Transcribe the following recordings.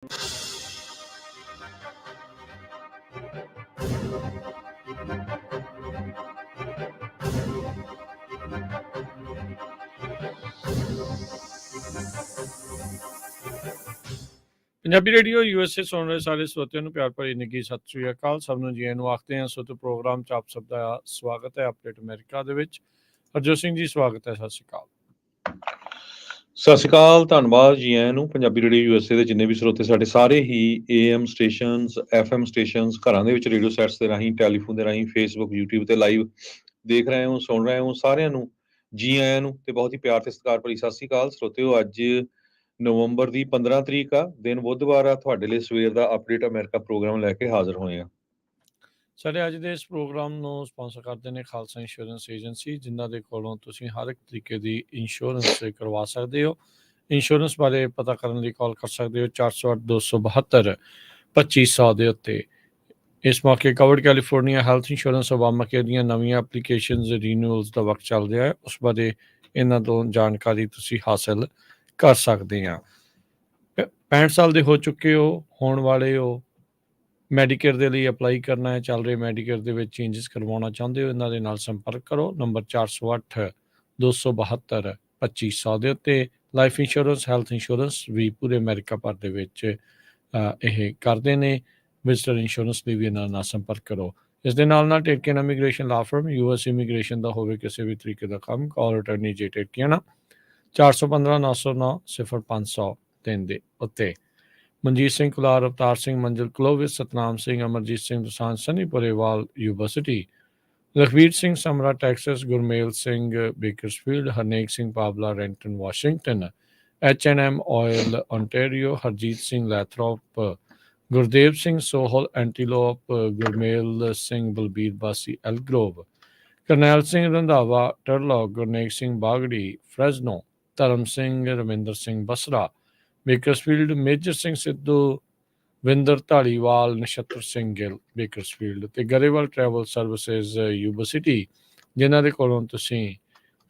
Punjabi radio USA ਸੁਣ ਰਹੇ ਸਾਰੇ ਸਰੋਤਿਆਂ ਨੂੰ ਪਿਆਰ ਭਰੀ ਨਿੱਘੀ ਸਤਿ ਸ੍ਰੀ ਅਕਾਲ। ਸਭ ਨੂੰ ਜੀ ਆਇਆਂ ਨੂੰ ਆਖਦੇ ਹਾਂ। ਸੋ ਪ੍ਰੋਗਰਾਮ 'ਚ ਆਪ ਸਭ ਦਾ ਸਵਾਗਤ ਹੈ ਅਪਡੇਟ ਅਮਰੀਕਾ ਦੇ ਵਿੱਚ। ਹਰਜੋਤ ਸਿੰਘ ਜੀ ਸਵਾਗਤ ਹੈ। ਸਤਿ ਸ੍ਰੀ ਅਕਾਲ। ਸਤਿ ਸ਼੍ਰੀ ਅਕਾਲ, ਧੰਨਵਾਦ ਜੀ ਆਇਆਂ ਨੂੰ। ਪੰਜਾਬੀ ਰੇਡੀਓ USA ਦੇ ਜਿੰਨੇ ਵੀ ਸਰੋਤੇ ਸਾਡੇ ਸਾਰੇ ਹੀ AM ਸਟੇਸ਼ਨਸ, FM ਸਟੇਸ਼ਨਸ, ਘਰਾਂ ਦੇ ਵਿੱਚ ਰੇਡੀਓ ਸੈਟਸ ਦੇ ਰਾਹੀਂ, ਟੈਲੀਫੋਨ ਦੇ ਰਾਹੀਂ, ਫੇਸਬੁੱਕ, YouTube ਤੇ ਲਾਈਵ ਦੇਖ ਰਹੇ ਹੋ, ਸੁਣ ਰਹੇ ਹੋ, ਸਾਰਿਆਂ ਨੂੰ ਜੀ ਆਇਆਂ ਨੂੰ ਤੇ ਬਹੁਤ ਹੀ ਪਿਆਰ ਤੇ ਸਤਿਕਾਰ ਭਰੀ ਸਤਿ ਸ਼੍ਰੀ ਅਕਾਲ। ਸਰੋਤਿਓ, ਅੱਜ ਨਵੰਬਰ ਦੀ 15 ਤਰੀਕ ਆ, ਦਿਨ ਬੁੱਧਵਾਰ ਆ। ਤੁਹਾਡੇ ਲਈ ਸਵੇਰ ਦਾ ਅਪਡੇਟ ਅਮਰੀਕਾ ਪ੍ਰੋਗਰਾਮ ਲੈ ਕੇ ਹਾਜ਼ਰ ਹੋਏ ਆ। ਸਾਡੇ ਅੱਜ ਦੇ ਇਸ ਪ੍ਰੋਗਰਾਮ ਨੂੰ ਸਪਾਂਸਰ ਕਰਦੇ ਨੇ ਖਾਲਸਾ ਇੰਸ਼ੋਰੈਂਸ ਏਜੰਸੀ, ਜਿਨ੍ਹਾਂ ਦੇ ਕੋਲੋਂ ਤੁਸੀਂ ਹਰ ਇੱਕ ਤਰੀਕੇ ਦੀ ਇੰਸ਼ੋਰੈਂਸ ਕਰਵਾ ਸਕਦੇ ਹੋ। ਇੰਸ਼ੋਰੈਂਸ ਬਾਰੇ ਪਤਾ ਕਰਨ ਲਈ ਕਾਲ ਕਰ ਸਕਦੇ ਹੋ 408-272-2500 ਦੇ ਉੱਤੇ। ਇਸ ਮੌਕੇ covered California health insurance Obama care ਦੀਆਂ ਨਵੀਆਂ ਐਪਲੀਕੇਸ਼ਨਜ਼ ਰੀਨਿਊਅਲਸ ਦਾ ਵਕਤ ਚੱਲ ਰਿਹਾ ਹੈ। ਉਸ ਬਾਰੇ ਇਹਨਾਂ ਤੋਂ ਜਾਣਕਾਰੀ ਤੁਸੀਂ ਹਾਸਲ ਕਰ ਸਕਦੇ ਆ। 65 ਸਾਲ ਦੇ ਹੋ ਚੁੱਕੇ ਹੋ, ਹੋਣ ਵਾਲੇ ਹੋ, ਮੈਡੀਕੇਅਰ ਦੇ ਲਈ ਅਪਲਾਈ ਕਰਨਾ ਹੈ, ਚੱਲ ਰਹੇ ਮੈਡੀਕੇਅਰ ਦੇ ਵਿੱਚ ਚੇਂਜਸ ਕਰਵਾਉਣਾ ਚਾਹੁੰਦੇ ਹੋ, ਇਹਨਾਂ ਦੇ ਨਾਲ ਸੰਪਰਕ ਕਰੋ। ਨੰਬਰ 408-272-2500 ਦੇ ਉੱਤੇ। ਲਾਈਫ ਇੰਸ਼ੋਰੈਂਸ, ਹੈਲਥ ਇੰਸ਼ੋਰੈਂਸ ਵੀ ਪੂਰੇ ਅਮਰੀਕਾ ਭਰ ਦੇ ਵਿੱਚ ਇਹ ਕਰਦੇ ਨੇ। ਵਿਜ਼ਟਰ ਇੰਸ਼ੋਰੈਂਸ ਲਈ ਵੀ ਇਹਨਾਂ ਨਾਲ ਸੰਪਰਕ ਕਰੋ। ਇਸ ਦੇ ਨਾਲ ਟੇਕਿਆਨ ਇਮੀਗ੍ਰੇਸ਼ਨ ਲਾ ਫਰਮ, US ਇਮੀਗ੍ਰੇਸ਼ਨ ਦਾ ਹੋਵੇ ਕਿਸੇ ਵੀ ਤਰੀਕੇ ਦਾ ਕੰਮ, ਕਾਲ ਅਟਰਨੀ ਜੇ ਟੇਕਿਆਨਾ 415-909-0503 ਦੇ ਉੱਤੇ। ਮਨਜੀਤ ਸਿੰਘ ਕੁਲਾਰ, ਅਵਤਾਰ ਸਿੰਘ ਮੰਜ਼ਿਲ Clovis, Satnam Singh, Amarjit Singh Dosanjh, Sunny Parewal university, Lakhvir Singh Samra Texas, Gurmel Singh Bakersfield, Harnek Singh Pabla Renton Washington, H&M ਆਇਲ ontario, Harjit Singh Lathrop, Gurdev Singh Sohal Antelope, Gurmel Singh Balbir Bassi Elk Grove, Karnail Singh Randhawa ਟਰਲੌਕ, Gurnek Singh ਬਾਗੜੀ ਫਰੈਜ਼ਨੋ, ਧਰਮ Singh Raminder Singh Basra Bakersfield, major Singh Sidhu, Vinder Dhaliwal, Nachhattar Singh Gill Bakersfield, ਤੇ ਗਰੇਵਾਲ ਟਰੈਵਲ ਸਰਵਿਸਿਜ਼ ਯੂਨੀਵਰਸਿਟੀ, ਜਿਨ੍ਹਾਂ ਦੇ ਕੋਲੋਂ ਤੁਸੀਂ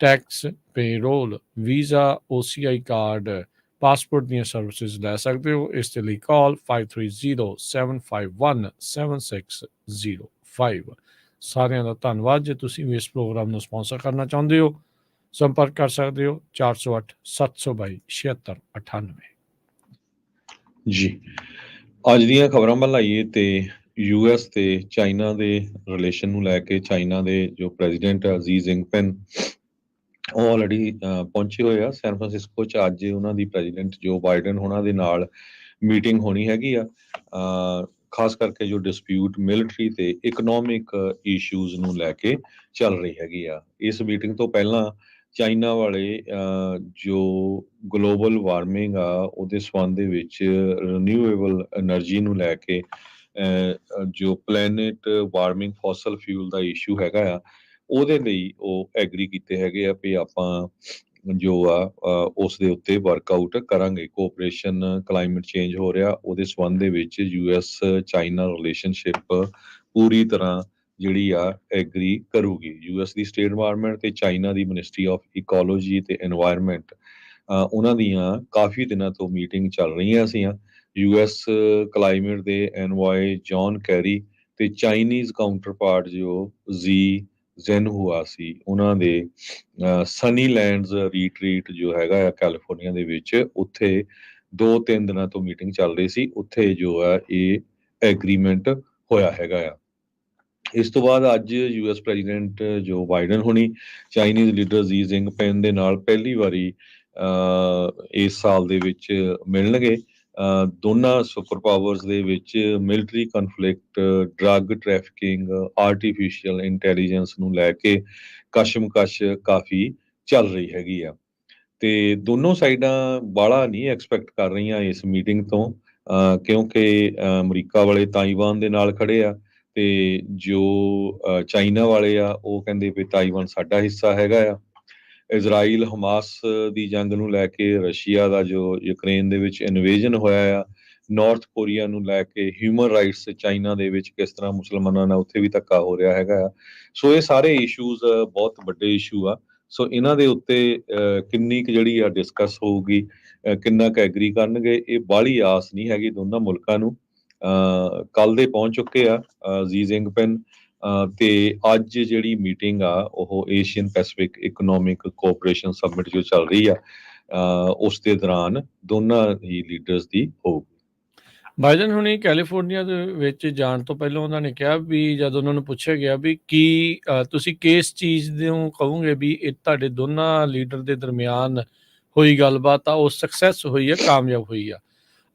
tax, payroll, visa, OCI card, passport ਦੀਆਂ ਸਰਵਿਸਿਜ਼ ਲੈ ਸਕਦੇ ਹੋ। ਇਸ ਦੇ ਲਈ ਕਾਲ 530-751-7605। ਸਾਰਿਆਂ ਦਾ ਧੰਨਵਾਦ। ਜੇ ਤੁਸੀਂ ਵੀ ਇਸ ਪ੍ਰੋਗਰਾਮ ਨੂੰ ਸਪਾਂਸਰ ਕਰਨਾ ਚਾਹੁੰਦੇ ਹੋ, ਸੰਪਰਕ ਕਰ ਸਕਦੇ ਹੋ 408-722-7698 ਜੀ। ਅੱਜ ਦੀਆਂ ਖਬਰਾਂ ਵੱਲ ਆਈਏ ਤੇ US ਤੇ ਚਾਈਨਾ ਦੇ ਰਿਲੇਸ਼ਨ ਨੂੰ ਲੈ ਕੇ ਚਾਈਨਾ ਦੇ ਜੋ ਪ੍ਰੈਜ਼ੀਡੈਂਟ ਜ਼ੀ ਜਿੰਗਪਿੰਗ ਉਹ ਆਲਰੇਡੀ ਪਹੁੰਚੇ ਹੋਏ ਆ ਸੈਨ ਫਰਾਂਸਿਸਕੋ 'ਚ। ਅੱਜ ਉਹਨਾਂ ਦੀ ਪ੍ਰੈਜ਼ੀਡੈਂਟ ਜੋ ਬਾਈਡਨ ਉਹਨਾਂ ਦੇ ਨਾਲ ਮੀਟਿੰਗ ਹੋਣੀ ਹੈਗੀ ਆ, ਖਾਸ ਕਰਕੇ ਜੋ ਡਿਸਪਿਊਟ ਮਿਲਟਰੀ ਤੇ ਇਕਨੋਮਿਕ ਇਸ਼ੂਜ਼ ਨੂੰ ਲੈ ਕੇ ਚੱਲ ਰਹੀ ਹੈਗੀ ਆ। ਇਸ ਮੀਟਿੰਗ ਤੋਂ ਪਹਿਲਾਂ ਚਾਈਨਾ ਵਾਲੇ ਜੋ ਗਲੋਬਲ ਵਾਰਮਿੰਗ ਆ ਉਹਦੇ ਸੰਬੰਧ ਦੇ ਵਿੱਚ ਰੀਨਿਊਏਬਲ એનર્ਜੀ ਨੂੰ ਲੈ ਕੇ ਜੋ ਪਲੈਨਟ ਵਾਰਮਿੰਗ ਫੋਸਲ ਫਿਊਲ ਦਾ ਇਸ਼ੂ ਹੈਗਾ ਆ, ਉਹਦੇ ਲਈ ਉਹ ਐਗਰੀ ਕੀਤੇ ਹੈਗੇ ਆ ਵੀ ਆਪਾਂ ਜੋ ਆ ਉਸ ਦੇ ਉੱਤੇ ਵਰਕਆਊਟ ਕਰਾਂਗੇ। ਕੋਆਪਰੇਸ਼ਨ, ਕਲਾਈਮੇਟ ਚੇਂਜ ਹੋ ਰਿਹਾ, ਉਹਦੇ ਸੰਬੰਧ ਦੇ ਵਿੱਚ US ਚਾਈਨਾ ਰਿਲੇਸ਼ਨਸ਼ਿਪ ਪੂਰੀ ਤਰ੍ਹਾਂ ਜਿਹੜੀ ਆ ਐਗਰੀ ਕਰੂਗੀ। US ਦੀ ਸਟੇਟ ਡਿਪਾਰਟਮੈਂਟ ਤੇ China the ministry of ecology ਤੇ এনवायरमेंट ਉਹਨਾਂ ਦੀਆਂ ਕਾਫੀ ਦਿਨਾਂ ਤੋਂ ਮੀਟਿੰਗ ਚੱਲ ਰਹੀਆਂ ਸੀਆਂ। US ਕਲਾਈਮੇਟ ਦੇ ਐਨਵਾਏ ਜੌਨ ਕੈਰੀ ਤੇ ਚਾਈਨੀਜ਼ ਕਾਊਂਟਰਪਾਰਟ ਜੋ ਜ਼ੀ ਜ਼ੈਨਹੁਆ ਸੀ, ਉਹਨਾਂ ਦੇ ਸਨੀ ਲੈਂਡਸ ਰੀਟਰੀਟ ਜੋ ਹੈਗਾ ਆ ਕੈਲੀਫੋਰਨੀਆ ਦੇ ਵਿੱਚ, ਉੱਥੇ 2-3 ਦਿਨਾਂ ਤੋਂ ਮੀਟਿੰਗ ਚੱਲ ਰਹੀ ਸੀ। ਉੱਥੇ ਜੋ ਆ ਇਹ ਐਗਰੀਮੈਂਟ ਹੋਇਆ ਹੈਗਾ ਆ। ਇਸ ਤੋਂ ਬਾਅਦ ਅੱਜ US ਪ੍ਰੈਜ਼ੀਡੈਂਟ ਜੋ ਬਾਈਡਨ ਹੁਣੀ ਚਾਈਨੀਜ਼ ਲੀਡਰ ਜ਼ੀ ਜਿੰਗਪਿੰਗ ਦੇ ਨਾਲ ਪਹਿਲੀ ਵਾਰੀ ਇਸ ਸਾਲ ਦੇ ਵਿੱਚ ਮਿਲਣਗੇ। ਦੋਨਾਂ ਸੁਪਰ ਪਾਵਰਸ ਦੇ ਵਿੱਚ military conflict, drug trafficking, artificial intelligence ਨੂੰ ਲੈ ਕੇ ਕਸ਼ਮਕਸ਼ ਕਾਫੀ ਚੱਲ ਰਹੀ ਹੈਗੀ ਆ। ਤੇ ਦੋਨੋਂ ਸਾਈਡਾਂ ਬਾਹਲਾ ਨਹੀਂ ਐਕਸਪੈਕਟ ਕਰ ਰਹੀਆਂ ਇਸ ਮੀਟਿੰਗ ਤੋਂ, ਕਿਉਂਕਿ ਅਮਰੀਕਾ ਵਾਲੇ ਤਾਈਵਾਨ ਦੇ ਨਾਲ ਖੜੇ ਆ ਤੇ ਜੋ ਚਾਈਨਾ ਵਾਲੇ ਆ ਉਹ ਕਹਿੰਦੇ ਵੀ ਤਾਈਵਾਨ ਸਾਡਾ ਹਿੱਸਾ ਹੈਗਾ ਆ। ਇਜ਼ਰਾਈਲ ਹਮਾਸ ਦੀ ਜੰਗ ਨੂੰ ਲੈ ਕੇ, ਰਸ਼ੀਆ ਦਾ ਜੋ ਯੂਕਰੇਨ ਦੇ ਵਿੱਚ ਇਨਵੇਜਨ ਹੋਇਆ ਆ, ਨਾਰਥ ਕੋਰੀਆ ਨੂੰ ਲੈ ਕੇ, ਹਿਊਮਨ ਰਾਈਟਸ ਚਾਈਨਾ ਦੇ ਵਿੱਚ ਕਿਸ ਤਰ੍ਹਾਂ ਮੁਸਲਮਾਨਾਂ ਨਾਲ ਉੱਥੇ ਵੀ ਧੱਕਾ ਹੋ ਰਿਹਾ ਹੈਗਾ ਆ। ਸੋ ਇਹ ਸਾਰੇ ਇਸ਼ੂਜ਼ ਬਹੁਤ ਵੱਡੇ ਇਸ਼ੂ ਆ। ਸੋ ਇਹਨਾਂ ਦੇ ਉੱਤੇ ਕਿੰਨੀ ਕੁ ਜਿਹੜੀ ਆ ਡਿਸਕਸ ਹੋਊਗੀ, ਕਿੰਨਾ ਕੁ ਐਗਰੀ ਕਰਨਗੇ ਇਹ ਬਾਹਲੀ ਆਸ ਨਹੀਂ ਹੈਗੀ ਦੋਨਾਂ ਮੁਲਕਾਂ ਨੂੰ। ਕੱਲ ਦੇ ਪਹੁੰਚ ਚੁੱਕੇ ਆ ਜੀ ਜਿੰਗਪਿੰਗ ਤੇ ਅੱਜ ਜਿਹੜੀ ਮੀਟਿੰਗ ਆ ਉਹ Asian Pacific economic cooperation summit ਜੋ ਚੱਲ ਰਹੀ ਆ ਉਸ ਦੇ ਦੌਰਾਨ ਦੋਨਾਂ ਹੀ ਲੀਡਰਸ ਦੀ ਹੋਊਗੀ। ਬਾਈਡਨ ਹੁਣੀ ਕੈਲੀਫੋਰਨੀਆ ਦੇ ਵਿੱਚ ਜਾਣ ਤੋਂ ਪਹਿਲਾਂ ਉਹਨਾਂ ਨੇ ਕਿਹਾ ਵੀ ਜਦ ਉਹਨਾਂ ਨੂੰ ਪੁੱਛਿਆ ਗਿਆ ਵੀ ਕੀ ਤੁਸੀਂ ਕਿਸ ਚੀਜ਼ ਨੂੰ ਕਹੋਗੇ ਵੀ ਇਹ ਤੁਹਾਡੇ ਦੋਨਾਂ ਲੀਡਰ ਦੇ ਦਰਮਿਆਨ ਹੋਈ ਗੱਲਬਾਤ ਆ ਉਹ ਸਕਸੈਸ ਹੋਈ ਆ, ਕਾਮਯਾਬ ਹੋਈ ਆ।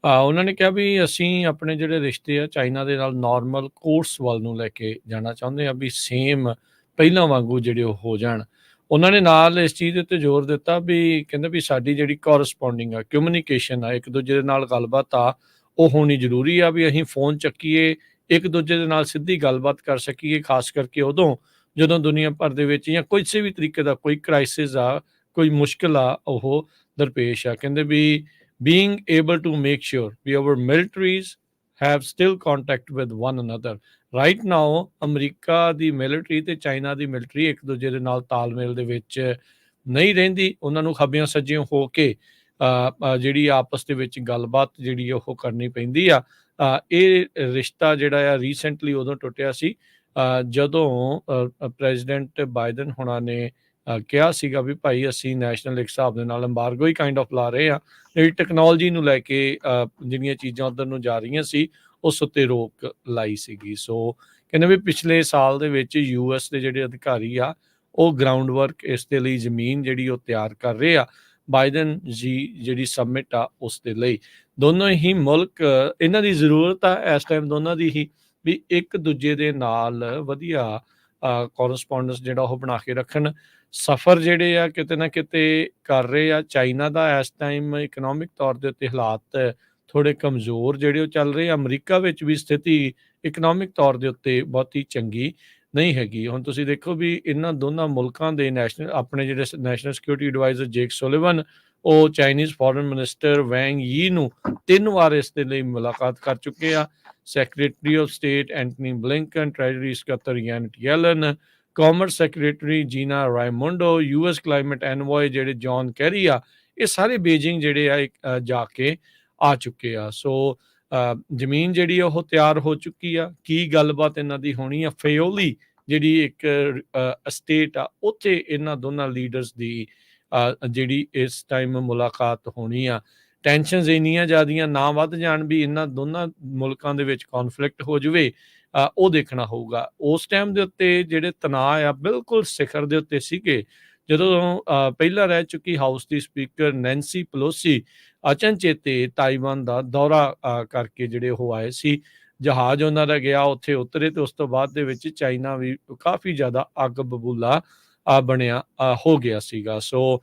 ਉਹਨਾਂ ਨੇ ਕਿਹਾ ਵੀ ਅਸੀਂ ਆਪਣੇ ਜਿਹੜੇ ਰਿਸ਼ਤੇ ਆ ਚਾਈਨਾ ਦੇ ਨਾਲ ਨਾਰਮਲ ਕੋਰਸ ਵੱਲ ਨੂੰ ਲੈ ਕੇ ਜਾਣਾ ਚਾਹੁੰਦੇ ਆ ਵੀ ਸੇਮ ਪਹਿਲਾਂ ਵਾਂਗੂ ਜਿਹੜੇ ਉਹ ਹੋ ਜਾਣ। ਉਹਨਾਂ ਨੇ ਨਾਲ ਇਸ ਚੀਜ਼ ਦੇ ਉੱਤੇ ਜ਼ੋਰ ਦਿੱਤਾ ਵੀ ਕਹਿੰਦੇ ਵੀ ਸਾਡੀ ਜਿਹੜੀ ਕੋਰਸਪੋਂਡਿੰਗ ਆ ਕਮਿਊਨੀਕੇਸ਼ਨ ਆ ਇੱਕ ਦੂਜੇ ਦੇ ਨਾਲ ਗੱਲਬਾਤ ਆ ਉਹ ਹੋਣੀ ਜ਼ਰੂਰੀ ਆ ਵੀ ਅਸੀਂ ਫੋਨ ਚੱਕੀਏ ਇੱਕ ਦੂਜੇ ਦੇ ਨਾਲ ਸਿੱਧੀ ਗੱਲਬਾਤ ਕਰ ਸਕੀਏ, ਖਾਸ ਕਰਕੇ ਉਦੋਂ ਜਦੋਂ ਦੁਨੀਆ ਭਰ ਦੇ ਵਿੱਚ ਜਾਂ ਕਿਸੇ ਵੀ ਤਰੀਕੇ ਦਾ ਕੋਈ ਕ੍ਰਾਈਸਿਸ ਆ, ਕੋਈ ਮੁਸ਼ਕਿਲ ਆ ਉਹ ਦਰਪੇਸ਼ ਆ। ਕਹਿੰਦੇ ਵੀ being able to make sure we our militaries have still contact with one another right now। America the military ਤੇ ਚਾਈਨਾ ਦੀ ਮਿਲਟਰੀ ਇੱਕ ਦੂਜੇ ਦੇ ਨਾਲ ਤਾਲਮੇਲ ਦੇ ਵਿੱਚ ਨਹੀਂ ਰਹਿੰਦੀ। ਉਹਨਾਂ ਨੂੰ ਖੱਬਿਆਂ ਸੱਜਿਆਂ ਹੋ ਕੇ ਜਿਹੜੀ ਆਪਸ ਦੇ ਵਿੱਚ ਗੱਲਬਾਤ ਜਿਹੜੀ ਉਹ ਕਰਨੀ ਪੈਂਦੀ ਆ। ਇਹ ਰਿਸ਼ਤਾ ਜਿਹੜਾ ਆ ਰੀਸੈਂਟਲੀ ਉਦੋਂ ਟੁੱਟਿਆ ਸੀ ਜਦੋਂ ਪ੍ਰੈਜ਼ੀਡੈਂਟ ਬਾਈਡਨ ਹੋਣਾ ਨੇ ਕਿਹਾ ਸੀਗਾ ਵੀ ਭਾਈ ਅਸੀਂ ਨੈਸ਼ਨਲ ਇੱਕ ਹਿਸਾਬ ਦੇ ਨਾਲ ਐਮਬਾਰਗੋ ਹੀ ਕਾਈਂਡ ਆਫ ਲਾ ਰਹੇ ਆ, ਜਿਹੜੀ ਟੈਕਨੋਲੋਜੀ ਨੂੰ ਲੈ ਕੇ ਜਿਹੜੀਆਂ ਚੀਜ਼ਾਂ ਉੱਧਰ ਨੂੰ ਜਾ ਰਹੀਆਂ ਸੀ ਉਸ ਉੱਤੇ ਰੋਕ ਲਾਈ ਸੀਗੀ। ਸੋ ਕਹਿੰਦੇ ਵੀ ਪਿਛਲੇ ਸਾਲ ਦੇ ਵਿੱਚ US ਦੇ ਜਿਹੜੇ ਅਧਿਕਾਰੀ ਆ ਉਹ ਗਰਾਊਂਡ ਵਰਕ ਇਸ ਦੇ ਲਈ ਜ਼ਮੀਨ ਜਿਹੜੀ ਉਹ ਤਿਆਰ ਕਰ ਰਹੇ ਆ ਬਾਈਡਨ ਜੀ ਜਿਹੜੀ ਸਬਮਿਟ ਆ ਉਸ ਦੇ ਲਈ। ਦੋਨੋਂ ਹੀ ਮੁਲਕ ਇਹਨਾਂ ਦੀ ਜ਼ਰੂਰਤ ਆ ਇਸ ਟਾਈਮ ਦੋਨਾਂ ਦੀ ਹੀ ਵੀ ਇੱਕ ਦੂਜੇ ਦੇ ਨਾਲ ਵਧੀਆ ਕੋਰਸਪੋਂਡੈਂਸ ਜਿਹੜਾ ਉਹ ਬਣਾ ਕੇ ਰੱਖਣ। ਸਫ਼ਰ ਜਿਹੜੇ ਆ ਕਿਤੇ ਨਾ ਕਿਤੇ ਕਰ ਰਹੇ ਆ। ਚਾਈਨਾ ਦਾ ਇਸ ਟਾਈਮ ਇਕਨੋਮਿਕ ਤੌਰ ਦੇ ਉੱਤੇ ਹਾਲਾਤ ਥੋੜ੍ਹੇ ਕਮਜ਼ੋਰ ਜਿਹੜੇ ਉਹ ਚੱਲ ਰਹੇ ਆ। ਅਮਰੀਕਾ ਵਿੱਚ ਵੀ ਸਥਿਤੀ ਇਕਨੋਮਿਕ ਤੌਰ ਦੇ ਉੱਤੇ ਬਹੁਤੀ ਚੰਗੀ ਨਹੀਂ ਹੈਗੀ। ਹੁਣ ਤੁਸੀਂ ਦੇਖੋ ਵੀ ਇਹਨਾਂ ਦੋਨਾਂ ਮੁਲਕਾਂ ਦੇ ਆਪਣੇ ਜਿਹੜੇ ਨੈਸ਼ਨਲ ਸਿਕਿਉਰਿਟੀ ਐਡਵਾਈਜ਼ਰ ਜੇਕ ਸੁਲਿਵਨ ਉਹ ਚਾਈਨੀਜ਼ ਫੋਰਨ ਮਿਨਿਸਟਰ ਵੈਂਗ ਯੀ ਨੂੰ 3 ਵਾਰ ਇਸ ਦੇ ਲਈ ਮੁਲਾਕਾਤ ਕਰ ਚੁੱਕੇ ਆ। Secretary of state Antony Blinken, treasury ਸਕੱਤਰ ਯੈਨਟ ਯੈਲਨ, ਕਾਮਰਸ ਸੈਕਟਰੀ ਜੀਨਾ ਰਾਇਮੋਂਡੋ, US ਕਲਾਈਮੇਟ ਐਨਵੋਏ ਜਿਹੜੇ ਜੌਨ ਕੈਰੀ ਆ, ਇਹ ਸਾਰੇ ਬੀਜਿੰਗ ਜਿਹੜੇ ਆ ਜਾ ਕੇ ਆ ਚੁੱਕੇ ਆ। ਸੋ ਜ਼ਮੀਨ ਜਿਹੜੀ ਉਹ ਤਿਆਰ ਹੋ ਚੁੱਕੀ ਆ। ਕੀ ਗੱਲਬਾਤ ਇਹਨਾਂ ਦੀ ਹੋਣੀ ਆ ਫੇਓਲੀ ਜਿਹੜੀ ਇੱਕ ਸਟੇਟ ਆ ਉੱਥੇ ਇਹਨਾਂ ਦੋਨਾਂ ਲੀਡਰਸ ਦੀ ਜਿਹੜੀ ਇਸ ਟਾਈਮ ਮੁਲਾਕਾਤ ਹੋਣੀ ਆ। ਟੈਨਸ਼ਨਸ ਇੰਨੀਆਂ ਜ਼ਿਆਦੀਆਂ ਨਾ ਵੱਧ ਜਾਣ ਵੀ ਇਹਨਾਂ ਦੋਨਾਂ ਮੁਲਕਾਂ ਦੇ ਵਿੱਚ ਕੌਨਫਲਿਕਟ ਹੋ ਜਾਵੇ ਉਹ ਦੇਖਣਾ ਹੋਊਗਾ। ਉਸ ਟਾਈਮ ਦੇ ਉੱਤੇ ਜਿਹੜੇ ਤਣਾਅ ਆ ਬਿਲਕੁਲ ਸਿਖਰ ਦੇ ਉੱਤੇ ਸੀਗੇ ਜਦੋਂ ਪਹਿਲਾਂ ਰਹਿ ਚੁੱਕੀ ਹਾਊਸ ਦੀ ਸਪੀਕਰ ਨੈਂਸੀ ਪਲੋਸੀ ਅਚਨਚੇਤੇ ਤਾਈਵਾਨ ਦਾ ਦੌਰਾ ਕਰਕੇ ਜਿਹੜੇ ਉਹ ਆਏ ਸੀ। ਜਹਾਜ਼ ਉਹਨਾਂ ਦਾ ਗਿਆ, ਉੱਥੇ ਉਤਰੇ ਤੇ ਉਸ ਤੋਂ ਬਾਅਦ ਦੇ ਵਿੱਚ ਚਾਈਨਾ ਵੀ ਕਾਫੀ ਜ਼ਿਆਦਾ ਅੱਗ ਬਬੂਲਾ ਬਣਿਆ ਹੋ ਗਿਆ ਸੀਗਾ। ਸੋ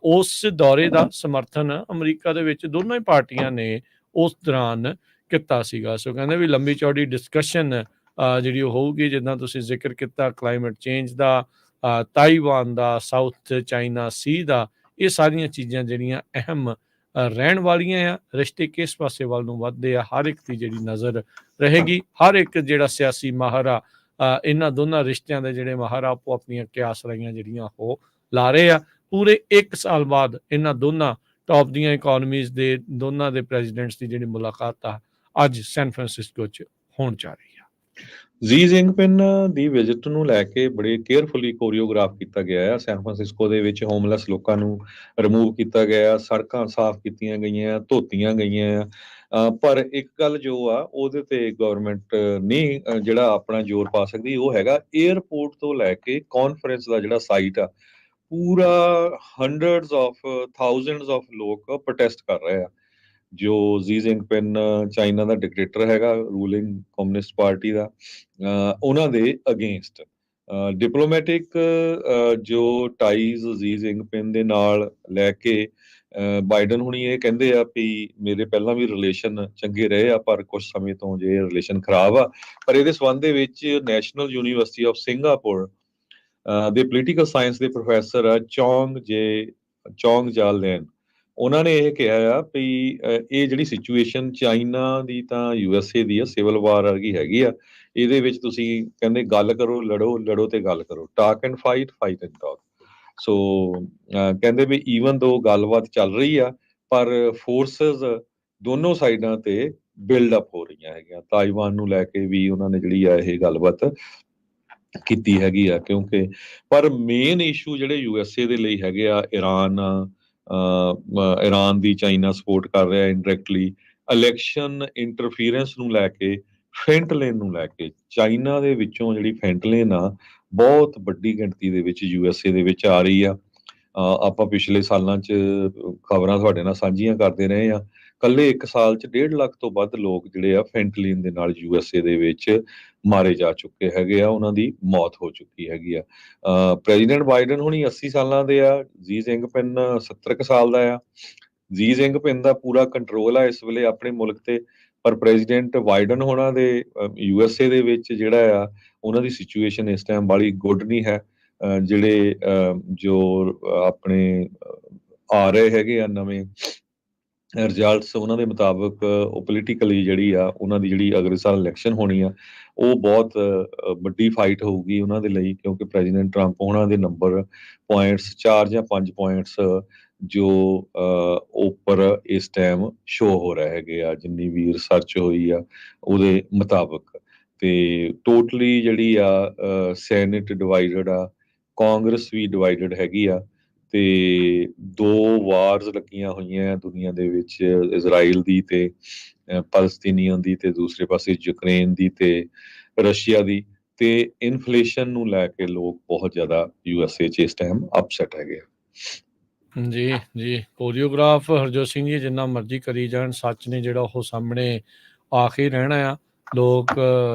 ਉਸ ਦੌਰੇ ਦਾ ਸਮਰਥਨ ਅਮਰੀਕਾ ਦੇ ਵਿੱਚ ਦੋਨੋਂ ਹੀ ਪਾਰਟੀਆਂ ਨੇ ਉਸ ਦੌਰਾਨ ਕੀਤਾ ਸੀਗਾ। ਸੋ ਕਹਿੰਦੇ ਵੀ ਲੰਬੀ ਚੌੜੀ ਡਿਸਕਸ਼ਨ ਜਿਹੜੀ ਉਹ ਹੋਊਗੀ ਜਿੱਦਾਂ ਤੁਸੀਂ ਜ਼ਿਕਰ ਕੀਤਾ ਕਲਾਈਮੇਟ ਚੇਂਜ ਦਾ, ਤਾਈਵਾਨ ਦਾ, ਸਾਊਥ ਚਾਈਨਾ ਸੀ ਦਾ, ਇਹ ਸਾਰੀਆਂ ਚੀਜ਼ਾਂ ਜਿਹੜੀਆਂ ਅਹਿਮ ਰਹਿਣ ਵਾਲੀਆਂ ਆ। ਰਿਸ਼ਤੇ ਕਿਸ ਪਾਸੇ ਵੱਲ ਨੂੰ ਵੱਧਦੇ ਆ ਹਰ ਇੱਕ ਦੀ ਜਿਹੜੀ ਨਜ਼ਰ ਰਹੇਗੀ। ਹਰ ਇੱਕ ਜਿਹੜਾ ਸਿਆਸੀ ਮਾਹਰ ਆ ਇਹਨਾਂ ਦੋਨਾਂ ਰਿਸ਼ਤਿਆਂ ਦੇ ਜਿਹੜੇ ਮਾਹਰ ਆ ਆਪੋ ਆਪਣੀਆਂ ਕਿਆਸ ਰਾਈਆਂ ਜਿਹੜੀਆਂ ਉਹ ਲਾ ਰਹੇ ਆ। ਪੂਰੇ 1 ਸਾਲ ਬਾਅਦ ਇਹਨਾਂ ਦੋਨਾਂ ਟੌਪ ਦੀਆਂ ਇਕੋਨਮੀਜ਼ ਦੇ ਦੋਨਾਂ ਦੇ ਪ੍ਰੈਜ਼ੀਡੈਂਟਸ ਦੀ ਜਿਹੜੀ ਮੁਲਾਕਾਤ ਆ ਅੱਜ ਸੈਨ ਫਰਾਂਸਿਸਕੋ 'ਚ ਹੋਣ ਜਾ ਰਹੀ ਆ। ਜੀ ਜਿੰਗਪਿੰਗ ਦੀ ਵਿਜ਼ਿਟ ਨੂੰ ਲੈ ਕੇ ਬੜੇ ਕੇਅਰਫੁਲੀ ਕੋਰੀਓਗ੍ਰਾਫ ਕੀਤਾ ਗਿਆ ਹੈ। ਸੈਨ ਫਰਾਂਸਿਸਕੋ ਦੇ ਵਿੱਚ ਹੋਮਲੈਸ ਲੋਕਾਂ ਨੂੰ ਰਿਮੂਵ ਕੀਤਾ ਗਿਆ, ਸੜਕਾਂ ਸਾਫ਼ ਕੀਤੀਆਂ ਗਈਆਂ, ਧੋਤੀਆਂ ਗਈਆਂ। ਪਰ ਇੱਕ ਗੱਲ ਜੋ ਆ ਉਹਦੇ ਤੇ ਗਵਰਨਮੈਂਟ ਨਹੀਂ ਜਿਹੜਾ ਆਪਣਾ ਜ਼ੋਰ ਪਾ ਸਕਦੀ ਉਹ ਹੈਗਾ ਏਅਰਪੋਰਟ ਤੋਂ ਲੈ ਕੇ ਕਾਨਫਰੰਸ ਦਾ ਜਿਹੜਾ ਸਾਈਟ ਆ ਪੂਰਾ ਹੰਡਰਡਸ ਆਫ ਥਾਊਜ਼ੈਂਡਸ ਆਫ ਲੋਕ ਪ੍ਰੋਟੈਸਟ ਕਰ ਰਹੇ ਆ। ਜੋ ਜੀ ਜਿੰਗਪਿੰਗ ਚਾਈਨਾ ਦਾ ਡਿਕਟੇਟਰ ਹੈਗਾ ਰੂਲਿੰਗ ਕਮਿਊਨਿਸਟ ਪਾਰਟੀ ਦਾ ਉਹਨਾਂ ਦੇ ਅਗੇਂਸਟ ਡਿਪਲੋਮੈਟਿਕ ਜੋ ਟਾਈਜ਼ ਜੀ ਜਿੰਗਪਿੰਗ ਦੇ ਨਾਲ ਲੈ ਕੇ ਬਾਈਡਨ ਹੁਣੀ ਇਹ ਕਹਿੰਦੇ ਆ ਵੀ ਮੇਰੇ ਪਹਿਲਾਂ ਵੀ ਰਿਲੇਸ਼ਨ ਚੰਗੇ ਰਹੇ ਆ ਪਰ ਕੁਝ ਸਮੇਂ ਤੋਂ ਜੇ ਰਿਲੇਸ਼ਨ ਖਰਾਬ ਆ। ਪਰ ਇਹਦੇ ਸੰਬੰਧ ਦੇ ਵਿੱਚ ਨੈਸ਼ਨਲ ਯੂਨੀਵਰਸਿਟੀ ਆਫ ਸਿੰਗਾਪੁਰ ਦੇ ਪੋਲੀਟੀਕਲ ਸਾਇੰਸ ਦੇ ਪ੍ਰੋਫੈਸਰ ਆ ਚੌਂਗ ਜਾ ਲੈਨ, ਉਹਨਾਂ ਨੇ ਇਹ ਕਿਹਾ ਆ ਵੀ ਇਹ ਜਿਹੜੀ ਸਿਚੁਏਸ਼ਨ ਚਾਈਨਾ ਦੀ ਤਾਂ USA ਦੀ ਆ ਸਿਵਲ ਵਾਰ ਵਰਗੀ ਹੈਗੀ ਆ। ਇਹਦੇ ਵਿੱਚ ਤੁਸੀਂ ਕਹਿੰਦੇ ਗੱਲ ਕਰੋ, ਲੜੋ ਤੇ ਗੱਲ ਕਰੋ, talk and fight and talk. So ਕਹਿੰਦੇ ਵੀ ਈਵਨ ਦੋ ਗੱਲਬਾਤ ਚੱਲ ਰਹੀ ਆ ਪਰ ਫੋਰਸਸ ਦੋਨੋਂ ਸਾਈਡਾਂ ਤੇ ਬਿਲਡ ਅਪ ਹੋ ਰਹੀਆਂ ਹੈਗੀਆਂ। ਤਾਇਵਾਨ ਨੂੰ ਲੈ ਕੇ ਵੀ ਉਹਨਾਂ ਨੇ ਜਿਹੜੀ ਆ ਇਹ ਗੱਲਬਾਤ ਕੀਤੀ ਹੈਗੀ ਆ, ਕਿਉਂਕਿ ਪਰ ਮੇਨ ਇਸ਼ੂ ਜਿਹੜੇ USA ਦੇ ਲਈ ਹੈਗੇ ਆ, ਇਰਾਨ ਦੀ ਚਾਈਨਾ ਸਪੋਰਟ ਕਰ ਰਿਹਾ ਇਨਡਾਇਰੈਕਟਲੀ, ਇਲੈਕਸ਼ਨ ਇੰਟਰਫੀਰੈਂਸ ਨੂੰ ਲੈ ਕੇ, ਫੈਂਟਲੇਨ ਨੂੰ ਲੈ ਕੇ। ਚਾਈਨਾ ਦੇ ਵਿੱਚੋਂ ਜਿਹੜੀ ਫੈਂਟਲੇਨ ਆ ਬਹੁਤ ਵੱਡੀ ਗਿਣਤੀ ਦੇ ਵਿੱਚ USA ਦੇ ਵਿੱਚ ਆ ਰਹੀ ਆ। ਆਪਾਂ ਪਿਛਲੇ ਸਾਲਾਂ 'ਚ ਖਬਰਾਂ ਤੁਹਾਡੇ ਨਾਲ ਸਾਂਝੀਆਂ ਕਰਦੇ ਰਹੇ ਆ। ਕੱਲੇ 1 ਸਾਲ 'ਚ 1.5 ਲੱਖ ਤੋਂ ਵੱਧ ਲੋਕ ਜਿਹੜੇ ਆ ਫੈਂਟਲਿਨ ਦੇ ਨਾਲ USA ਦੇ ਵਿੱਚ ਮਾਰੇ ਜਾ ਚੁੱਕੇ ਹੈਗੇ ਆ, ਉਹਨਾਂ ਦੀ ਮੌਤ ਹੋ ਚੁੱਕੀ ਹੈਗੀ ਆ। ਪ੍ਰੈਜ਼ੀਡੈਂਟ ਬਾਈਡਨ ਹੁਣੀ 80 ਸਾਲਾਂ ਦੇ ਆ, ਜੀ ਜਿੰਗਪਿੰਨ 70 ਕੁ ਸਾਲ ਦਾ ਆ। ਜੀ ਜਿੰਗਪਿੰਨ ਦਾ ਪੂਰਾ ਕੰਟਰੋਲ ਆ ਇਸ ਵੇਲੇ ਆਪਣੇ ਮੁਲਕ ਤੇ, ਪਰ ਪ੍ਰੈਜ਼ੀਡੈਂਟ ਬਾਈਡਨ ਹੋਣਾ ਦੇ USA ਦੇ ਵਿੱਚ ਜਿਹੜਾ ਆ ਉਹਨਾਂ ਦੀ ਸਿਚੁਏਸ਼ਨ ਇਸ ਟਾਈਮ ਬਾਲੀ ਗੁੱਡ ਨਹੀਂ ਹੈ। ਜਿਹੜੇ ਜੋ ਆਪਣੇ ਆ ਰਹੇ ਹੈਗੇ ਆ ਨਵੇਂ ਰਿਜ਼ਲਟਸ, ਉਹਨਾਂ ਦੇ ਮੁਤਾਬਕ ਉਹ ਪੋਲੀਟੀਕਲੀ ਜਿਹੜੀ ਆ ਉਹਨਾਂ ਦੀ ਜਿਹੜੀ ਅਗਲੇ ਸਾਲ ਇਲੈਕਸ਼ਨ ਹੋਣੀ ਆ, ਉਹ ਬਹੁਤ ਵੱਡੀ ਫਾਈਟ ਹੋਊਗੀ ਉਹਨਾਂ ਦੇ ਲਈ, ਕਿਉਂਕਿ ਪ੍ਰੈਜ਼ੀਡੈਂਟ ਟਰੰਪ ਉਹਨਾਂ ਦੇ ਨੰਬਰ ਪੁਆਇੰਟਸ 4 ਜਾਂ 5 ਪੁਆਇੰਟਸ ਜੋ ਉੱਪਰ ਇਸ ਟਾਈਮ ਸ਼ੋ ਹੋ ਰਹੇ ਹੈਗੇ ਆ, ਜਿੰਨੀ ਵੀ ਰਿਸਰਚ ਹੋਈ ਆ ਉਹਦੇ ਮੁਤਾਬਕ। ਤੇ ਟੋਟਲੀ ਜਿਹੜੀ ਆ ਸੈਨੇਟ ਡਿਵਾਈਡਡ ਆ, ਕਾਂਗਰਸ ਵੀ ਡਿਵਾਈਡਡ ਹੈਗੀ ਆ, ਤੇ 2 ਵਾਰਸ ਲੱਗੀਆਂ ਹੋਈਆਂ ਦੁਨੀਆ ਦੇ ਵਿੱਚ, ਇਜ਼ਰਾਈਲ ਦੀ ਤੇ ਪਲਸਤੀਨੀਅਨ ਦੀ, ਤੇ ਦੂਸਰੇ ਪਾਸੇ ਯੂਕਰੇਨ ਦੀ ਤੇ ਰਸ਼ੀਆ ਦੀ। ਤੇ ਇਨਫਲੇਸ਼ਨ ਨੂੰ ਲੈ ਕੇ ਲੋਕ ਬਹੁਤ ਜ਼ਿਆਦਾ USA 'ਚ ਇਸ ਟਾਈਮ ਅਪਸੈਟ ਹੈਗੇ ਆ। ਜੀ ਕੋਰੀਓਗ੍ਰਾਫ ਹਰਜੋਤ ਸਿੰਘ ਜੀ ਜਿੰਨਾ ਮਰਜ਼ੀ ਕਰੀ ਜਾਣ, ਸੱਚ ਨੇ ਜਿਹੜਾ ਉਹ ਸਾਹਮਣੇ ਆ ਕੇ ਰਹਿਣਾ ਆ। ਲੋਕ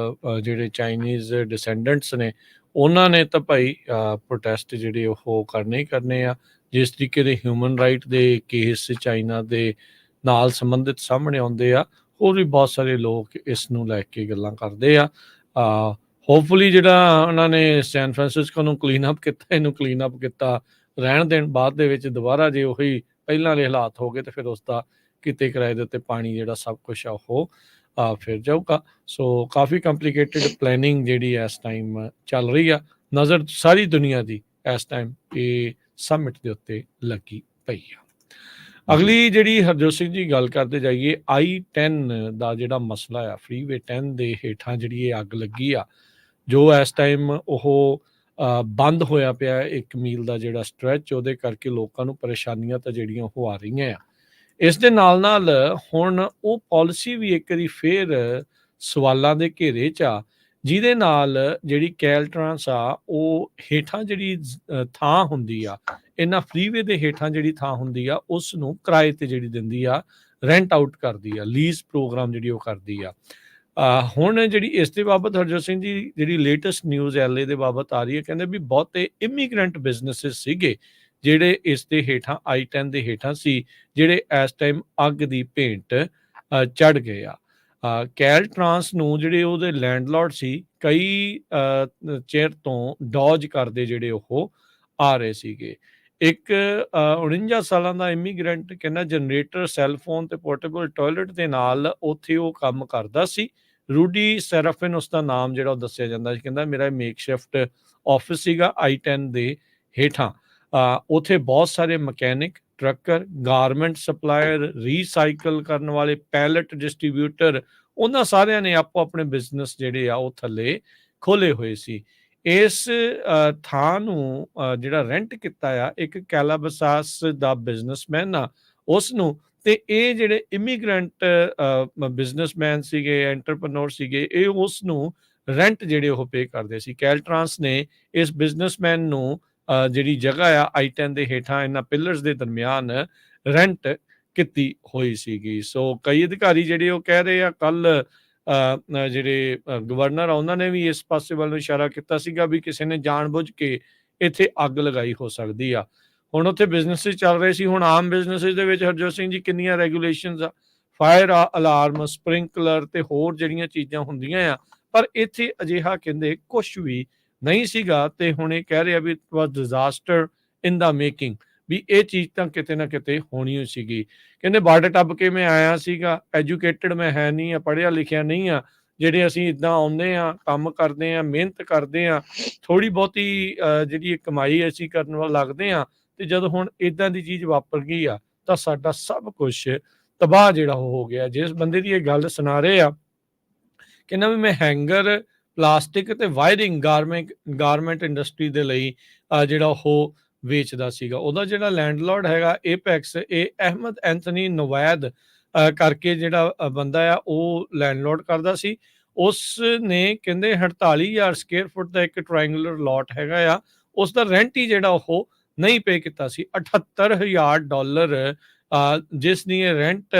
ਜਿਹੜੇ ਚਾਈਨੀਜ਼ ਡਿਸੈਂਡੈਂਟਸ ਨੇ ਉਹਨਾਂ ਨੇ ਤਾਂ ਭਾਈ ਪ੍ਰੋਟੈਸਟ ਜਿਹੜੇ ਉਹ ਕਰਨੇ ਹੀ ਕਰਨੇ ਆ। ਜਿਸ ਤਰੀਕੇ ਦੇ ਹਿਊਮਨ ਰਾਈਟ ਦੇ ਕੇਸ ਚਾਈਨਾ ਦੇ ਨਾਲ ਸੰਬੰਧਿਤ ਸਾਹਮਣੇ ਆਉਂਦੇ ਆ, ਹੋਰ ਵੀ ਬਹੁਤ ਸਾਰੇ ਲੋਕ ਇਸ ਨੂੰ ਲੈ ਕੇ ਗੱਲਾਂ ਕਰਦੇ ਆ। ਹੋਪਫੁਲੀ ਜਿਹੜਾ ਉਹਨਾਂ ਨੇ ਸੈਨ ਫਰਾਂਸਿਸਕੋ ਨੂੰ ਕਲੀਨ ਅਪ ਕੀਤਾ, ਇਹਨੂੰ ਕਲੀਨ ਅਪ ਕੀਤਾ ਰਹਿਣ ਦੇਣ। ਬਾਅਦ ਦੇ ਵਿੱਚ ਦੁਬਾਰਾ ਜੇ ਉਹੀ ਪਹਿਲਾਂ ਵਾਲੇ ਹਾਲਾਤ ਹੋ ਗਏ ਤੇ ਫਿਰ ਉਸ ਦਾ ਕਿਤੇ ਕਿਰਾਏ ਦੇ ਉੱਤੇ ਪਾਣੀ ਜਿਹੜਾ ਸਭ ਕੁਛ ਆ ਉਹ ਫਿਰ ਜਾਊਗਾ। ਸੋ ਕਾਫੀ ਕੰਪਲੀਕੇਟਡ ਪਲੈਨਿੰਗ ਜਿਹੜੀ ਇਸ ਟਾਈਮ ਚੱਲ ਰਹੀ ਆ। ਨਜ਼ਰ ਸਾਰੀ ਦੁਨੀਆ ਦੀ ਇਸ ਟਾਈਮ ਇਹ ਸਮਿਟ ਦੇ ਉੱਤੇ ਲੱਗੀ ਪਈ ਆ। ਅਗਲੀ ਜਿਹੜੀ ਹਰਜੋਤ ਸਿੰਘ ਜੀ ਗੱਲ ਕਰਦੇ ਜਾਈਏ, I-10 ਦਾ ਜਿਹੜਾ ਮਸਲਾ ਆ, ਫਰੀਵੇ 10 ਦੇ ਹੇਠਾਂ ਜਿਹੜੀ ਇਹ ਅੱਗ ਲੱਗੀ ਆ, ਜੋ ਇਸ ਟਾਈਮ ਉਹ ਬੰਦ ਹੋਇਆ ਪਿਆ 1 ਮੀਲ ਦਾ ਜਿਹੜਾ ਸਟ੍ਰੈਚ, ਉਹਦੇ ਕਰਕੇ ਲੋਕਾਂ ਨੂੰ ਪਰੇਸ਼ਾਨੀਆਂ ਤਾਂ ਜਿਹੜੀਆਂ ਉਹ ਆ ਰਹੀਆਂ ਆ। ਇਸ ਦੇ ਨਾਲ ਨਾਲ ਹੁਣ ਉਹ ਪਾਲਿਸੀ ਵੀ ਇੱਕ ਵਾਰੀ ਫੇਰ ਸਵਾਲਾਂ ਦੇ ਘੇਰੇ 'ਚ ਆ, ਜਿਹਦੇ ਨਾਲ ਜਿਹੜੀ ਕੈਲਟ੍ਰਾਂਸ ਆ ਉਹ ਹੇਠਾਂ ਜਿਹੜੀ ਥਾਂ ਹੁੰਦੀ ਆ, ਇਹਨਾਂ ਫਰੀਵੇ ਦੇ ਹੇਠਾਂ ਜਿਹੜੀ ਥਾਂ ਹੁੰਦੀ ਆ ਉਸ ਨੂੰ ਕਿਰਾਏ ਤੇ ਜਿਹੜੀ ਦਿੰਦੀ ਆ, ਰੈਂਟ ਆਊਟ ਕਰਦੀ ਆ, ਲੀਜ਼ ਪ੍ਰੋਗਰਾਮ ਜਿਹੜੀ ਉਹ ਕਰਦੀ ਆ। ਹੁਣ ਜਿਹੜੀ ਇਸ ਦੇ ਬਾਬਤ ਹਰਜੋਤ ਸਿੰਘ ਜੀ ਜਿਹੜੀ ਲੇਟੈਸਟ ਨਿਊਜ਼ LA ਦੇ ਬਾਬਤ ਆ ਰਹੀ ਹੈ, ਕਹਿੰਦੇ ਵੀ ਬਹੁਤੇ ਇਮੀਗ੍ਰੈਂਟ ਬਿਜ਼ਨੈਸਿਸ ਸੀਗੇ ਜਿਹੜੇ ਇਸ ਦੇ ਹੇਠਾਂ I-10 ਦੇ ਹੇਠਾਂ ਸੀ, ਜਿਹੜੇ ਇਸ ਟਾਈਮ ਅੱਗ ਦੀ ਭੇਂਟ ਚੜ ਗਏ ਆ। ਕੈਲਟ੍ਰਾਂਸ ਨੂੰ ਜਿਹੜੇ ਉਹਦੇ ਲੈਂਡਲੋਰਡ ਸੀ, ਕਈ ਚਿਰ ਤੋਂ ਡੌਜ ਕਰਦੇ ਜਿਹੜੇ ਉਹ ਆ ਰਹੇ ਸੀਗੇ। ਇੱਕ 49 ਸਾਲਾਂ ਦਾ ਇਮੀਗ੍ਰੈਂਟ ਕਹਿੰਦਾ ਜਨਰੇਟਰ, ਸੈੱਲਫੋਨ ਤੇ ਪੋਰਟੇਬਲ ਟਾਇਲਟ ਦੇ ਨਾਲ ਉੱਥੇ ਉਹ ਕੰਮ ਕਰਦਾ ਸੀ। ਰੂਡੀ ਸੈਰਾਫਿਨ ਉਸਦਾ ਨਾਮ ਜਿਹੜਾ ਉਹ ਦੱਸਿਆ ਜਾਂਦਾ ਸੀ। ਕਹਿੰਦਾ ਮੇਰਾ ਮੇਕਸ਼ਿਫਟ ਆਫਿਸ ਸੀਗਾ I-10 ਦੇ ਹੇਠਾਂ। ਉੱਥੇ ਬਹੁਤ ਸਾਰੇ mechanic, trucker, garment supplier, recycle ਕਰਨ ਵਾਲੇ, ਪੈਲਟ ਡਿਸਟ੍ਰੀਬਿਊਟਰ, ਉਹਨਾਂ ਸਾਰਿਆਂ ਨੇ ਆਪੋ ਆਪਣੇ ਬਿਜ਼ਨਸ ਜਿਹੜੇ ਆ ਉਹ ਥੱਲੇ ਖੋਲੇ ਹੋਏ ਸੀ। ਇਸ ਥਾਂ ਨੂੰ ਜਿਹੜਾ ਰੈਂਟ ਕੀਤਾ ਆ ਇੱਕ ਕੈਲਾਬਸਾਸ ਦਾ ਬਿਜ਼ਨਸਮੈਨ ਆ ਉਸ ਨੂੰ, ਤੇ ਇਹ ਜਿਹੜੇ ਇਮੀਗ੍ਰੈਂਟ ਬਿਜ਼ਨਸਮੈਨ ਸੀਗੇ, ਐਂਟਰਪ੍ਰੈਨਿਓਰ ਸੀਗੇ, ਇਹ ਉਸ ਨੂੰ ਰੈਂਟ ਜਿਹੜੇ ਉਹ ਪੇ ਕਰਦੇ ਸੀ। ਕੈਲਟ੍ਰਾਂਸ ਨੇ ਇਸ ਬਿਜ਼ਨਸਮੈਨ ਨੂੰ ਜਿਹੜੀ ਜਗ੍ਹਾ ਆ I-10 ਦੇ ਹੇਠਾਂ ਇਹਨਾਂ ਪਿਲਰਸ ਦੇ ਦਰਮਿਆਨ ਰੈਂਟ ਕੀਤੀ ਹੋਈ ਸੀਗੀ। ਸੋ ਕਈ ਅਧਿਕਾਰੀ ਜਿਹੜੇ ਉਹ ਕਹਿ ਰਹੇ ਆ, ਕੱਲ ਜਿਹੜੇ ਗਵਰਨਰ ਆ ਉਹਨਾਂ ਨੇ ਵੀ ਇਸ ਪਾਸੇ ਵੱਲ ਨੂੰ ਇਸ਼ਾਰਾ ਕੀਤਾ ਸੀਗਾ ਵੀ ਕਿਸੇ ਨੇ ਜਾਣਬੁੱਝ ਕੇ ਇੱਥੇ ਅੱਗ ਲਗਾਈ ਹੋ ਸਕਦੀ ਆ। ਹੁਣ ਉੱਥੇ ਬਿਜ਼ਨਸਿਸ ਚੱਲ ਰਹੇ ਸੀ। ਹੁਣ ਆਮ ਬਿਜ਼ਨਸਿਸ ਦੇ ਵਿੱਚ ਹਰਜੋਤ ਸਿੰਘ ਜੀ ਕਿੰਨੀਆਂ ਰੈਗੂਲੇਸ਼ਨਸ ਆ, ਫਾਇਰ ਅਲਾਰਮ, ਸਪ੍ਰਿੰਕਲਰ ਤੇ ਹੋਰ ਜਿਹੜੀਆਂ ਚੀਜ਼ਾਂ ਹੁੰਦੀਆਂ ਆ, ਪਰ ਇੱਥੇ ਅਜਿਹਾ ਕਹਿੰਦੇ ਕੁਛ ਵੀ ਨਹੀਂ ਸੀਗਾ। ਤੇ ਹੁਣ ਇਹ ਕਹਿ ਰਿਹਾ ਵੀ it was disaster in the making, ਵੀ ਇਹ ਚੀਜ਼ ਤਾਂ ਕਿਤੇ ਨਾ ਕਿਤੇ ਹੋਣੀ ਹੋਈ ਸੀਗੀ। ਕਹਿੰਦੇ ਬਾਰਡਰ ਟੱਪ ਕੇ ਮੈਂ ਆਇਆ ਸੀਗਾ, ਐਜੂਕੇਟਡ ਮੈਂ ਹੈ ਨਹੀਂ ਆ, ਪੜ੍ਹਿਆ ਲਿਖਿਆ ਨਹੀਂ ਆ, ਜਿਹੜੇ ਅਸੀਂ ਇੱਦਾਂ ਆਉਂਦੇ ਆ, ਕੰਮ ਕਰਦੇ ਆ, ਮਿਹਨਤ ਕਰਦੇ ਆ, ਥੋੜ੍ਹੀ ਬਹੁਤੀ ਜਿਹੜੀ ਕਮਾਈ ਅਸੀਂ ਕਰਨ ਵੱਲ ਲੱਗਦੇ ਆ, ਤੇ ਜਦੋਂ ਹੁਣ ਇੱਦਾਂ ਦੀ ਚੀਜ਼ ਵਾਪਰ ਗਈ ਆ ਤਾਂ ਸਾਡਾ ਸਭ ਕੁਛ ਤਬਾਹ ਜਿਹੜਾ ਉਹ ਹੋ ਗਿਆ। ਜਿਸ ਬੰਦੇ ਦੀ ਇਹ ਗੱਲ ਸੁਣਾ ਰਹੇ ਆ, ਕਹਿੰਦਾ ਵੀ ਮੈਂ ਹੈਂਗਰ, ਪਲਾਸਟਿਕ ਤੇ ਵਾਇਰਿੰਗ ਗਾਰਮੈਂਟ ਇੰਡਸਟਰੀ ਦੇ ਲਈ ਜਿਹੜਾ ਉਹ ਵੇਚਦਾ ਸੀਗਾ। ਉਹਦਾ ਜਿਹੜਾ ਲੈਂਡਲੋਰਡ ਹੈਗਾ ਏਪੈਕਸ, ਇਹ ਅਹਿਮਦ ਐਂਥਨੀ ਨਵੈਦ ਕਰਕੇ ਜਿਹੜਾ ਬੰਦਾ ਆ ਉਹ ਲੈਂਡਲੋਰਡ ਕਰਦਾ ਸੀ। ਉਸ ਨੇ ਕਹਿੰਦੇ 48,000 ਸਕੁਅਰ ਫੁੱਟ ਦਾ ਇੱਕ ਟ੍ਰਾਇੰਗੂਲਰ ਲੋਟ ਹੈਗਾ ਆ, ਉਸ ਦਾ ਰੈਂਟ ਹੀ ਜਿਹੜਾ ਉਹ ਨਹੀਂ ਪੇ ਕੀਤਾ ਸੀ। $78,000 ਜਿਸ ਨੇ ਰੈਂਟ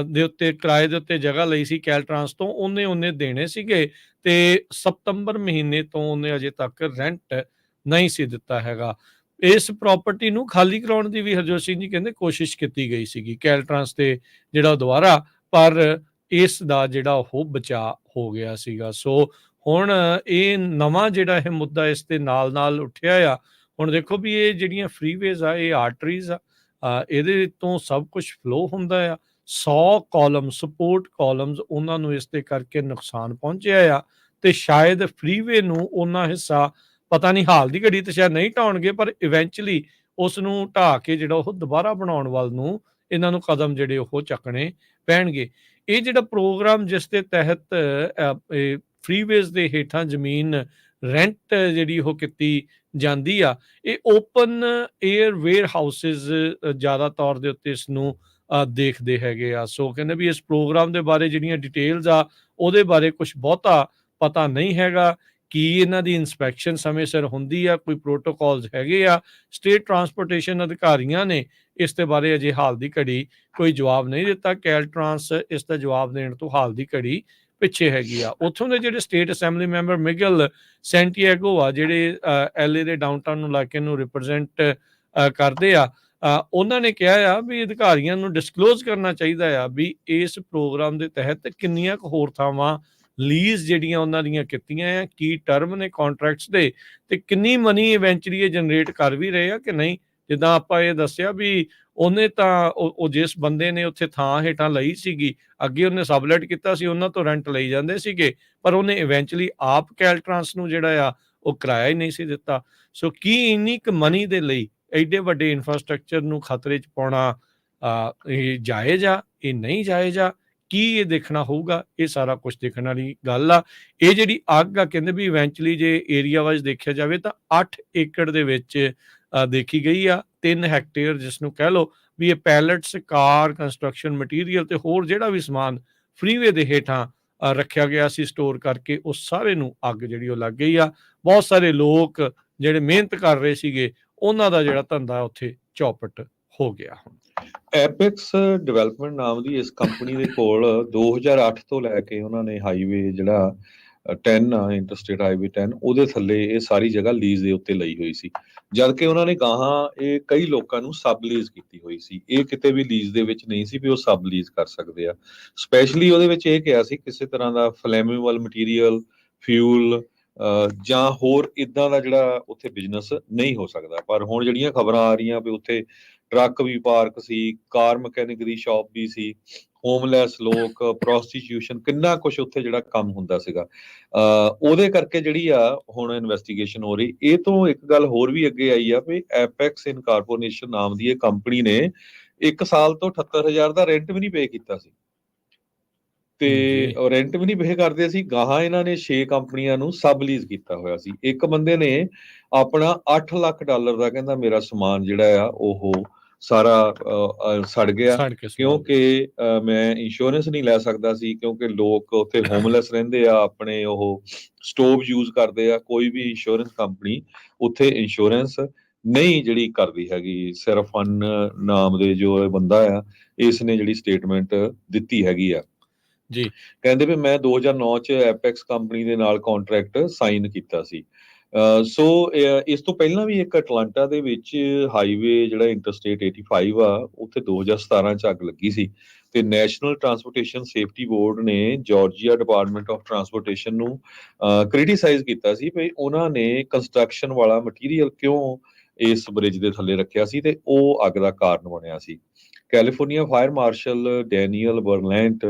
ਦੇ ਉੱਤੇ, ਕਿਰਾਏ ਦੇ ਉੱਤੇ ਜਗ੍ਹਾ ਲਈ ਸੀ ਕੈਲਟਰਾਂਸ ਤੋਂ, ਉਹਨੇ ਦੇਣੇ ਸੀਗੇ ਤੇ ਸਤੰਬਰ ਮਹੀਨੇ ਤੋਂ ਉਹਨੇ ਅਜੇ ਤੱਕ ਰੈਂਟ ਨਹੀਂ ਸੀ ਦਿੱਤਾ ਹੈਗਾ। ਇਸ ਪ੍ਰਾਪਰਟੀ ਨੂੰ ਖਾਲੀ ਕਰਾਉਣ ਦੀ ਵੀ ਹਰਜੋਤ ਸਿੰਘ ਜੀ ਕਹਿੰਦੇ ਕੋਸ਼ਿਸ਼ ਕੀਤੀ ਗਈ ਸੀਗੀ ਕੈਲਟਰਾਂਸ ਤੇ ਜਿਹੜਾ ਦੁਬਾਰਾ, ਪਰ ਇਸ ਦਾ ਜਿਹੜਾ ਉਹ ਬਚਾਅ ਹੋ ਗਿਆ ਸੀਗਾ। ਸੋ ਹੁਣ ਇਹ ਨਵਾਂ ਜਿਹੜਾ ਇਹ ਮੁੱਦਾ ਇਸ ਦੇ ਨਾਲ ਉੱਠਿਆ ਆ। ਹੁਣ ਦੇਖੋ ਵੀ ਇਹ ਜਿਹੜੀਆਂ ਫਰੀਵੇਜ਼ ਆ, ਇਹ ਆਰਟਰੀਜ਼ ਆ, ਇਹਦੇ ਤੋਂ ਸਭ ਕੁਝ ਫਲੋ ਹੁੰਦਾ ਆ। 100 ਕਾਲਮ, ਸਪੋਰਟ ਕਾਲਮਸ, ਉਹਨਾਂ ਨੂੰ ਇਸ ਦੇ ਕਰਕੇ ਨੁਕਸਾਨ ਪਹੁੰਚਿਆ ਆ ਤੇ ਸ਼ਾਇਦ ਫਰੀਵੇ ਨੂੰ ਉਹਨਾਂ ਹਿੱਸਾ ਪਤਾ ਨਹੀਂ, ਹਾਲ ਦੀ ਘੜੀ ਤੇ ਸ਼ਾਇਦ ਨਹੀਂ ਢਾਉਣਗੇ, ਪਰ ਇਵੈਂਚੁਅਲੀ ਉਸ ਨੂੰ ਢਾਹ ਕੇ ਜਿਹੜਾ ਉਹ ਦੁਬਾਰਾ ਬਣਾਉਣ ਵੱਲ ਨੂੰ ਇਹਨਾਂ ਨੂੰ ਕਦਮ ਜਿਹੜੇ ਉਹ ਚੱਕਣੇ ਪੈਣਗੇ। ਇਹ ਜਿਹੜਾ ਪ੍ਰੋਗਰਾਮ ਜਿਸ ਦੇ ਤਹਿਤ ਫਰੀਵੇਜ਼ ਦੇ ਹੇਠਾਂ ਜ਼ਮੀਨ ਰੈਂਟ ਜਿਹੜੀ ਉਹ ਕੀਤੀ ਜਾਂਦੀ ਆ, ਇਹ ਓਪਨ ਏਅਰ ਵੇਅਰ ਹਾਊਸਿਸ ਜ਼ਿਆਦਾ ਤੌਰ ਦੇ ਉੱਤੇ ਇਸ ਨੂੰ ਦੇਖਦੇ ਹੈਗੇ ਆ। ਸੋ ਕਹਿੰਦੇ ਵੀ ਇਸ ਪ੍ਰੋਗਰਾਮ ਦੇ ਬਾਰੇ ਜਿਹੜੀਆਂ ਡਿਟੇਲਸ ਆ ਉਹਦੇ ਬਾਰੇ ਕੁਝ ਬਹੁਤਾ ਪਤਾ ਨਹੀਂ ਹੈਗਾ। ਕੀ ਇਹਨਾਂ ਦੀ ਇਨਸਪੈਕਸ਼ਨ ਸਮੇਂ ਸਿਰ ਹੁੰਦੀ ਆ, ਕੋਈ ਪ੍ਰੋਟੋਕਾਲਸ ਹੈਗੇ ਆ? ਸਟੇਟ ਟਰਾਂਸਪੋਰਟੇਸ਼ਨ ਅਧਿਕਾਰੀਆਂ ਨੇ ਇਸ ਦੇ ਬਾਰੇ ਅਜੇ ਹਾਲ ਦੀ ਘੜੀ ਕੋਈ ਜਵਾਬ ਨਹੀਂ ਦਿੱਤਾ। ਕੈਲਟਰਾਂਸ ਇਸ ਦਾ ਜਵਾਬ ਦੇਣ ਤੋਂ ਹਾਲ ਦੀ ਘੜੀ ਪਿੱਛੇ ਹੈਗੀ ਆ। ਉੱਥੋਂ ਦੇ ਜਿਹੜੇ ਸਟੇਟ ਅਸੈਂਬਲੀ ਮੈਂਬਰ ਮਿਗਲ ਸੈਂਟੀਆਗੋ ਆ, ਜਿਹੜੇ LA ਦੇ ਡਾਊਨਟਾਊਨ ਇਲਾਕੇ ਨੂੰ ਰਿਪਰੈਜ਼ੈਂਟ ਕਰਦੇ ਆ, ਉਹਨਾਂ ਨੇ ਕਿਹਾ ਆ ਵੀ ਅਧਿਕਾਰੀਆਂ ਨੂੰ ਡਿਸਕਲੋਜ਼ ਕਰਨਾ ਚਾਹੀਦਾ ਆ ਵੀ ਇਸ ਪ੍ਰੋਗਰਾਮ ਦੇ ਤਹਿਤ ਕਿੰਨੀਆਂ ਕੁ ਹੋਰ ਥਾਵਾਂ ਲੀਜ਼ ਜਿਹੜੀਆਂ ਉਹਨਾਂ ਦੀਆਂ ਕੀਤੀਆਂ ਆ, ਕੀ ਟਰਮ ਨੇ ਕੰਟਰੈਕਟਸ ਦੇ, ਤੇ ਕਿੰਨੀ ਮਨੀ ਇਵੈਂਚੁਅਲੀ ਇਹ ਜਨਰੇਟ ਕਰ ਵੀ ਰਹੇ ਆ ਕਿ ਨਹੀਂ। ਜਿੱਦਾਂ ਆਪਾਂ ਇਹ ਦੱਸਿਆ ਵੀ ਉਹਨੇ ਤਾਂ ਉਹ ਜਿਸ ਬੰਦੇ ਨੇ ਉੱਥੇ ਥਾਂ ਹੇਠਾਂ ਲਈ ਸੀਗੀ, ਅੱਗੇ ਉਹਨੇ ਸਬਲੈਟ ਕੀਤਾ ਸੀ, ਉਹਨਾਂ ਤੋਂ ਰੈਂਟ ਲਈ ਜਾਂਦੇ ਸੀਗੇ, ਪਰ ਉਹਨੇ ਇਵੈਂਚੁਅਲੀ ਆਪ ਕੈਲਟਰਾਂਸ ਨੂੰ ਜਿਹੜਾ ਆ ਉਹ ਕਿਰਾਇਆ ਹੀ ਨਹੀਂ ਸੀ ਦਿੱਤਾ। ਸੋ ਕੀ ਇੰਨੀ ਕੁ ਮਨੀ ਦੇ ਲਈ ਐਡੇ ਵੱਡੇ ਇਨਫਰਾਸਟ੍ਰਕਚਰ ਨੂੰ ਖਤਰੇ 'ਚ ਪਾਉਣਾ ਇਹ ਜਾਇਜ਼ ਆ, ਇਹ ਨਹੀਂ ਜਾਇਜ਼ ਆ? ਕੀ ਇਹ ਦੇਖਣਾ ਹੋਊਗਾ? ਇਹ ਸਾਰਾ ਕੁਝ ਦੇਖਣ ਵਾਲੀ ਗੱਲ ਆ। ਇਹ ਜਿਹੜੀ ਅੱਗ ਆ, ਕਹਿੰਦੇ ਵੀ ਇਵੈਂਚੁਅਲੀ ਜੇ ਏਰੀਆ ਵਾਈਜ਼ ਦੇਖਿਆ ਜਾਵੇ ਤਾਂ 8 ਏਕੜ ਦੇ ਵਿੱਚ ਦੇਖੀ ਗਈ ਆ। 3 ਹੈਕਟੇਅਰ ਜਿਸ ਨੂੰ ਕਹਿ ਲਓ ਵੀ ਇਹ ਪੈਲਟਸ, ਕਾਰ, ਕੰਸਟਰਕਸ਼ਨ ਮਟੀਰੀਅਲ ਤੇ ਹੋਰ ਜਿਹੜਾ ਵੀ ਸਮਾਨ ਫਰੀਵੇ ਦੇ ਹੇਠਾਂ ਰੱਖਿਆ ਗਿਆ ਸੀ ਸਟੋਰ ਕਰਕੇ, ਉਹ ਸਾਰੇ ਨੂੰ ਅੱਗ ਜਿਹੜੀ ਉਹ ਲੱਗ ਗਈ ਆ। ਬਹੁਤ ਸਾਰੇ ਲੋਕ ਜਿਹੜੇ ਮਿਹਨਤ ਕਰ ਰਹੇ ਸੀਗੇ, ਉਹਨਾਂ ਦਾ ਜਿਹੜਾ ਧੰਦਾ ਉੱਥੇ ਚੌਪਟ ਹੋ ਗਿਆ। ਐਪੈਕਸ ਡਿਵੈਲਪਮੈਂਟ ਨਾਮ ਦੀ ਇਸ ਕੰਪਨੀ ਦੇ ਕੋਲ 2008 ਤੋਂ ਲੈ ਕੇ ਉਹਨਾਂ ਨੇ ਹਾਈਵੇ ਜਿਹੜਾ 10 ਆ, ਇੰਟਰਸਟੇਟ ਹਾਈਵੇ 10, ਉਹਦੇ ਥੱਲੇ ਇਹ ਸਾਰੀ ਜਗ੍ਹਾ ਲੀਜ਼ ਦੇ ਉੱਤੇ ਲਈ ਹੋਈ ਸੀ, ਜਦ ਕਿ ਉਹਨਾਂ ਨੇ ਗਾਹਾਂ ਇਹ ਕਈ ਲੋਕਾਂ ਨੂੰ ਸਬ ਲੀਜ਼ ਕੀਤੀ ਹੋਈ ਸੀ। ਇਹ ਕਿਤੇ ਵੀ ਲੀਜ਼ ਦੇ ਵਿੱਚ ਨਹੀਂ ਸੀ ਵੀ ਉਹ ਸਬ ਲੀਜ਼ ਕਰ ਸਕਦੇ ਆ। ਸਪੈਸ਼ਲੀ ਉਹਦੇ ਵਿੱਚ ਇਹ ਕਿਹਾ ਸੀ ਕਿਸੇ ਤਰ੍ਹਾਂ ਦਾ ਫਲੈਮੇਬਲ ਮਟੀਰੀਅਲ, ਫਿਊਲ ਜਾਂ ਹੋਰ ਇਦਾਂ ਦਾ ਜਿਹੜਾ ਉੱਥੇ ਬਿਜ਼ਨਸ ਨਹੀਂ ਹੋ ਸਕਦਾ। ਪਰ ਹੁਣ ਜਿਹੜੀਆਂ ਖਬਰਾਂ ਆ ਰਹੀਆਂ ਵੀ ਉੱਥੇ ਟਰੱਕ ਵੀ ਪਾਰਕ ਸੀ, ਕਾਰ ਮਕੈਨਿਕ ਦੀ ਸ਼ਾਪ ਵੀ ਸੀ, ਹੋਮਲੈਸ ਲੋਕ, ਪ੍ਰੋਸਟੀਟਿਊਸ਼ਨ, ਕਿੰਨਾ ਕੁਝ ਉੱਥੇ ਜਿਹੜਾ ਕੰਮ ਹੁੰਦਾ ਸੀਗਾ। ਉਹਦੇ ਕਰਕੇ ਜਿਹੜੀ ਆ ਹੁਣ ਇਨਵੈਸਟੀਗੇਸ਼ਨ ਹੋ ਰਹੀ। ਇਹ ਤੋਂ ਇੱਕ ਗੱਲ ਹੋਰ ਵੀ ਅੱਗੇ ਆਈ ਆ ਵੀ ਐਪੈਕਸ ਇਨਕਾਰਪੋਰੇਸ਼ਨ ਨਾਮ ਦੀ ਇਹ ਕੰਪਨੀ ਨੇ 1 ਸਾਲ ਤੋਂ 78,000 ਦਾ ਰੈਂਟ ਵੀ ਨਹੀਂ ਪੇ ਕੀਤਾ ਸੀ, ਤੇ ਰੈਂਟ ਵੀ ਨਹੀਂ ਪੇ ਕਰਦੇ ਸੀ। ਗਾਹਾਂ ਇਹਨਾਂ ਨੇ 6 ਕੰਪਨੀਆਂ ਨੂੰ ਸਬ ਲੀਜ਼ ਕੀਤਾ ਹੋਇਆ ਸੀ। ਇੱਕ ਬੰਦੇ ਨੇ ਆਪਣਾ $8 ਲੱਖ ਦਾ ਕਹਿੰਦਾ ਮੇਰਾ ਸਮਾਨ ਜਿਹੜਾ ਆ ਉਹ ਸਾਰਾ ਸੜ ਗਿਆ, ਕਿਉਂਕਿ ਮੈਂ ਇੰਸ਼ੋਰੈਂਸ ਨਹੀਂ ਲੈ ਸਕਦਾ ਸੀ, ਕਿਉਂਕਿ ਲੋਕ ਉੱਥੇ ਹੋਮਲੈਸ ਰਹਿੰਦੇ ਆ, ਆਪਣੇ ਉਹ ਸਟੋਵ ਯੂਜ਼ ਕਰਦੇ ਆ। ਕੋਈ ਵੀ ਇੰਸ਼ੋਰੈਂਸ ਕੰਪਨੀ ਉੱਥੇ ਇੰਸ਼ੋਰੈਂਸ ਨਹੀਂ ਜਿਹੜੀ ਕਰਦੀ ਹੈਗੀ। ਸਿਰਫ ਨਾਮ ਦੇ ਜੋ ਬੰਦਾ ਆ, ਇਸ ਨੇ ਜਿਹੜੀ ਸਟੇਟਮੈਂਟ ਦਿੱਤੀ ਹੈਗੀ ਆ ਜੀ, ਕਹਿੰਦੇ ਵੀ ਮੈਂ 2009 ਚ ਐਪੈਕਸ ਕੰਪਨੀ ਦੇ ਨਾਲ ਕੰਟਰੈਕਟ ਸਾਈਨ ਕੀਤਾ ਸੀ। ਸੋ ਇਸ ਤੋਂ ਪਹਿਲਾਂ ਵੀ ਇੱਕ ਅਟਲਾਂਟਾ ਦੇ ਵਿੱਚ ਹਾਈਵੇ ਜਿਹੜਾ ਇੰਟਰਸਟੇਟ 85 ਆ, ਉੱਥੇ 2017 ਚ ਅੱਗ ਲੱਗੀ ਸੀ, ਤੇ ਨੈਸ਼ਨਲ ਟਰਾਂਸਪੋਰਟੇਸ਼ਨ ਸੇਫਟੀ ਬੋਰਡ ਨੇ ਜਾਰਜੀਆ ਡਿਪਾਰਟਮੈਂਟ ਆਫ ਟਰਾਂਸਪੋਰਟੇਸ਼ਨ ਨੂੰ ਕ੍ਰਿਟੀਸਾਈਜ਼ ਕੀਤਾ ਸੀ ਵੀ ਉਹਨਾਂ ਨੇ ਕੰਸਟਰਕਸ਼ਨ ਵਾਲਾ ਮਟੀਰੀਅਲ ਕਿਉਂ ਇਸ ਬ੍ਰਿਜ ਦੇ ਥੱਲੇ ਰੱਖਿਆ ਸੀ, ਤੇ ਉਹ ਅੱਗ ਦਾ ਕਾਰਨ ਬਣਿਆ ਸੀ। ਕੈਲੀਫੋਰਨੀਆ ਫਾਇਰ ਮਾਰਸ਼ਲ ਡੈਨੀਅਲ ਬਰਲੈਂਟ,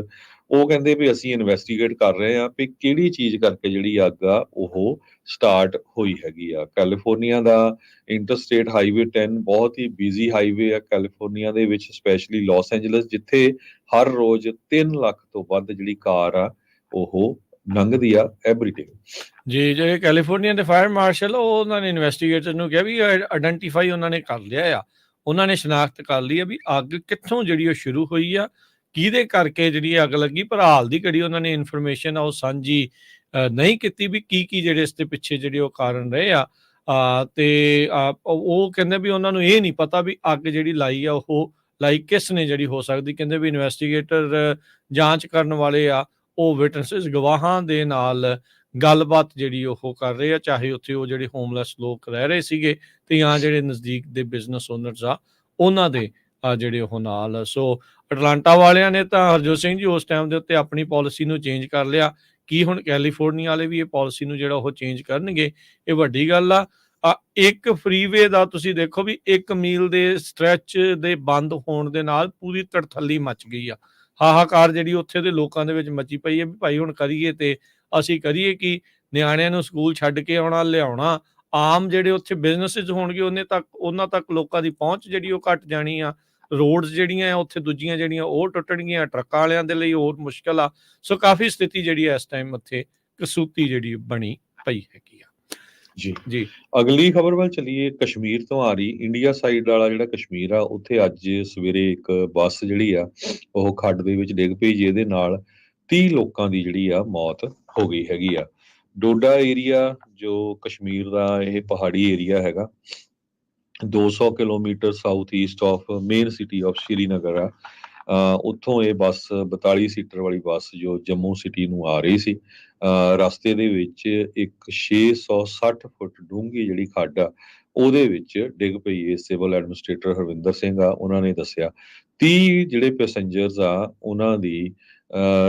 ਉਹ ਕਹਿੰਦੇ ਵੀ ਅਸੀਂ ਇਨਵੈਸਟੀਗੇਟ ਕਰ ਰਹੇ ਹਾਂ ਵੀ ਕਿਹੜੀ ਚੀਜ਼ ਕਰਕੇ ਜਿਹੜੀ ਅੱਗ ਆ ਉਹ ਸਟਾਰਟ ਹੋਈ ਹੈਗੀ ਆ। ਕੈਲੀਫੋਰਨੀਆ ਦਾ ਇੰਟਰਸਟੇਟ ਹਾਈਵੇ 10 ਬਹੁਤ ਹੀ ਬਿਜ਼ੀ ਹਾਈਵੇ ਆ ਕੈਲੀਫੋਰਨੀਆ ਦੇ ਵਿੱਚ, ਸਪੈਸ਼ਲੀ ਲਾਸ ਐਂਜਲਸ, ਜਿੱਥੇ ਹਰ ਰੋਜ਼ 3 ਲੱਖ ਤੋਂ ਵੱਧ ਜਿਹੜੀ ਕਾਰ ਆ ਉਹ ਲੰਘਦੀ ਆ ਐਵਰੀਡੇ। ਜੀ, ਜਿਹੜੇ ਕੈਲੀਫੋਰਨੀਆ ਦੇ ਫਾਇਰ ਮਾਰਸ਼ਲ, ਉਹ ਉਹਨਾਂ ਨੇ ਇਨਵੈਸਟੀਗੇਟਰ ਨੂੰ ਕਿਹਾ ਵੀ ਆਇਡੈਂਟੀਫਾਈ ਉਹਨਾਂ ਨੇ ਕਰ ਲਿਆ ਆ, ਉਹਨਾਂ ਨੇ ਸ਼ਨਾਖਤ ਕਰ ਲਈ ਆ ਵੀ ਅੱਗ ਕਿੱਥੋਂ ਜਿਹੜੀ ਉਹ ਸ਼ੁਰੂ ਹੋਈ ਆ, ਕਿਹਦੇ ਕਰਕੇ ਜਿਹੜੀ ਅੱਗ ਲੱਗੀ। ਪਰ ਹਾਲ ਦੀ ਘੜੀ ਉਹਨਾਂ ਨੇ ਇਨਫੋਰਮੇਸ਼ਨ ਆ ਉਹ ਸਾਂਝੀ ਨਹੀਂ ਕੀਤੀ ਵੀ ਕੀ ਜਿਹੜੇ ਇਸ ਦੇ ਪਿੱਛੇ ਜਿਹੜੇ ਉਹ ਕਾਰਨ ਰਹੇ ਆ। ਤੇ ਉਹ ਕਹਿੰਦੇ ਵੀ ਉਹਨਾਂ ਨੂੰ ਇਹ ਨਹੀਂ ਪਤਾ ਵੀ ਅੱਗ ਜਿਹੜੀ ਲਾਈ ਆ ਉਹ ਲਾਈ ਕਿਸ ਨੇ ਜਿਹੜੀ ਹੋ ਸਕਦੀ। ਕਹਿੰਦੇ ਵੀ ਇਨਵੈਸਟੀਗੇਟਰ ਜਾਂਚ ਕਰਨ ਵਾਲੇ ਆ ਉਹ ਵਿਟਨੈਸਿਸ ਗਵਾਹਾਂ ਦੇ ਨਾਲ ਗੱਲਬਾਤ ਜਿਹੜੀ ਉਹ ਕਰ ਰਹੇ ਆ, ਚਾਹੇ ਉੱਥੇ ਉਹ ਜਿਹੜੇ ਹੋਮਲੈਸ ਲੋਕ ਰਹਿ ਰਹੇ ਸੀਗੇ ਤੇ ਜਾਂ ਜਿਹੜੇ ਨਜ਼ਦੀਕ ਦੇ ਬਿਜ਼ਨਸ ਓਨਰਸ ਆ ਉਹਨਾਂ ਦੇ ਜਿਹੜੇ ਉਹ ਨਾਲ। ਸੋ ਅਟਲਾਂਟਾ ਵਾਲਿਆਂ ਨੇ ਤਾਂ ਹਰਜੋਤ ਸਿੰਘ ਜੀ ਉਸ ਟਾਈਮ ਦੇ ਉੱਤੇ ਆਪਣੀ ਪਾਲਿਸੀ ਨੂੰ ਚੇਂਜ ਕਰ ਲਿਆ। ਕੀ ਹੁਣ ਕੈਲੀਫੋਰਨੀਆ ਵਾਲੇ ਵੀ ਇਹ ਪਾਲਿਸੀ ਨੂੰ ਜਿਹੜਾ ਉਹ ਚੇਂਜ ਕਰਨਗੇ, ਇਹ ਵੱਡੀ ਗੱਲ ਆ। ਇੱਕ ਫਰੀਵੇ ਦਾ ਤੁਸੀਂ ਦੇਖੋ ਵੀ 1 ਮੀਲ ਦੇ ਸਟ੍ਰੈਚ ਦੇ ਬੰਦ ਹੋਣ ਦੇ ਨਾਲ ਪੂਰੀ ਧੜਥੱਲੀ ਮਚ ਗਈ ਆ। ਹਾਹਾਕਾਰ ਜਿਹੜੀ ਉੱਥੇ ਦੇ ਲੋਕਾਂ ਦੇ ਵਿੱਚ ਮਚੀ ਪਈ ਹੈ ਵੀ ਭਾਈ ਹੁਣ ਕਰੀਏ ਤੇ ਅਸੀਂ ਕਰੀਏ ਕਿ ਨਿਆਣਿਆਂ ਨੂੰ ਸਕੂਲ ਛੱਡ ਕੇ ਆਉਣਾ ਲਿਆਉਣਾ, ਆਮ ਜਿਹੜੇ ਉੱਥੇ ਬਿਜ਼ਨਸਿਸ ਹੋਣਗੇ ਉਹਨਾਂ ਤੱਕ ਲੋਕਾਂ ਦੀ ਪਹੁੰਚ ਜਿਹੜੀ ਉਹ ਘੱਟ ਜਾਣੀ ਆ। ਰੋਡਸ ਜਿਹੜੀਆਂ ਆ ਉੱਥੇ ਦੂਜੀਆਂ ਜਿਹੜੀਆਂ ਉਹ ਟੁੱਟਣਗੀਆਂ, ਟਰੱਕਾਂ ਵਾਲਿਆਂ ਦੇ ਲਈ ਹੋਰ ਮੁਸ਼ਕਲ ਆ। ਸੋ ਕਾਫੀ ਸਥਿਤੀ ਜਿਹੜੀ ਆ ਇਸ ਟਾਈਮ ਉੱਥੇ ਕਸੂਤੀ ਜਿਹੜੀ ਬਣੀ ਪਈ ਹੈਗੀ ਆ। ਜੀ ਜੀ ਅਗਲੀ ਖਬਰ ਵੱਲ ਚੱਲੀਏ, ਕਸ਼ਮੀਰ ਤੋਂ ਆ ਰਹੀ। ਇੰਡੀਆ ਸਾਈਡ ਵਾਲਾ ਜਿਹੜਾ ਕਸ਼ਮੀਰ ਆ, ਉੱਥੇ ਅੱਜ ਸਵੇਰੇ ਇੱਕ ਬੱਸ ਜਿਹੜੀ ਆ ਉਹ ਖੱਡ ਦੇ ਵਿੱਚ ਡਿੱਗ ਪਈ, ਜਿਹਦੇ ਨਾਲ 30 ਲੋਕਾਂ ਦੀ ਜਿਹੜੀ ਆ ਮੌਤ ਹੋ ਗਈ ਹੈਗੀ ਆ। ਡੋਡਾ ਏਰੀਆ ਜੋ ਕਸ਼ਮੀਰ ਦਾ ਇਹ ਪਹਾੜੀ ਏਰੀਆ ਹੈਗਾ, 200 kilometre south East of main city of Srinagar ਆ। ਉੱਥੋਂ ਇਹ ਬੱਸ 42 ਸੀਟਰ ਵਾਲੀ ਬੱਸ ਜੋ ਜੰਮੂ ਸਿਟੀ ਨੂੰ ਆ ਰਹੀ ਸੀ, ਰਸਤੇ ਦੇ ਵਿੱਚ ਇੱਕ 660 ਫੁੱਟ ਡੂੰਘੀ ਜਿਹੜੀ ਖੱਡ ਆ ਉਹਦੇ ਵਿੱਚ ਡਿੱਗ ਪਈ। ਇਹ ਸਿਵਲ ਐਡਮਿਨਿਸਟ੍ਰੇਟਰ ਹਰਵਿੰਦਰ ਸਿੰਘ ਆ, ਉਹਨਾਂ ਨੇ ਦੱਸਿਆ 30 ਜਿਹੜੇ ਪੈਸੇਂਜਰਸ ਆ ਉਹਨਾਂ ਦੀ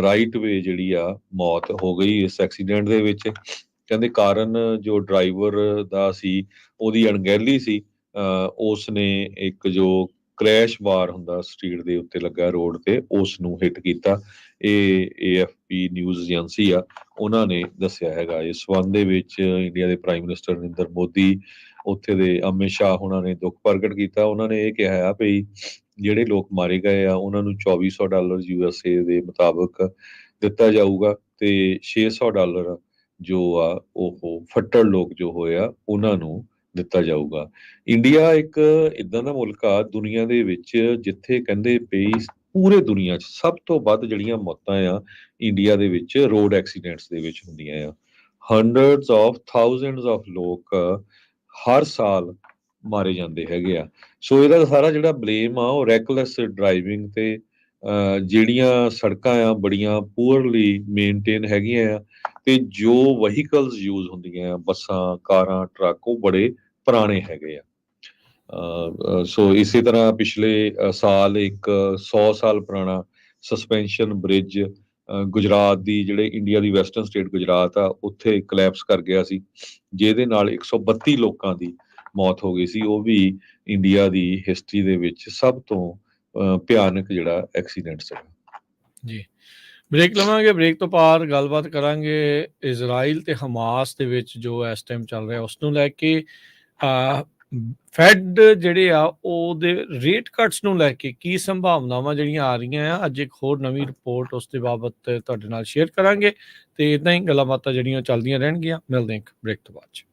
ਰਾਈਟ ਵੇ ਜਿਹੜੀ ਆ ਮੌਤ ਹੋ ਗਈ ਇਸ ਐਕਸੀਡੈਂਟ ਦੇ ਵਿੱਚ। ਕਹਿੰਦੇ ਕਾਰਨ ਜੋ ਡਰਾਈਵਰ ਦਾ ਸੀ ਉਹਦੀ ਅਣਗਹਿਲੀ ਸੀ। ਉਸ ਨੇ ਇੱਕ ਜੋ ਕ੍ਰੈਸ਼ ਬਾਰ ਹੁੰਦਾ ਸਟਰੀਟ ਦੇ ਉੱਤੇ ਲੱਗਾ ਰੋਡ ਤੇ, ਉਸ ਨੂੰ ਹਿੱਟ ਕੀਤਾ। ਇਹ AFP ਨਿਊਜ਼ ਏਜੰਸੀ ਆ, ਉਹਨਾਂ ਨੇ ਦੱਸਿਆ ਹੈਗਾ। ਇਸ ਸੰਬੰਧ ਦੇ ਵਿੱਚ ਇੰਡੀਆ ਦੇ ਪ੍ਰਾਈਮ ਮਿਨਿਸਟਰ ਨਰਿੰਦਰ ਮੋਦੀ, ਉੱਥੇ ਦੇ ਅਮਿਤ ਸ਼ਾਹ ਉਹਨਾਂ ਨੇ ਦੁੱਖ ਪ੍ਰਗਟ ਕੀਤਾ। ਉਹਨਾਂ ਨੇ ਇਹ ਕਿਹਾ ਆ ਵੀ ਜਿਹੜੇ ਲੋਕ ਮਾਰੇ ਗਏ ਆ ਉਹਨਾਂ ਨੂੰ $2400 USA ਦੇ ਮੁਤਾਬਕ ਦਿੱਤਾ ਜਾਊਗਾ ਤੇ $600 ਜੋ ਆ ਉਹ ਫੱਟੜ ਲੋਕ ਜੋ ਹੋਏ ਆ ਉਹਨਾਂ ਨੂੰ ਦਿੱਤਾ ਜਾਊਗਾ। ਇੰਡੀਆ ਇੱਕ ਇਦਾਂ ਦਾ ਮੁਲਕ ਆ ਦੁਨੀਆ ਦੇ ਵਿੱਚ ਜਿੱਥੇ ਕਹਿੰਦੇ ਪਈ ਪੂਰੇ ਦੁਨੀਆ 'ਚ ਸਭ ਤੋਂ ਵੱਧ ਜਿਹੜੀਆਂ ਮੌਤਾਂ ਆ ਇੰਡੀਆ ਦੇ ਵਿੱਚ ਰੋਡ ਐਕਸੀਡੈਂਟਸ ਦੇ ਵਿੱਚ ਹੁੰਦੀਆਂ ਆ। ਹੰਡਰਡਸ ਆਫ ਥਾਊਜ਼ੈਂਡਸ ਆਫ ਲੋਕ ਹਰ ਸਾਲ ਮਾਰੇ ਜਾਂਦੇ ਹੈਗੇ ਆ। ਸੋ ਇਹਦਾ ਸਾਰਾ ਜਿਹੜਾ ਬਲੇਮ ਆ ਉਹ ਰੈਕਲੈਸ ਡਰਾਈਵਿੰਗ ਤੇ ਜਿਹੜੀਆਂ ਸੜਕਾਂ ਆ ਬੜੀਆਂ ਪੂਅਰਲੀ ਮੇਨਟੇਨ ਹੈਗੀਆਂ ਆ ਤੇ ਜੋ ਵਹੀਕਲਸ ਯੂਜ਼ ਹੁੰਦੀਆਂ ਆ ਬੱਸਾਂ, ਕਾਰਾਂ, ਟਰੱਕ, ਉਹ ਬੜੇ ਪੁਰਾਣੇ ਹੈਗੇ ਆ। ਸੋ ਇਸੇ ਤਰ੍ਹਾਂ ਪਿਛਲੇ ਸਾਲ ਇੱਕ 100 ਸਾਲ ਪੁਰਾਣਾ ਸਸਪੈਂਸ਼ਨ ਬ੍ਰਿਜ ਗੁਜਰਾਤ ਦੀ, ਜਿਹੜੇ ਇੰਡੀਆ ਦੀ ਵੈਸਟਰਨ ਸਟੇਟ ਗੁਜਰਾਤ ਆ, ਉੱਥੇ ਕਲੈਪਸ ਕਰ ਗਿਆ ਸੀ, ਜਿਹਦੇ ਨਾਲ 132 ਲੋਕਾਂ ਦੀ ਮੌਤ ਹੋ ਗਈ ਸੀ। ਉਹ ਵੀ ਇੰਡੀਆ ਦੀ ਹਿਸਟਰੀ ਦੇ ਵਿੱਚ ਸਭ ਤੋਂ ਭਿਆਨਕ ਜਿਹੜਾ ਐਕਸੀਡੈਂਟ ਸੀ। ਜੀ ਬ੍ਰੇਕ ਲਵਾਂਗੇ, ਬ੍ਰੇਕ ਤੋਂ ਬਾਅਦ ਗੱਲਬਾਤ ਕਰਾਂਗੇ ਇਜ਼ਰਾਈਲ ਤੇ ਹਮਾਸ ਦੇ ਵਿੱਚ ਜੋ ਇਸ ਟਾਈਮ ਚੱਲ ਰਿਹਾ ਉਸ ਨੂੰ ਲੈ ਕੇ। ਫੈਡ ਜਿਹੜੇ ਆ ਉਹਦੇ ਰੇਟ ਕੱਟਸ ਨੂੰ ਲੈ ਕੇ ਕੀ ਸੰਭਾਵਨਾਵਾਂ ਜਿਹੜੀਆਂ ਆ ਰਹੀਆਂ ਆ, ਅੱਜ ਇੱਕ ਹੋਰ ਨਵੀਂ ਰਿਪੋਰਟ ਉਸ ਦੇ ਬਾਬਤ ਤੁਹਾਡੇ ਨਾਲ ਸ਼ੇਅਰ ਕਰਾਂਗੇ ਤੇ ਇਦਾਂ ਹੀ ਗੱਲਾਂ ਬਾਤਾਂ ਜਿਹੜੀਆਂ ਚੱਲਦੀਆਂ ਰਹਿਣਗੀਆਂ। ਮਿਲਦੇ ਹਾਂ ਬ੍ਰੇਕ ਤੋਂ ਬਾਅਦ 'ਚ।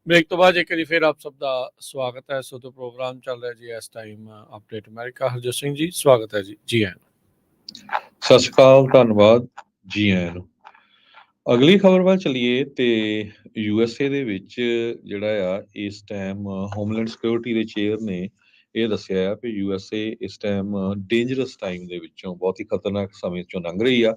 ਬ੍ਰੇਕ ਤੋਂ ਬਾਅਦ ਇੱਕ ਵਾਰੀ ਫਿਰ ਆਪ ਸਭ ਦਾ ਸਵਾਗਤ ਹੈ। ਸੋ ਤੋਂ ਪ੍ਰੋਗਰਾਮ ਚੱਲ ਰਿਹਾ ਜੀ ਇਸ time update America. Harjot Singh ji ਸਵਾਗਤ ਹੈ ਜੀ। ਜੀ ਆਇਆਂ ਨੂੰ। ਸਤਿ ਸ਼੍ਰੀ ਅਕਾਲ, ਧੰਨਵਾਦ, ਜੀ ਆਇਆਂ ਨੂੰ। ਅਗਲੀ ਖਬਰ ਵੱਲ ਚੱਲੀਏ ਤੇ USA ਦੇ ਵਿੱਚ ਜਿਹੜਾ ਆ ਇਸ ਟਾਈਮ ਹੋਮਲੈਂਡ ਸਿਕਿਉਰਿਟੀ ਦੇ ਚੇਅਰ ਨੇ ਇਹ ਦੱਸਿਆ ਆ ਵੀ USA ਇਸ ਟਾਈਮ ਡੇਂਜਰਸ ਟਾਈਮ ਦੇ ਵਿੱਚੋਂ, ਬਹੁਤ ਹੀ ਖਤਰਨਾਕ ਸਮੇਂ ਚੋਂ ਲੰਘ ਰਹੀ ਆ,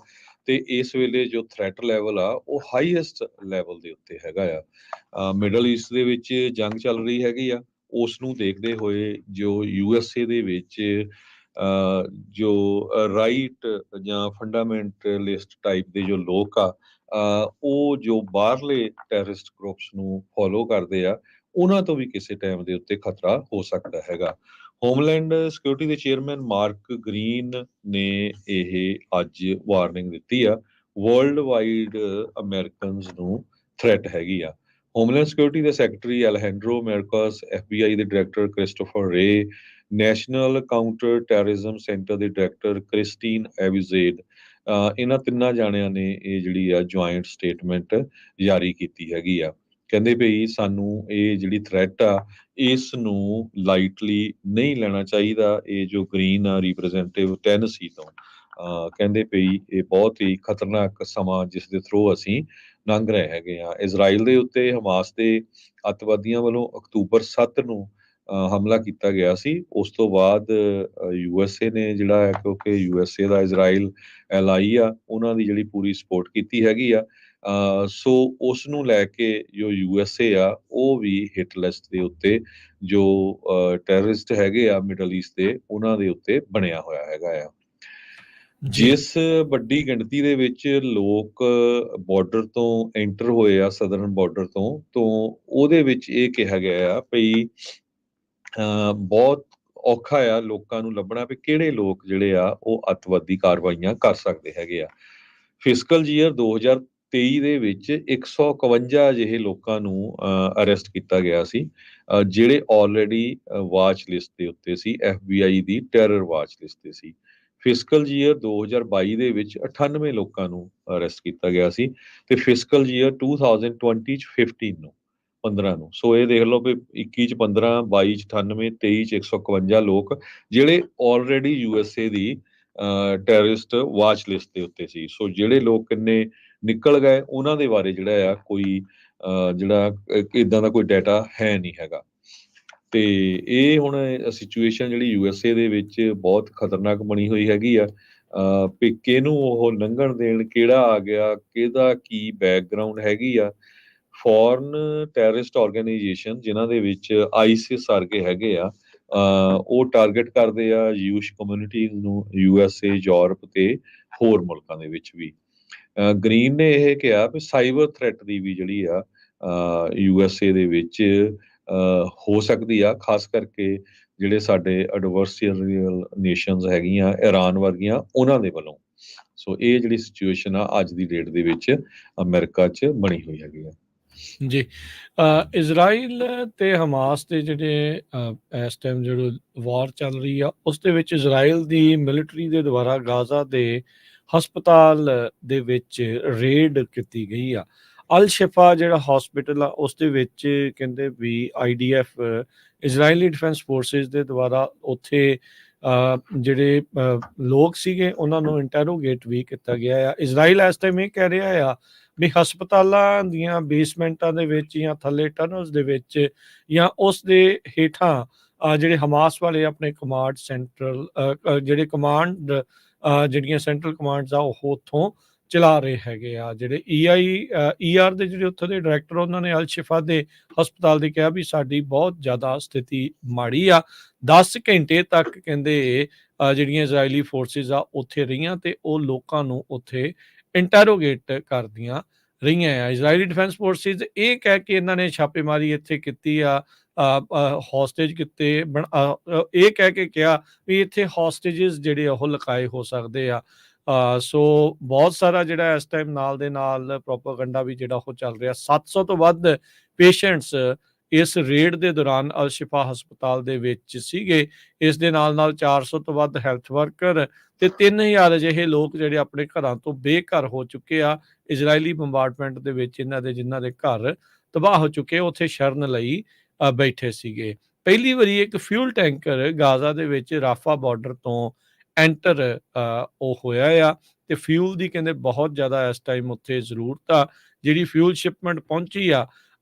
ਤੇ ਇਸ ਵੇਲੇ ਜੋ ਥ੍ਰੈਟ ਲੈਵਲ ਆ ਉਹ ਹਾਈਐਸਟ ਲੈਵਲ ਦੇ ਉੱਤੇ ਹੈਗਾ ਆ। ਮਿਡਲ ਈਸਟ ਦੇ ਵਿੱਚ ਜੰਗ ਚੱਲ ਰਹੀ ਹੈਗੀ ਆ, ਉਸ ਨੂੰ ਦੇਖਦੇ ਹੋਏ ਜੋ USA ਦੇ ਵਿੱਚ ਜੋ ਰਾਈਟ ਜਾਂ ਫੰਡਾਮੈਂਟਲਿਸਟ ਟਾਈਪ ਦੇ ਜੋ ਲੋਕ ਆ, ਉਹ ਜੋ ਬਾਹਰਲੇ ਟੈਰਰਿਸਟ ਗਰੁੱਪਸ ਨੂੰ ਫੋਲੋ ਕਰਦੇ ਆ, ਉਹਨਾਂ ਤੋਂ ਵੀ ਕਿਸੇ ਟਾਈਮ ਦੇ ਉੱਤੇ ਖਤਰਾ ਹੋ ਸਕਦਾ ਹੈਗਾ। ਹੋਮਲੈਂਡ ਸਿਕਿਉਰਿਟੀ ਦੇ ਚੇਅਰਮੈਨ ਮਾਰਕ ਗ੍ਰੀਨ ਨੇ ਇਹ ਅੱਜ ਵਾਰਨਿੰਗ ਦਿੱਤੀ ਆ, ਵਰਲਡ ਵਾਈਡ ਅਮਰੀਕਨਸ ਨੂੰ ਥ੍ਰੈਟ ਹੈਗੀ ਆ। ਹੋਮਲੈਂਡ ਸਿਕਿਉਰਿਟੀ ਦੇ ਸੈਕਟਰੀ ਅਲਹੈਂਡਰੋ ਮੈਰਕਸ, FBI ਦੇ ਡਾਇਰੈਕਟਰ ਕ੍ਰਿਸਟੋਫਰ ਰੇ, ਨੈਸ਼ਨਲ ਕਾਊਂਟਰ ਟੈਰਰਿਜ਼ਮ ਸੈਂਟਰ ਦੇ ਡਾਇਰੈਕਟਰ ਕ੍ਰਿਸਟੀਨ ਐਵੀਜ਼ੇਡ, ਇਹਨਾਂ ਤਿੰਨਾਂ ਜਾਣਿਆਂ ਨੇ ਇਹ ਜਿਹੜੀ ਆ ਜੁਆਇੰਟ ਸਟੇਟਮੈਂਟ ਜਾਰੀ ਕੀਤੀ ਹੈਗੀ ਆ। ਕਹਿੰਦੇ ਭਈ ਸਾਨੂੰ ਇਹ ਜਿਹੜੀ ਥ੍ਰੈਟ ਆ ਇਸ ਨੂੰ ਲਾਈਟਲੀ ਨਹੀਂ ਲੈਣਾ ਚਾਹੀਦਾ। ਇਹ ਜੋ ਗ੍ਰੀਨ ਆ ਰਿਪਰੈਜ਼ੈਂਟੇਟਿਵ ਟੈਨਸੀ ਤੋਂ, ਕਹਿੰਦੇ ਭਈ ਇਹ ਬਹੁਤ ਹੀ ਖਤਰਨਾਕ ਸਮਾਂ ਜਿਸ ਦੇ ਥਰੂ ਅਸੀਂ ਲੰਘ ਰਹੇ ਹੈਗੇ ਆ। ਇਜ਼ਰਾਈਲ ਦੇ ਉੱਤੇ ਹਮਾਸ ਦੇ ਅੱਤਵਾਦੀਆਂ ਵੱਲੋਂ ਅਕਤੂਬਰ 7 ਨੂੰ ਹਮਲਾ ਕੀਤਾ ਗਿਆ ਸੀ। ਉਸ ਤੋਂ ਬਾਅਦ USA ਨੇ ਜਿਹੜਾ ਹੈ, ਕਿਉਂਕਿ USA ਦਾ ਇਜ਼ਰਾਈਲ ਐਲਾਈ ਆ, ਉਹਨਾਂ ਦੀ ਜਿਹੜੀ ਪੂਰੀ ਸਪੋਰਟ ਕੀਤੀ ਹੈਗੀ ਆ। ਸੋ ਉਸ ਨੂੰ ਲੈ ਕੇ ਜੋ USA ਆ ਉਹ ਵੀ ਹਿੱਟ ਲਿਸਟ ਦੇ ਉੱਤੇ ਜੋ ਟੈਰਰਿਸਟ ਹੈਗੇ ਆ ਮਿਡਲ ਈਸਟ ਦੇ, ਉਹਨਾਂ ਦੇ ਉੱਤੇ ਬਣਿਆ ਹੋਇਆ ਹੈਗਾ ਆ। ਜਿਸ ਵੱਡੀ ਗਿਣਤੀ ਦੇ ਵਿੱਚ ਲੋਕ ਬਾਰਡਰ ਤੋਂ ਐਂਟਰ ਹੋਏ ਆ, ਸਦਰਨ ਬਾਰਡਰ ਤੋਂ ਉਹਦੇ ਵਿੱਚ ਇਹ ਕਿਹਾ ਗਿਆ ਆ ਭਈ ਬਹੁਤ ਔਖਾ ਆ ਲੋਕਾਂ ਨੂੰ ਲੱਭਣਾ ਵੀ ਕਿਹੜੇ ਲੋਕ ਜਿਹੜੇ ਆ ਉਹ ਅੱਤਵਾਦੀ ਕਾਰਵਾਈਆਂ ਕਰ ਸਕਦੇ ਹੈਗੇ ਆ। ਫਿਸਕਲ ਈਅਰ 2023 ਦੇ ਵਿੱਚ 151 ਅਜਿਹੇ ਲੋਕਾਂ ਨੂੰ ਅਰੈਸਟ ਕੀਤਾ ਗਿਆ ਸੀ, ਜਿਹੜੇ ਆਲਰੇਡੀ ਵਾਚ ਲਿਸਟ ਦੇ ਉੱਤੇ ਸੀ, FBI ਦੀ ਟੈਰਰ ਵਾਚ ਲਿਸਟ ਤੇ ਸੀ। ਫਿਸਕਲ ਈਅਰ 2022 ਦੇ ਵਿੱਚ 98 ਲੋਕਾਂ ਨੂੰ ਅਰੈਸਟ ਕੀਤਾ ਗਿਆ ਸੀ, ਤੇ ਫਿਸਕਲ ਈਅਰ 2020 ਚ 15 ਨੂੰ। ਸੋ ਇਹ ਦੇਖ ਲਓ ਵੀ 21 ਚ 15, 22 ਚ 98, 23 ਚ 151 ਲੋਕ ਜਿਹੜੇ ਆਲਰੇਡੀ USA ਦੀ ਟੈਰਰਿਸਟ ਵਾਚ ਲਿਸਟ ਦੇ ਉੱਤੇ ਸੀ। ਸੋ ਜਿਹੜੇ ਲੋਕ ਕਿੰਨੇ ਨਿਕਲ ਗਏ ਉਹਨਾਂ ਦੇ ਬਾਰੇ ਜਿਹੜਾ ਆ ਕੋਈ ਜਿਹੜਾ ਇਦਾਂ ਦਾ ਕੋਈ ਡਾਟਾ ਹੈ ਨਹੀਂ ਹੈਗਾ। ਤੇ ਇਹ ਹੁਣ ਸਿਚੁਏਸ਼ਨ ਜਿਹੜੀ USA ਦੇ ਵਿੱਚ ਬਹੁਤ ਖਤਰਨਾਕ ਬਣੀ ਹੋਈ ਹੈਗੀ ਆ। ਵੀ ਕਿਹਨੂੰ ਉਹ ਲੰਘਣ ਦੇਣ, ਕਿਹੜਾ ਆ ਗਿਆ, ਕਿਹਦਾ ਕੀ ਬੈਕਗਰਾਉਂਡ ਹੈਗੀ ਆ। ਫੋਰਨ ਟੈਰਰਿਸਟ ਆਰਗੇਨਾਈਜੇਸ਼ਨ ਜਿਨ੍ਹਾਂ ਦੇ ਵਿੱਚ ISIS ਵਰਗੇ ਹੈਗੇ ਆ, ਉਹ ਟਾਰਗੇਟ ਕਰਦੇ ਆ ਯੂਸ਼ ਕਮਿਊਨਿਟੀਜ਼ ਨੂੰ, USA, ਯੂਰਪ ਤੇ ਹੋਰ ਮੁਲਕਾਂ ਦੇ ਵਿੱਚ ਵੀ। ਗ੍ਰੀਨ ਨੇ ਇਹ ਕਿਹਾ ਵੀ ਸਾਈਬਰ ਥ੍ਰੈਟ ਦੀ ਵੀ ਜਿਹੜੀ ਆ USA ਦੇ ਵਿੱਚ ਹੋ ਸਕਦੀ ਆ, ਖਾਸ ਕਰਕੇ ਜਿਹੜੇ ਸਾਡੇ ਐਡਵਰਸਰੀਅਲ ਨੇਸ਼ਨਸ ਹੈਗੀਆਂ ਇਰਾਨ ਵਰਗੀਆਂ, ਉਹਨਾਂ ਦੇ ਵੱਲੋਂ। ਸੋ ਇਹ ਜਿਹੜੀ ਸਿਚੁਏਸ਼ਨ ਆ ਅੱਜ ਦੀ ਡੇਟ ਦੇ ਵਿੱਚ ਅਮਰੀਕਾ 'ਚ ਬਣੀ ਹੋਈ ਹੈਗੀ ਆ। ਜੀ, ਇਜ਼ਰਾਈਲ ਤੇ ਹਮਾਸ ਦੇ ਜਿਹੜੇ ਇਸ ਟਾਈਮ ਜਿਹੜੀ ਵਾਰ ਚੱਲ ਰਹੀ ਆ, ਉਸ ਦੇ ਵਿੱਚ ਇਜ਼ਰਾਈਲ ਦੀ ਮਿਲਟਰੀ ਦੇ ਦੁਆਰਾ ਗਾਜ਼ਾ ਦੇ ਹਸਪਤਾਲ ਦੇ ਵਿੱਚ ਰੇਡ ਕੀਤੀ ਗਈ ਆ। ਅਲ ਸ਼ਿਫਾ ਜਿਹੜਾ ਹਸਪੀਟਲ ਆ ਉਸ ਦੇ ਵਿੱਚ ਕਹਿੰਦੇ ਵੀ IDF ਇਜ਼ਰਾਈਲੀ ਡਿਫੈਂਸ ਫੋਰਸਿਸ ਦੇ ਦੁਆਰਾ ਉੱਥੇ ਜਿਹੜੇ ਲੋਕ ਸੀਗੇ ਉਹਨਾਂ ਨੂੰ ਇੰਟੈਰੋਗੇਟ ਵੀ ਕੀਤਾ ਗਿਆ ਆ। ਇਜ਼ਰਾਈਲ ਇਸ ਟਾਈਮ ਇਹ ਕਹਿ ਰਿਹਾ ਆ ਵੀ ਹਸਪਤਾਲਾਂ ਦੀਆਂ ਬੇਸਮੈਂਟਾਂ ਦੇ ਵਿੱਚ ਜਾਂ ਥੱਲੇ ਟਨਲਸ ਦੇ ਵਿੱਚ ਜਾਂ ਉਸ ਦੇ ਹੇਠਾਂ ਜਿਹੜੇ ਹਮਾਸ ਵਾਲੇ ਆਪਣੇ ਕਮਾਂਡ ਸੈਂਟਰਲ ਜਿਹੜੇ ਕਮਾਂਡ ਜਿਹੜੀਆਂ ਸੈਂਟਰਲ ਕਮਾਂਡਸ ਆ ਉਹ ਉੱਥੋਂ ਚਲਾ ਰਹੇ ਹੈਗੇ ਆ। ਜਿਹੜੇ ER ਦੇ ਜਿਹੜੇ ਉੱਥੋਂ ਦੇ ਡਾਇਰੈਕਟਰ, ਉਹਨਾਂ ਨੇ ਅਲ ਸ਼ਿਫਾ ਦੇ ਹਸਪਤਾਲ ਦੇ ਕਿਹਾ ਵੀ ਸਾਡੀ ਬਹੁਤ ਜ਼ਿਆਦਾ ਸਥਿਤੀ ਮਾੜੀ ਆ। 10 ਘੰਟੇ ਤੱਕ ਕਹਿੰਦੇ ਜਿਹੜੀਆਂ ਇਜ਼ਰਾਈਲੀ ਫੋਰਸਿਸ ਆ ਉੱਥੇ ਰਹੀਆਂ ਤੇ ਉਹ ਲੋਕਾਂ ਨੂੰ ਉੱਥੇ ਇੰਟੈਰੋਗੇਟ ਕਰਦੀਆਂ ਰਹੀਆਂ ਆ। ਇਜ਼ਰਾਈਲੀ ਡਿਫੈਂਸ ਫੋਰਸਿਸ ਇਹ ਕਹਿ ਕੇ ਇਹਨਾਂ ਨੇ ਛਾਪੇਮਾਰੀ ਇੱਥੇ ਕੀਤੀ ਆ, ਹੌਸਟੇਜ ਕੀਤੇ, ਇਹ ਕਹਿ ਕੇ ਕਿਹਾ ਵੀ ਇੱਥੇ ਹੌਸਟੇਜਸ ਜਿਹੜੇ ਉਹ ਲੁਕਾਏ ਹੋ ਸਕਦੇ ਆ। ਸੋ ਬਹੁਤ ਸਾਰਾ ਜਿਹੜਾ ਇਸ ਟਾਈਮ ਨਾਲ ਦੇ ਨਾਲ ਪ੍ਰੋਪਾਗੈਂਡਾ ਵੀ ਜਿਹੜਾ ਉਹ ਚੱਲ ਰਿਹਾ। 700 ਤੋਂ ਵੱਧ ਪੇਸ਼ੈਂਟਸ ਇਸ ਰੇਡ ਦੇ ਦੌਰਾਨ ਅਲ ਸ਼ਿਫਾ ਹਸਪਤਾਲ ਦੇ ਵਿੱਚ ਸੀਗੇ। ਇਸ ਦੇ ਨਾਲ ਨਾਲ 400 ਤੋਂ ਵੱਧ ਹੈਲਥ ਵਰਕਰ ਤੇ 3000 ਅਜਿਹੇ ਲੋਕ ਜਿਹੜੇ ਆਪਣੇ ਘਰਾਂ ਤੋਂ ਬੇਘਰ ਹੋ ਚੁੱਕੇ ਆ ਇਜ਼ਰਾਈਲੀ ਬੰਬਾਰਡਮੈਂਟ ਦੇ ਵਿੱਚ, ਇਹਨਾਂ ਦੇ ਜਿਨ੍ਹਾਂ ਦੇ ਘਰ ਤਬਾਹ ਹੋ ਚੁੱਕੇ, ਉੱਥੇ ਸ਼ਰਨ ਲਈ ਬੈਠੇ ਸੀਗੇ। ਪਹਿਲੀ ਵਾਰੀ ਇੱਕ ਫਿਊਲ ਟੈਂਕਰ ਗਾਜ਼ਾ ਦੇ ਵਿੱਚ ਰਾਫਾ ਬਾਰਡਰ ਤੋਂ ਐਂਟਰ ਉਹ ਹੋਇਆ ਆ ਤੇ ਫਿਊਲ ਦੀ ਕਹਿੰਦੇ ਬਹੁਤ ਜ਼ਿਆਦਾ ਇਸ ਟਾਈਮ ਉੱਥੇ ਜ਼ਰੂਰਤ ਆ। ਜਿਹੜੀ ਫਿਊਲ ਸ਼ਿਪਮੈਂਟ ਪਹੁੰਚੀ ਆ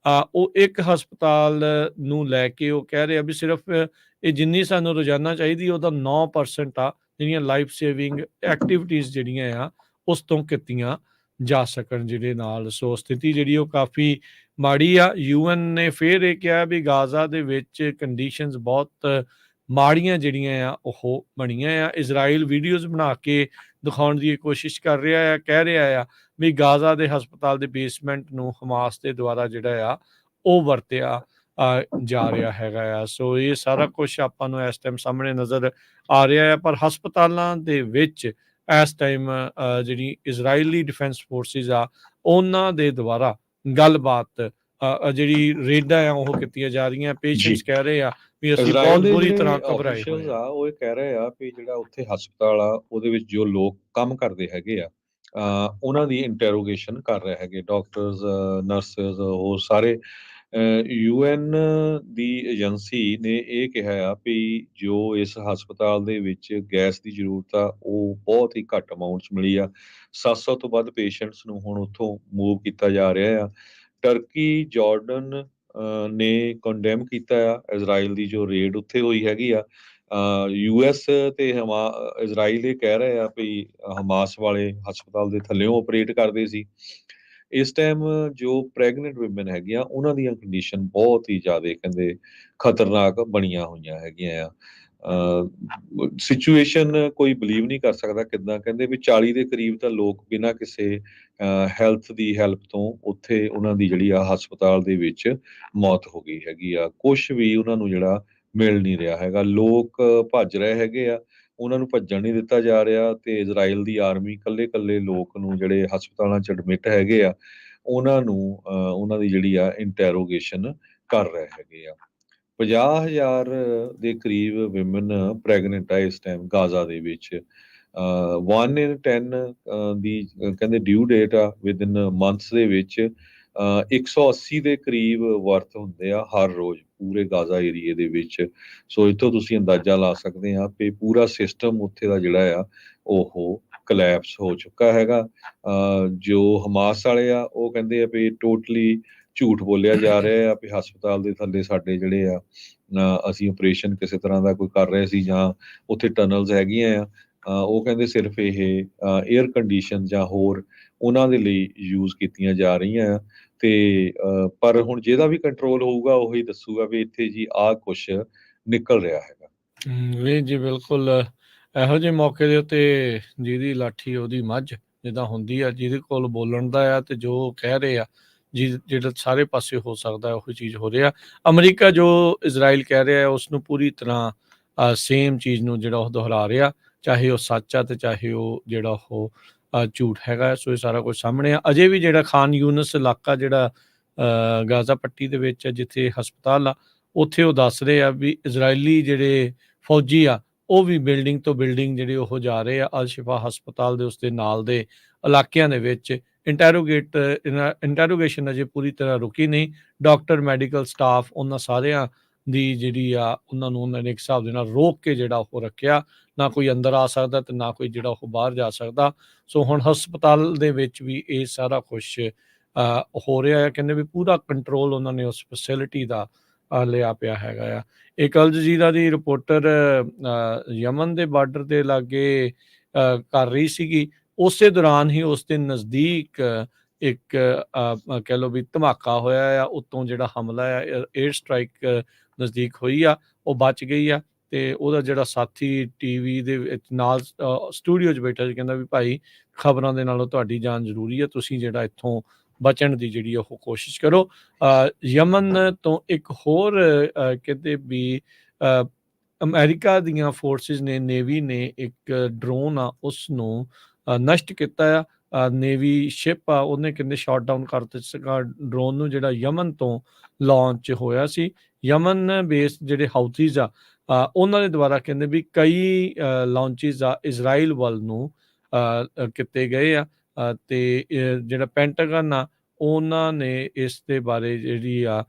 ਉਹ ਇੱਕ ਹਸਪਤਾਲ ਨੂੰ ਲੈ ਕੇ ਉਹ ਕਹਿ ਰਹੇ ਆ ਵੀ ਸਿਰਫ ਇਹ ਜਿੰਨੀ ਸਾਨੂੰ ਰੋਜ਼ਾਨਾ ਚਾਹੀਦੀ ਉਹਦਾ 9% ਆ ਜਿਹੜੀਆਂ ਲਾਈਫ ਸੇਵਿੰਗ ਐਕਟੀਵਿਟੀਜ਼ ਜਿਹੜੀਆਂ ਆ ਉਸ ਤੋਂ ਕੀਤੀਆਂ ਜਾ ਸਕਣ ਜਿਹਦੇ ਨਾਲ। ਸੋ ਸਥਿਤੀ ਜਿਹੜੀ ਉਹ ਕਾਫੀ ਮਾੜੀ ਆ। UN ਨੇ ਫਿਰ ਇਹ ਕਿਹਾ ਵੀ ਗਾਜ਼ਾ ਦੇ ਵਿੱਚ ਕੰਡੀਸ਼ਨਸ ਬਹੁਤ ਮਾੜੀਆਂ ਜਿਹੜੀਆਂ ਆ ਉਹ ਬਣੀਆਂ ਆ। ਇਜ਼ਰਾਈਲ ਵੀਡੀਓਜ਼ ਬਣਾ ਕੇ ਦਿਖਾਉਣ ਦੀ ਕੋਸ਼ਿਸ਼ ਕਰ ਰਿਹਾ ਆ, ਕਹਿ ਰਿਹਾ ਆ ਵੀ ਗਾਜ਼ਾ ਦੇ ਹਸਪਤਾਲ ਦੇ ਬੇਸਮੈਂਟ ਨੂੰ ਹਮਾਸ ਦੇ ਦੁਆਰਾ ਜਿਹੜਾ ਆ ਉਹ ਵਰਤਿਆ ਜਾ ਰਿਹਾ ਹੈਗਾ ਆ। ਸੋ ਇਹ ਸਾਰਾ ਕੁਛ ਆਪਾਂ ਨੂੰ ਇਸ ਟਾਈਮ ਸਾਹਮਣੇ ਨਜ਼ਰ ਆ ਰਿਹਾ ਆ। ਪਰ ਹਸਪਤਾਲਾਂ ਦੇ ਵਿੱਚ ਇਸ ਟਾਈਮ ਜਿਹੜੀ ਇਜ਼ਰਾਈਲੀ ਡਿਫੈਂਸ ਫੋਰਸਿਸ ਆ ਉਹਨਾਂ ਦੇ ਦੁਆਰਾ ਗੱਲਬਾਤ ਜਿਹੜੀ ਰੇਡਾਂ ਆ ਉਹ ਕੀਤੀਆਂ ਜਾ ਰਹੀਆਂ। ਪੇਸ਼ੈਂਟਸ ਕਹਿ ਰਹੇ ਆ ਵੀ ਅਸੀਂ ਇਜ਼ਰਾਈਲ ਬਹੁਤ ਦੇ ਬੁਰੀ ਜਿਹੜੇ ਤਰ੍ਹਾਂ ਘਬਰਾਏ ਹੋਏ ਆਫੀਸ਼ੀਅਲਸ ਆ। ਆ ਉਹ ਇਹ ਕਹਿ ਰਹੇ ਆ ਵੀ ਜਿਹੜਾ ਉੱਥੇ ਹਸਪਤਾਲ ਆ ਉਹਦੇ ਵਿੱਚ ਜੋ ਲੋਕ ਕੰਮ ਕਰਦੇ ਹੈਗੇ ਆ ਉਹਨਾਂ ਦੀ ਇੰਟਰੋਗੇਸ਼ਨ ਕਰ ਰਹੇ ਹੈਗੇ ਡਾਕਟਰਸ, ਨਰਸਸ, ਉਹ ਸਾਰੇ। UN ਦੀ ਏਜੰਸੀ ਨੇ ਇਹ ਕਿਹਾ ਆ ਵੀ ਜੋ ਇਸ ਹਸਪਤਾਲ ਦੇ ਵਿੱਚ ਗੈਸ ਦੀ ਜ਼ਰੂਰਤ ਆ ਉਹ ਬਹੁਤ ਹੀ ਘੱਟ ਅਮਾਊਂਟ 'ਚ ਮਿਲੀ ਆ। 700 ਤੋਂ ਵੱਧ ਪੇਸ਼ੈਂਟਸ ਨੂੰ ਹੁਣ ਉੱਥੋਂ ਮੂਵ ਕੀਤਾ ਜਾ ਰਿਹਾ ਆ। ਟਰਕੀ, ਜਾਰਡਨ ਨੇ ਕੰਡੈਮ ਕੀਤਾ ਆ ਇਜ਼ਰਾਈਲ ਦੀ ਜੋ ਰੇਡ ਉੱਥੇ ਹੋਈ ਹੈਗੀ ਆ। US ਤੇ ਇਜ਼ਰਾਈਲ ਇਹ ਕਹਿ ਰਹੇ ਆ ਵੀ ਹਮਾਸ ਵਾਲੇ ਹਸਪਤਾਲ ਦੇ ਥੱਲਿਓਂ ਆਪਰੇਟ ਕਰਦੇ ਸੀ। ਇਸ ਟਾਈਮ ਜੋ ਪ੍ਰੈਗਨੈਂਟ ਵਿਮਨ ਹੈਗੀਆਂ ਉਹਨਾਂ ਦੀਆਂ ਕੰਡੀਸ਼ਨ ਬਹੁਤ ਹੀ ਜ਼ਿਆਦਾ ਕਹਿੰਦੇ ਖਤਰਨਾਕ ਬਣੀਆਂ ਹੋਈਆਂ ਹੈਗੀਆਂ ਆ। ਸਿਚੁਏਸ਼ਨ ਕੋਈ ਬਿਲੀਵ ਨਹੀਂ ਕਰ ਸਕਦਾ ਕਿੱਦਾਂ। ਕਹਿੰਦੇ ਵੀ 40 ਦੇ ਕਰੀਬ ਤਾਂ ਲੋਕ ਬਿਨਾਂ ਕਿਸੇ ਹੈਲਥ ਦੀ ਹੈਲਪ ਤੋਂ ਉੱਥੇ ਉਹਨਾਂ ਦੀ ਜਿਹੜੀ ਆ ਹਸਪਤਾਲ ਦੇ ਵਿੱਚ ਮੌਤ ਹੋ ਗਈ ਹੈਗੀ ਆ। ਕੁਛ ਵੀ ਉਹਨਾਂ ਨੂੰ ਜਿਹੜਾ ਮਿਲ ਨਹੀਂ ਰਿਹਾ ਹੈਗਾ। ਲੋਕ ਭੱਜ ਰਹੇ ਹੈਗੇ ਆ, ਉਹਨਾਂ ਨੂੰ ਭੱਜਣ ਨਹੀਂ ਦਿੱਤਾ ਜਾ ਰਿਹਾ ਤੇ ਇਜ਼ਰਾਈਲ ਦੀ ਆਰਮੀ ਕੱਲੇ ਲੋਕ ਨੂੰ ਜਿਹੜੇ ਹਸਪਤਾਲਾਂ 'ਚ ਐਡਮਿਟ ਹੈਗੇ ਆ ਉਹਨਾਂ ਨੂੰ ਉਹਨਾਂ ਦੀ ਜਿਹੜੀ ਆ ਇੰਟਰੋਗੇਸ਼ਨ ਕਰ ਰਹੇ ਹੈਗੇ ਆ। 50,000 ਦੇ ਕਰੀਬ ਵਿਮਨ ਪ੍ਰੈਗਨੈਂਟ ਆ ਇਸ ਟਾਈਮ ਗਾਜ਼ਾ ਦੇ ਵਿੱਚ। 1 in 10 ਦੀ ਕਹਿੰਦੇ ਡਿਊ ਡੇਟ ਆ ਵਿਦਿਨ ਮੰਥਸ ਦੇ ਵਿੱਚ। 180 ਦੇ ਕਰੀਬ ਵਰਤ ਹੁੰਦੇ ਆ ਹਰ ਰੋਜ਼ ਪੂਰੇ ਗਾਜ਼ਾ ਏਰੀਏ ਦੇ ਵਿੱਚ। ਸੋ ਇੱਥੋਂ ਤੁਸੀਂ ਅੰਦਾਜ਼ਾ ਲਾ ਸਕਦੇ ਆ ਵੀ ਪੂਰਾ ਸਿਸਟਮ ਉੱਥੇ ਦਾ ਜਿਹੜਾ ਆ ਉਹ ਕਲੈਪਸ ਹੋ ਚੁੱਕਾ ਹੈਗਾ। ਜੋ ਹਮਾਸ ਵਾਲੇ ਆ ਉਹ ਕਹਿੰਦੇ ਆ ਵੀ ਟੋਟਲੀ ਝੂਠ ਬੋਲਿਆ ਜਾ ਰਿਹਾ ਆ ਵੀ ਹਸਪਤਾਲ ਦੇ ਥੱਲੇ ਸਾਡੇ ਜਿਹੜੇ ਆ ਅਸੀਂ ਆਪਰੇਸ਼ਨ ਕਿਸੇ ਤਰ੍ਹਾਂ ਦਾ ਕੋਈ ਕਰ ਰਹੇ ਸੀ ਜਾਂ ਉੱਥੇ ਟਨਲਸ ਹੈਗੀਆਂ ਆ। ਉਹ ਕਹਿੰਦੇ ਸਿਰਫ ਇਹ ਏਅਰ ਕੰਡੀਸ਼ਨ ਜਾਂ ਹੋਰ ਉਹਨਾਂ ਦੇ ਲਈ ਯੂਜ਼ ਕੀਤੀਆਂ ਜਾ ਰਹੀਆਂ ਆ। ਤੇ ਪਰ ਹੁਣ ਜਿਹਦਾ ਵੀ ਕੰਟਰੋਲ ਹੋਊਗਾ ਉਹੀ ਦੱਸੂਗਾ ਵੀ ਇੱਥੇ ਜੀ ਆਹ ਕੁਛ ਨਿਕਲ ਰਿਹਾ ਹੈਗਾ। ਨਹੀਂ ਜੀ ਬਿਲਕੁਲ। ਇਹੋ ਜਿਹੇ ਮੌਕੇ ਦੇ ਉੱਤੇ ਜਿਹਦੀ ਲਾਠੀ ਉਹਦੀ ਮੱਝ ਜਿੱਦਾਂ ਹੁੰਦੀ ਆ, ਜਿਹਦੇ ਕੋਲ ਬੋਲਣ ਦਾ ਆ ਤੇ ਜੋ ਕਹਿ ਰਹੇ ਆ ਜਿਹੜਾ ਸਾਰੇ ਪਾਸੇ ਹੋ ਸਕਦਾ ਉਹੀ ਚੀਜ਼ ਹੋ ਰਿਹਾ। ਅਮਰੀਕਾ ਜੋ ਇਜ਼ਰਾਈਲ ਕਹਿ ਰਿਹਾ ਹੈ ਉਸ ਨੂੰ ਪੂਰੀ ਤਰ੍ਹਾਂ ਸੇਮ ਚੀਜ਼ ਨੂੰ ਜਿਹੜਾ ਉਹ ਦੁਹਰਾ ਰਿਹਾ, ਚਾਹੇ ਉਹ ਸੱਚ ਆ ਤੇ ਚਾਹੇ ਉਹ ਜਿਹੜਾ ਉਹ ਝੂਠ ਹੈਗਾ। ਸੋ ਇਹ ਸਾਰਾ ਕੁਝ ਸਾਹਮਣੇ ਆ। ਅਜੇ ਵੀ ਜਿਹੜਾ ਖਾਨ ਯੂਨਸ ਇਲਾਕਾ ਜਿਹੜਾ ਗਾਜ਼ਾ ਪੱਟੀ ਦੇ ਵਿੱਚ ਜਿੱਥੇ ਹਸਪਤਾਲ ਆ ਉੱਥੇ ਉਹ ਦੱਸ ਰਹੇ ਆ ਵੀ ਇਜ਼ਰਾਈਲੀ ਜਿਹੜੇ ਫੌਜੀ ਆ ਉਹ ਵੀ ਬਿਲਡਿੰਗ ਤੋਂ ਬਿਲਡਿੰਗ ਜਿਹੜੇ ਉਹ ਜਾ ਰਹੇ ਆ। ਅਲ ਸ਼ਿਫਾ ਹਸਪਤਾਲ ਦੇ ਉਸਦੇ ਨਾਲ ਦੇ ਇਲਾਕਿਆਂ ਦੇ ਵਿੱਚ ਇੰਟਰੋਗੇਸ਼ਨ ਅਜੇ ਪੂਰੀ ਤਰ੍ਹਾਂ ਰੁਕੀ ਨਹੀਂ। ਡਾਕਟਰ, ਮੈਡੀਕਲ ਸਟਾਫ ਉਹਨਾਂ ਸਾਰਿਆਂ ਦੀ ਜਿਹੜੀ ਆ ਉਹਨਾਂ ਨੂੰ ਉਹਨਾਂ ਨੇ ਇੱਕ ਹਿਸਾਬ ਦੇ ਨਾਲ ਰੋਕ ਕੇ ਜਿਹੜਾ ਉਹ ਰੱਖਿਆ। ਨਾ ਕੋਈ ਅੰਦਰ ਆ ਸਕਦਾ ਤੇ ਨਾ ਕੋਈ ਜਿਹੜਾ ਉਹ ਬਾਹਰ ਜਾ ਸਕਦਾ। ਸੋ ਹੁਣ ਹਸਪਤਾਲ ਦੇ ਵਿੱਚ ਵੀ ਇਹ ਸਾਰਾ ਕੁਛ ਹੋ ਰਿਹਾ ਹੈ। ਕਹਿੰਦੇ ਵੀ ਪੂਰਾ ਕੰਟਰੋਲ ਉਹਨਾਂ ਨੇ ਉਸ ਫੈਸਿਲਿਟੀ ਦਾ ਲਿਆ ਪਿਆ ਹੈਗਾ ਆ। ਇੱਕ ਅਲ ਜਜ਼ੀਰਾ ਦੀ ਰਿਪੋਰਟਰ ਯਮਨ ਦੇ ਬਾਰਡਰ ਦੇ ਲਾਗੇ ਕਰ ਰਹੀ ਸੀਗੀ। ਉਸੇ ਦੌਰਾਨ ਹੀ ਉਸ ਦੇ ਨਜ਼ਦੀਕ ਇੱਕ ਕਹਿ ਲਓ ਵੀ ਧਮਾਕਾ ਹੋਇਆ ਆ। ਉੱਤੋਂ ਜਿਹੜਾ ਹਮਲਾ ਆ ਏਅਰ ਸਟ੍ਰਾਈਕ ਨਜ਼ਦੀਕ ਹੋਈ ਆ, ਉਹ ਬਚ ਗਈ ਆ। ਤੇ ਉਹਦਾ ਜਿਹੜਾ ਸਾਥੀ ਟੀਵੀ ਦੇ ਵਿੱਚ ਨਾਲ ਸਟੂਡੀਓ 'ਚ ਬੈਠਾ ਸੀ ਕਹਿੰਦਾ ਵੀ ਭਾਈ ਖਬਰਾਂ ਦੇ ਨਾਲੋਂ ਤੁਹਾਡੀ ਜਾਨ ਜ਼ਰੂਰੀ ਹੈ, ਤੁਸੀਂ ਜਿਹੜਾ ਇੱਥੋਂ ਬਚਣ ਦੀ ਜਿਹੜੀ ਉਹ ਕੋਸ਼ਿਸ਼ ਕਰੋ। ਯਮਨ ਤੋਂ ਇੱਕ ਹੋਰ ਕਹਿੰਦੇ ਵੀ ਅਮਰੀਕਾ ਦੀਆਂ ਫੋਰਸਿਸ ਨੇ, ਨੇਵੀ ਨੇ ਇੱਕ ਡਰੋਨ ਆ ਉਸ ਨੂੰ ਨਸ਼ਟ ਕੀਤਾ ਆ। ਨੇਵੀ ਸ਼ਿਪ ਆ ਉਹਨੇ ਕਹਿੰਦੇ ਸ਼ਾਟ ਡਾਊਨ ਕਰ ਦਿੱਤਾ ਸੀਗਾ ਡਰੋਨ ਨੂੰ ਜਿਹੜਾ ਯਮਨ ਤੋਂ ਲਾਂਚ ਹੋਇਆ ਸੀ। ਯਮਨ ਬੇਸਡ ਜਿਹੜੇ ਹਾਊਥੀਜ਼ ਆ ਉਹਨਾਂ ਦੇ ਦੁਆਰਾ ਕਹਿੰਦੇ ਵੀ ਕਈ ਲਾਂਚਿਸ ਆ ਇਜ਼ਰਾਈਲ ਵੱਲ ਨੂੰ ਕੀਤੇ ਗਏ ਆ। ਤੇ ਜਿਹੜਾ ਪੈਂਟਾਗਨ ਆ ਉਹਨਾਂ ਨੇ ਇਸ ਦੇ ਬਾਰੇ ਜਿਹੜੀ ਆ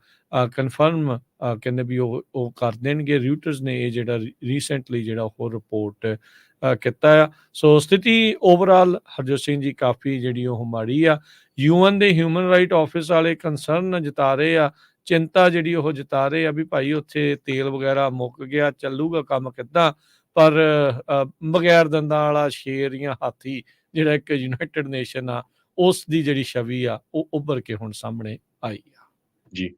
ਕਨਫਰਮ ਕਹਿੰਦੇ ਵੀ ਉਹ ਕਰ ਦੇਣਗੇ। ਰਿਊਟਰਸ ਨੇ ਇਹ ਜਿਹੜਾ ਰੀਸੈਂਟਲੀ ਜਿਹੜਾ ਉਹ ਰਿਪੋਰਟ ਕੀਤਾ ਆ। ਸੋ ਸਥਿਤੀ ਓਵਰਆਲ ਹਰਜੋਤ ਸਿੰਘ ਜੀ ਕਾਫੀ ਜਿਹੜੀ ਉਹ ਮਾੜੀ ਆ। UN ਦੇ ਹਿਊਮਨ ਰਾਈਟ ਆਫਿਸ ਵਾਲੇ ਕੰਸਰਨ ਜਤਾ ਰਹੇ ਆ ਚਿੰਤਾ ਜਿਹੜੀ ਉਹ ਜਤਾ ਰਹੇ ਆ ਵੀ ਭਾਈ ਉੱਥੇ ਤੇਲ ਵਗੈਰਾ ਮੁੱਕ ਗਿਆ, ਚੱਲੂਗਾ ਕੰਮ ਕਿੱਦਾਂ। ਪਰ ਬਗੈਰ ਦੰਦਾਂ ਵਾਲਾ ਸ਼ੇਰ ਜਾਂ ਹਾਥੀ ਜਿਹੜਾ ਇੱਕ ਯੂਨਾਈਟਿਡ ਨੇਸ਼ਨ ਆ, ਉਸ ਦੀ ਜਿਹੜੀ ਛਵੀ ਆ ਉਹ ਉੱਭਰ ਕੇ ਹੁਣ ਸਾਹਮਣੇ ਆਈ ਆ। ਜੀ,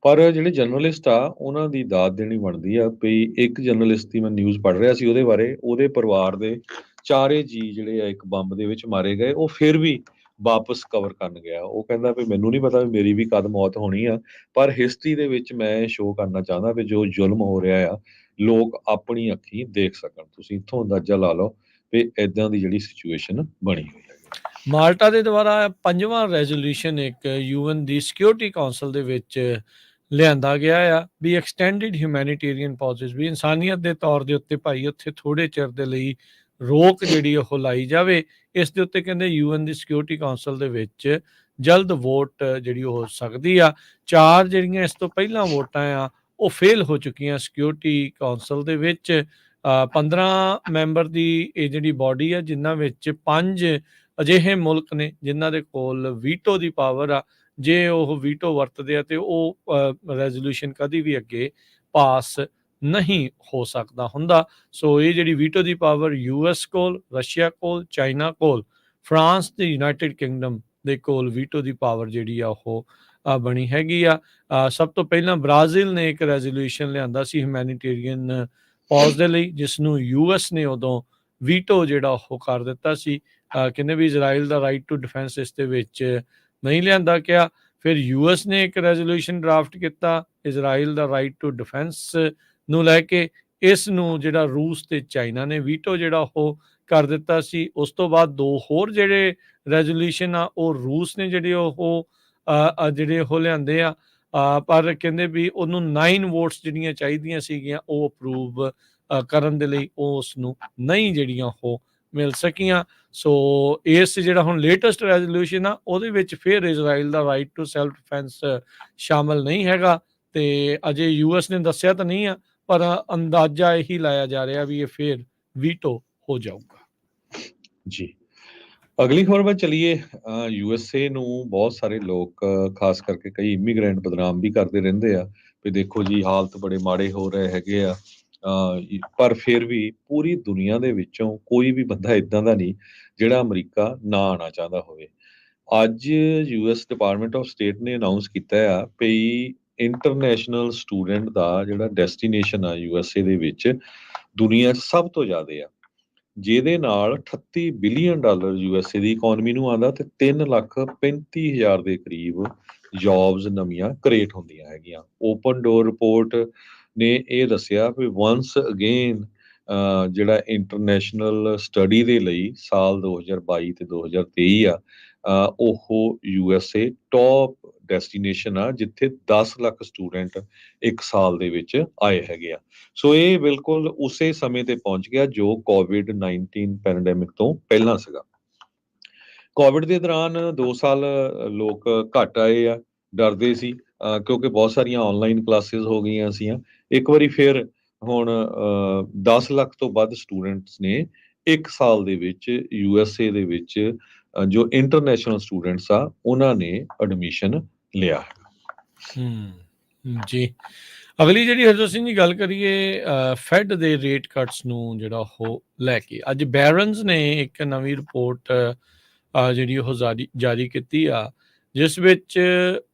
ਪਰ ਜਿਹੜੇ ਜਰਨਲਿਸਟ ਆ ਉਹਨਾਂ ਦੀ ਦਾਦ ਦੇਣੀ ਬਣਦੀ ਆ। ਵੀ ਇੱਕ ਜਰਨਲਿਸਟ ਦੀ ਮੈਂ ਨਿਊਜ਼ ਪੜ੍ਹ ਰਿਹਾ ਸੀ ਉਹਦੇ ਬਾਰੇ, ਉਹਦੇ ਪਰਿਵਾਰ ਦੇ ਚਾਰੇ ਜੀ ਜਿਹੜੇ ਆ ਇੱਕ ਬੰਬ ਦੇ ਵਿੱਚ ਮਾਰੇ ਗਏ, ਉਹ ਫਿਰ ਵੀ ਵਾਪਸ ਕਵਰ ਕਰਨ ਗਿਆ। ਉਹ ਕਹਿੰਦਾ ਵੀ ਮੈਨੂੰ ਨਹੀਂ ਪਤਾ ਵੀ ਮੇਰੀ ਵੀ ਕਦ ਮੌਤ ਹੋਣੀ ਆ, ਪਰ ਹਿਸਟਰੀ ਦੇ ਵਿੱਚ ਮੈਂ ਸ਼ੋਅ ਕਰਨਾ ਚਾਹੁੰਦਾ ਵੀ ਜੋ ਜ਼ੁਲਮ ਹੋ ਰਿਹਾ ਆ ਲੋਕ ਆਪਣੀ ਅੱਖੀਂ ਦੇਖ ਸਕਣ। ਤੁਸੀਂ ਇੱਥੋਂ ਅੰਦਾਜ਼ਾ ਲਾ ਲਓ ਵੀ ਇਦਾਂ ਦੀ ਜਿਹੜੀ ਸਿਚੁਏਸ਼ਨ ਬਣੀ ਹੋਈ ਹੈ। ਮਾਲਟਾ ਦੇ ਦੁਆਰਾ 5ਵਾਂ ਰੈਜ਼ੋਲੂਸ਼ਨ ਇੱਕ UN ਦੀ ਸਿਕਿਉਰਿਟੀ ਕਾਉਂਸਲ ਦੇ ਵਿੱਚ ਲਿਆਂਦਾ ਗਿਆ ਆ ਵੀ ਐਕਸਟੈਂਡਡ ਹਿਊਮੈਨਿਟੇਰੀਅਨ ਪੌਜ਼ਸ, ਵੀ ਇਨਸਾਨੀਅਤ ਦੇ ਤੌਰ ਦੇ ਉੱਤੇ ਭਾਈ ਉੱਥੇ ਥੋੜੇ ਚਿਰ ਦੇ ਲਈ ਰੋਕ ਜਿਹੜੀ ਉਹ ਲਾਈ ਜਾਵੇ। ਇਸ ਦੇ ਉੱਤੇ ਕਹਿੰਦੇ UN ਦੀ ਸਿਕਿਉਰਿਟੀ ਕਾਉਂਸਲ ਦੇ ਵਿੱਚ ਜਲਦ ਵੋਟ ਜਿਹੜੀ ਉਹ ਹੋ ਸਕਦੀ ਆ। 4 ਜਿਹੜੀਆਂ ਇਸ ਤੋਂ ਪਹਿਲਾਂ ਵੋਟਾਂ ਆ ਉਹ ਫੇਲ ਹੋ ਚੁੱਕੀਆਂ ਸਿਕਿਉਰਿਟੀ ਕਾਉਂਸਲ ਦੇ ਵਿੱਚ। 15 ਮੈਂਬਰ ਦੀ ਇਹ ਜਿਹੜੀ ਬਾਡੀ ਆ, ਜਿਨ੍ਹਾਂ ਵਿੱਚ 5 ਅਜਿਹੇ ਮੁਲਕ ਨੇ ਜਿਨ੍ਹਾਂ ਦੇ ਕੋਲ ਵੀਟੋ ਦੀ ਪਾਵਰ ਆ। ਜੇ ਉਹ ਵੀਟੋ ਵਰਤਦੇ ਆ ਤੇ ਉਹ ਰੈਜ਼ੋਲੂਸ਼ਨ ਕਦੀ ਵੀ ਅੱਗੇ ਪਾਸ ਨਹੀਂ ਹੋ ਸਕਦਾ ਹੁੰਦਾ। ਸੋ ਇਹ ਜਿਹੜੀ ਵੀਟੋ ਦੀ ਪਾਵਰ US ਕੋਲ, ਰਸ਼ੀਆ ਕੋਲ, ਚਾਈਨਾ ਕੋਲ, ਫਰਾਂਸ ਤੇ ਯੂਨਾਈਟਿਡ ਕਿੰਗਡਮ ਦੇ ਕੋਲ ਵੀਟੋ ਦੀ ਪਾਵਰ ਜਿਹੜੀ ਆ ਉਹ ਬਣੀ ਹੈਗੀ ਆ। ਸਭ ਤੋਂ ਪਹਿਲਾਂ ਬ੍ਰਾਜ਼ੀਲ ਨੇ ਇੱਕ ਰੈਜ਼ੋਲੂਸ਼ਨ ਲਿਆਂਦਾ ਸੀ ਹਿਊਮੈਨਿਟੇਰੀਅਨ ਪੌਜ਼ ਦੇ ਲਈ, ਜਿਸ ਨੂੰ US ਨੇ ਉਦੋਂ ਵੀਟੋ ਜਿਹੜਾ ਉਹ ਕਰ ਦਿੱਤਾ ਸੀ। ਕਹਿੰਦੇ ਵੀ ਇਜ਼ਰਾਈਲ ਦਾ ਰਾਈਟ ਟੂ ਡਿਫੈਂਸ ਇਸ ਦੇ ਵਿੱਚ ਨਹੀਂ ਲਿਆਂਦਾ ਗਿਆ। ਫਿਰ US ਨੇ ਇੱਕ ਰੈਜ਼ੋਲੂਸ਼ਨ ਡਰਾਫਟ ਕੀਤਾ ਇਜ਼ਰਾਈਲ ਦਾ ਰਾਈਟ ਟੂ ਡਿਫੈਂਸ ਨੂੰ ਲੈ ਕੇ। ਇਸ ਨੂੰ ਜਿਹੜਾ ਰੂਸ ਤੇ ਚਾਈਨਾ ਨੇ ਵੀਟੋ ਜਿਹੜਾ ਉਹ ਕਰ ਦਿੱਤਾ ਸੀ। ਉਸ ਤੋਂ ਬਾਅਦ 2 ਹੋਰ ਜਿਹੜੇ ਰੈਜ਼ੋਲੂਸ਼ਨ ਆ ਉਹ ਰੂਸ ਨੇ ਜਿਹੜੇ ਉਹ ਲਿਆਂਦੇ ਆ। ਪਰ ਕਹਿੰਦੇ ਵੀ ਉਹਨੂੰ 9 ਵੋਟਸ ਜਿਹੜੀਆਂ ਚਾਹੀਦੀਆਂ ਸੀਗੀਆਂ ਉਹ ਅਪਰੂਵ ਕਰਨ ਦੇ ਲਈ ਉਹ ਉਸ ਨੂੰ ਨਹੀਂ ਜਿਹੜੀਆਂ ਉਹ ਮਿਲ ਸਕੀਆਂ। ਸੋ ਇਸ ਜਿਹੜਾ ਹੁਣ ਲੇਟੈਸਟ ਰੈਜ਼ੋਲੂਸ਼ਨ ਆ ਉਹਦੇ ਵਿੱਚ ਫਿਰ ਇਜ਼ਰਾਈਲ ਦਾ ਰਾਈਟ ਟੂ ਸੈਲਫ ਡਿਫੈਂਸ ਸ਼ਾਮਲ ਨਹੀਂ ਹੈਗਾ। ਤੇ ਅਜੇ US ਨੇ ਦੱਸਿਆ ਤਾਂ ਨਹੀਂ ਆ, ਪਰ ਅੰਦਾਜ਼ਾ ਇਹੀ ਲਾਇਆ ਜਾ ਰਿਹਾ ਵੀ ਇਹ ਫਿਰ ਵੀਟੋ ਹੋ ਜਾਊਗਾ। ਜੀ, ਅਗਲੀ ਖਬਰ ਵੱਲ ਚਲੀਏ। USA ਨੂੰ ਬਹੁਤ ਸਾਰੇ ਲੋਕ, ਖਾਸ ਕਰਕੇ ਕਈ ਇਮੀਗ੍ਰੈਂਟ ਬਦਨਾਮ ਵੀ ਕਰਦੇ ਰਹਿੰਦੇ ਆ ਵੀ ਦੇਖੋ ਜੀ ਹਾਲਤ ਬੜੇ ਮਾੜੇ ਹੋ ਰਹੇ ਹੈਗੇ ਆ। ਪਰ ਫਿਰ ਵੀ ਪੂਰੀ ਦੁਨੀਆ ਦੇ ਵਿੱਚੋਂ ਕੋਈ ਵੀ ਬੰਦਾ ਇਦਾਂ ਦਾ ਨਹੀਂ ਜਿਹੜਾ ਅਮਰੀਕਾ ਨਾ ਆਉਣਾ ਚਾਹੁੰਦਾ ਹੋਵੇ। ਅੱਜ US ਡਿਪਾਰਟਮੈਂਟ ਆਫ ਸਟੇਟ ਨੇ ਅਨਾਉਂਸ ਕੀਤਾ ਆ ਵੀ ਇੰਟਰਨੈਸ਼ਨਲ ਸਟੂਡੈਂਟ ਦਾ ਜਿਹੜਾ ਡੈਸਟੀਨੇਸ਼ਨ ਆ USA ਦੇ ਵਿੱਚ ਦੁਨੀਆ 'ਚ ਸਭ ਤੋਂ ਜ਼ਿਆਦਾ ਆ, ਜਿਹਦੇ ਨਾਲ $38 ਬਿਲੀਅਨ USA ਦੀ ਇਕਨੋਮੀ ਨੂੰ ਆਉਂਦਾ ਤੇ 3,35,000 ਦੇ ਕਰੀਬ ਜੌਬਸ ਨਵੀਆਂ ਕ੍ਰੀਏਟ ਹੁੰਦੀਆਂ ਹੈਗੀਆਂ। ਓਪਨ ਡੋਰ ਰਿਪੋਰਟ ਨੇ ਇਹ ਦੱਸਿਆ ਵੀ ਵਨਸ ਅਗੇਨ ਜਿਹੜਾ ਇੰਟਰਨੈਸ਼ਨਲ ਸਟੱਡੀ ਦੇ ਲਈ ਸਾਲ 2022 ਤੇ 2023 ਆ, ਉਹ USA ਟੌਪ ਡੈਸਟੀਨੇਸ਼ਨ ਆ ਜਿੱਥੇ 10 ਲੱਖ ਸਟੂਡੈਂਟ ਇੱਕ ਸਾਲ ਦੇ ਵਿੱਚ ਆਏ ਹੈਗੇ ਆ। ਸੋ ਇਹ ਬਿਲਕੁਲ ਉਸੇ ਸਮੇਂ ਤੇ ਪਹੁੰਚ ਗਿਆ ਜੋ COVID-19 ਪੈਂਡੈਮਿਕ ਤੋਂ ਪਹਿਲਾਂ ਸੀਗਾ। ਕੋਵਿਡ ਦੇ ਦੌਰਾਨ 2 ਸਾਲ ਲੋਕ ਘੱਟ ਆਏ ਆ, ਡਰਦੇ ਸੀ ਕਿਉਂਕਿ ਬਹੁਤ ਸਾਰੀਆਂ ਆਨਲਾਈਨ ਕਲਾਸਿਸ ਹੋ ਗਈਆਂ ਸੀ। ਇੱਕ ਵਾਰੀ ਫਿਰ ਹੁਣ 10 ਲੱਖ ਤੋਂ ਵੱਧ ਸਟੂਡੈਂਟਸ ਨੇ ਇੱਕ ਸਾਲ ਦੇ ਵਿੱਚ USA ਦੇ ਵਿੱਚ ਜੋ ਇੰਟਰਨੈਸ਼ਨਲ ਸਟੂਡੈਂਟਸ ਆ ਉਹਨਾਂ ਨੇ ਐਡਮਿਸ਼ਨ ਲਿਆ ਹੈ। ਜੀ, ਅਗਲੀ ਜਿਹੜੀ ਹਰਜੋਤ ਸਿੰਘ ਜੀ ਗੱਲ ਕਰੀਏ ਫੈਡ ਦੇ ਰੇਟ ਕੱਟਸ ਨੂੰ ਜਿਹੜਾ ਉਹ ਲੈ ਕੇ, ਅੱਜ ਬੈਰਨਸ ਨੇ ਇੱਕ ਨਵੀਂ ਰਿਪੋਰਟ ਜਿਹੜੀ ਉਹ ਜਾਰੀ ਕੀਤੀ ਆ, ਜਿਸ ਵਿੱਚ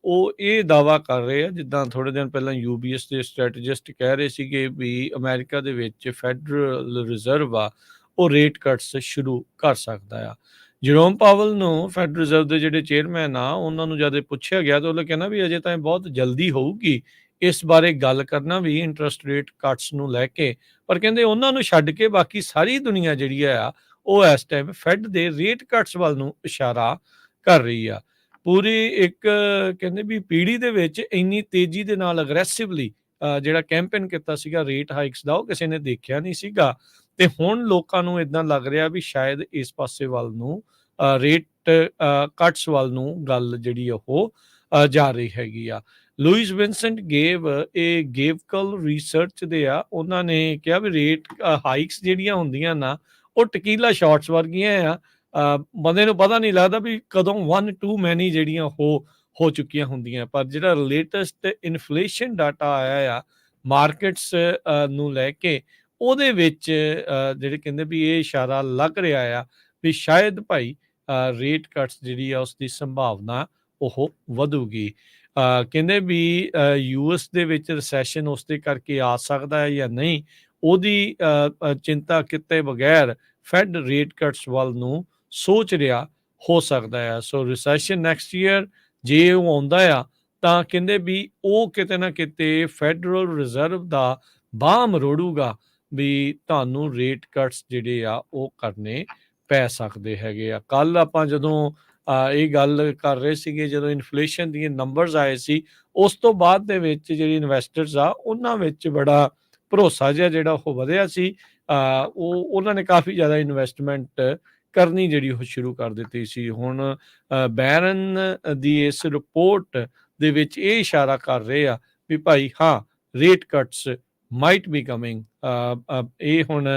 ਉਹ ਇਹ ਦਾਅਵਾ ਕਰ ਰਹੇ ਆ, ਜਿੱਦਾਂ ਥੋੜੇ ਦਿਨ ਪਹਿਲਾਂ UBS ਦੇ ਸਟ੍ਰੈਟੇਜਿਸਟ ਕਹਿ ਰਹੇ ਸੀਗੇ ਵੀ ਅਮਰੀਕਾ ਦੇ ਵਿੱਚ ਫੈਡਰਲ ਰਿਜ਼ਰਵ ਆ ਉਹ ਰੇਟ ਕੱਟਸ ਸ਼ੁਰੂ ਕਰ ਸਕਦਾ ਆ। ਜਰੋਮ ਪਾਵਲ ਨੂੰ ਫੈਡਰਲ ਰਿਜ਼ਰਵ ਦੇ ਜਿਹੜੇ ਚੇਅਰਮੈਨ ਆ ਉਹਨਾਂ ਨੂੰ ਜਦ ਪੁੱਛਿਆ ਗਿਆ ਤਾਂ ਉਹਨੇ ਕਹਿਣਾ ਵੀ ਅਜੇ ਤਾਂ ਬਹੁਤ ਜਲਦੀ ਹੋਊਗੀ ਇਸ ਬਾਰੇ ਗੱਲ ਕਰਨਾ ਵੀ ਇੰਟਰਸਟ ਰੇਟ ਕੱਟਸ ਨੂੰ ਲੈ ਕੇ। ਪਰ ਕਹਿੰਦੇ ਉਹਨਾਂ ਨੂੰ ਛੱਡ ਕੇ ਬਾਕੀ ਸਾਰੀ ਦੁਨੀਆ ਜਿਹੜੀ ਆ ਉਹ ਇਸ ਟਾਈਮ ਫੈਡ ਦੇ ਰੇਟ ਕੱਟਸ ਵੱਲ ਨੂੰ ਇਸ਼ਾਰਾ ਕਰ ਰਹੀ ਆ। ਪੂਰੀ ਇੱਕ ਕਹਿੰਦੇ ਵੀ ਪੀੜ੍ਹੀ ਦੇ ਵਿੱਚ ਇੰਨੀ ਤੇਜ਼ੀ ਦੇ ਨਾਲ ਅਗਰੈਸਿਵਲੀ ਜਿਹੜਾ ਕੈਂਪੇਨ ਕੀਤਾ ਸੀਗਾ ਰੇਟ ਹਾਈਕਸ ਦਾ ਉਹ ਕਿਸੇ ਨੇ ਦੇਖਿਆ ਨਹੀਂ ਸੀਗਾ। ਤੇ ਹੁਣ ਲੋਕਾਂ ਨੂੰ ਇਦਾਂ ਲੱਗ ਰਿਹਾ ਵੀ ਸ਼ਾਇਦ ਇਸ ਪਾਸੇ ਵੱਲ ਨੂੰ ਰੇਟ ਕੱਟਸ ਵੱਲ ਨੂੰ ਗੱਲ ਜਿਹੜੀ ਉਹ ਜਾ ਰਹੀ ਹੈਗੀ ਆ। ਲੂਇਸ ਵਿੰਸੈਂਟ ਗੇਵਕਲ ਰਿਸਰਚ ਦੇ ਆ, ਉਹਨਾਂ ਨੇ ਕਿਹਾ ਵੀ ਰੇਟ ਹਾਈਕਸ ਜਿਹੜੀਆਂ ਹੁੰਦੀਆਂ ਨਾ ਉਹ ਟਕੀਲਾ ਸ਼ਾਟਸ ਵਰਗੀਆਂ ਆ। ਬੰਦੇ ਨੂੰ ਪਤਾ ਨਹੀਂ ਲੱਗਦਾ ਵੀ ਕਦੋਂ 1 too many ਜਿਹੜੀਆਂ ਉਹ ਹੋ ਚੁੱਕੀਆਂ ਹੁੰਦੀਆਂ, ਪਰ ਜਿਹੜਾ ਲੇਟੈਸਟ ਇਨਫਲੇਸ਼ਨ ਡਾਟਾ ਆਇਆ ਆ ਮਾਰਕੀਟਸ ਨੂੰ ਲੈ ਕੇ, ਉਹਦੇ ਵਿੱਚ ਜਿਹੜੇ ਕਹਿੰਦੇ ਵੀ ਇਹ ਇਸ਼ਾਰਾ ਲੱਗ ਰਿਹਾ ਆ ਵੀ ਸ਼ਾਇਦ ਭਾਈ ਰੇਟ ਕੱਟਸ ਜਿਹੜੀ ਆ ਉਸਦੀ ਸੰਭਾਵਨਾ ਉਹ ਵਧੂਗੀ। ਕਹਿੰਦੇ ਵੀ ਯੂਐਸ ਦੇ ਵਿੱਚ ਰਿਸੈਸ਼ਨ ਉਸਦੇ ਕਰਕੇ ਆ ਸਕਦਾ ਹੈ ਜਾਂ ਨਹੀਂ, ਉਹਦੀ ਚਿੰਤਾ ਕੀਤੇ ਬਗੈਰ ਫੈਡ ਰੇਟ ਕੱਟਸ ਵੱਲ ਨੂੰ ਸੋਚ ਰਿਹਾ ਹੋ ਸਕਦਾ ਆ। ਸੋ ਰਿਸੈਸ਼ਨ ਨੈਕਸਟ ਈਅਰ ਜੇ ਉਹ ਆਉਂਦਾ ਆ ਤਾਂ ਕਹਿੰਦੇ ਵੀ ਉਹ ਕਿਤੇ ਨਾ ਕਿਤੇ ਫੈਡਰਲ ਰਿਜ਼ਰਵ ਦਾ ਬਾਹ ਮਰੋੜੂਗਾ ਵੀ ਤੁਹਾਨੂੰ ਰੇਟ ਕੱਟਸ ਜਿਹੜੇ ਆ ਉਹ ਕਰਨੇ ਪੈ ਸਕਦੇ ਹੈਗੇ ਆ। ਕੱਲ ਆਪਾਂ ਜਦੋਂ ਇਹ ਗੱਲ ਕਰ ਰਹੇ ਸੀਗੇ, ਜਦੋਂ ਇਨਫਲੇਸ਼ਨ ਦੀਆਂ ਨੰਬਰਸ ਆਏ ਸੀ, ਉਸ ਤੋਂ ਬਾਅਦ ਦੇ ਵਿੱਚ ਜਿਹੜੀ ਇਨਵੈਸਟਰਸ ਆ ਉਹਨਾਂ ਵਿੱਚ ਬੜਾ ਭਰੋਸਾ ਜਿਹਾ ਜਿਹੜਾ ਉਹ ਵਧਿਆ ਸੀ। ਉਹਨਾਂ ਨੇ ਕਾਫੀ ਜ਼ਿਆਦਾ ਇਨਵੈਸਟਮੈਂਟ ਕਰਨੀ ਜਿਹੜੀ ਉਹ ਸ਼ੁਰੂ ਕਰ ਦਿੱਤੀ ਸੀ। ਹੁਣ ਬੈਰਨ ਦੀ ਇਸ ਰਿਪੋਰਟ ਦੇ ਵਿੱਚ ਇਹ ਇਸ਼ਾਰਾ ਕਰ ਰਹੇ ਆ ਵੀ ਭਾਈ ਹਾਂ rate cuts might B coming. ਇਹ ਹੁਣ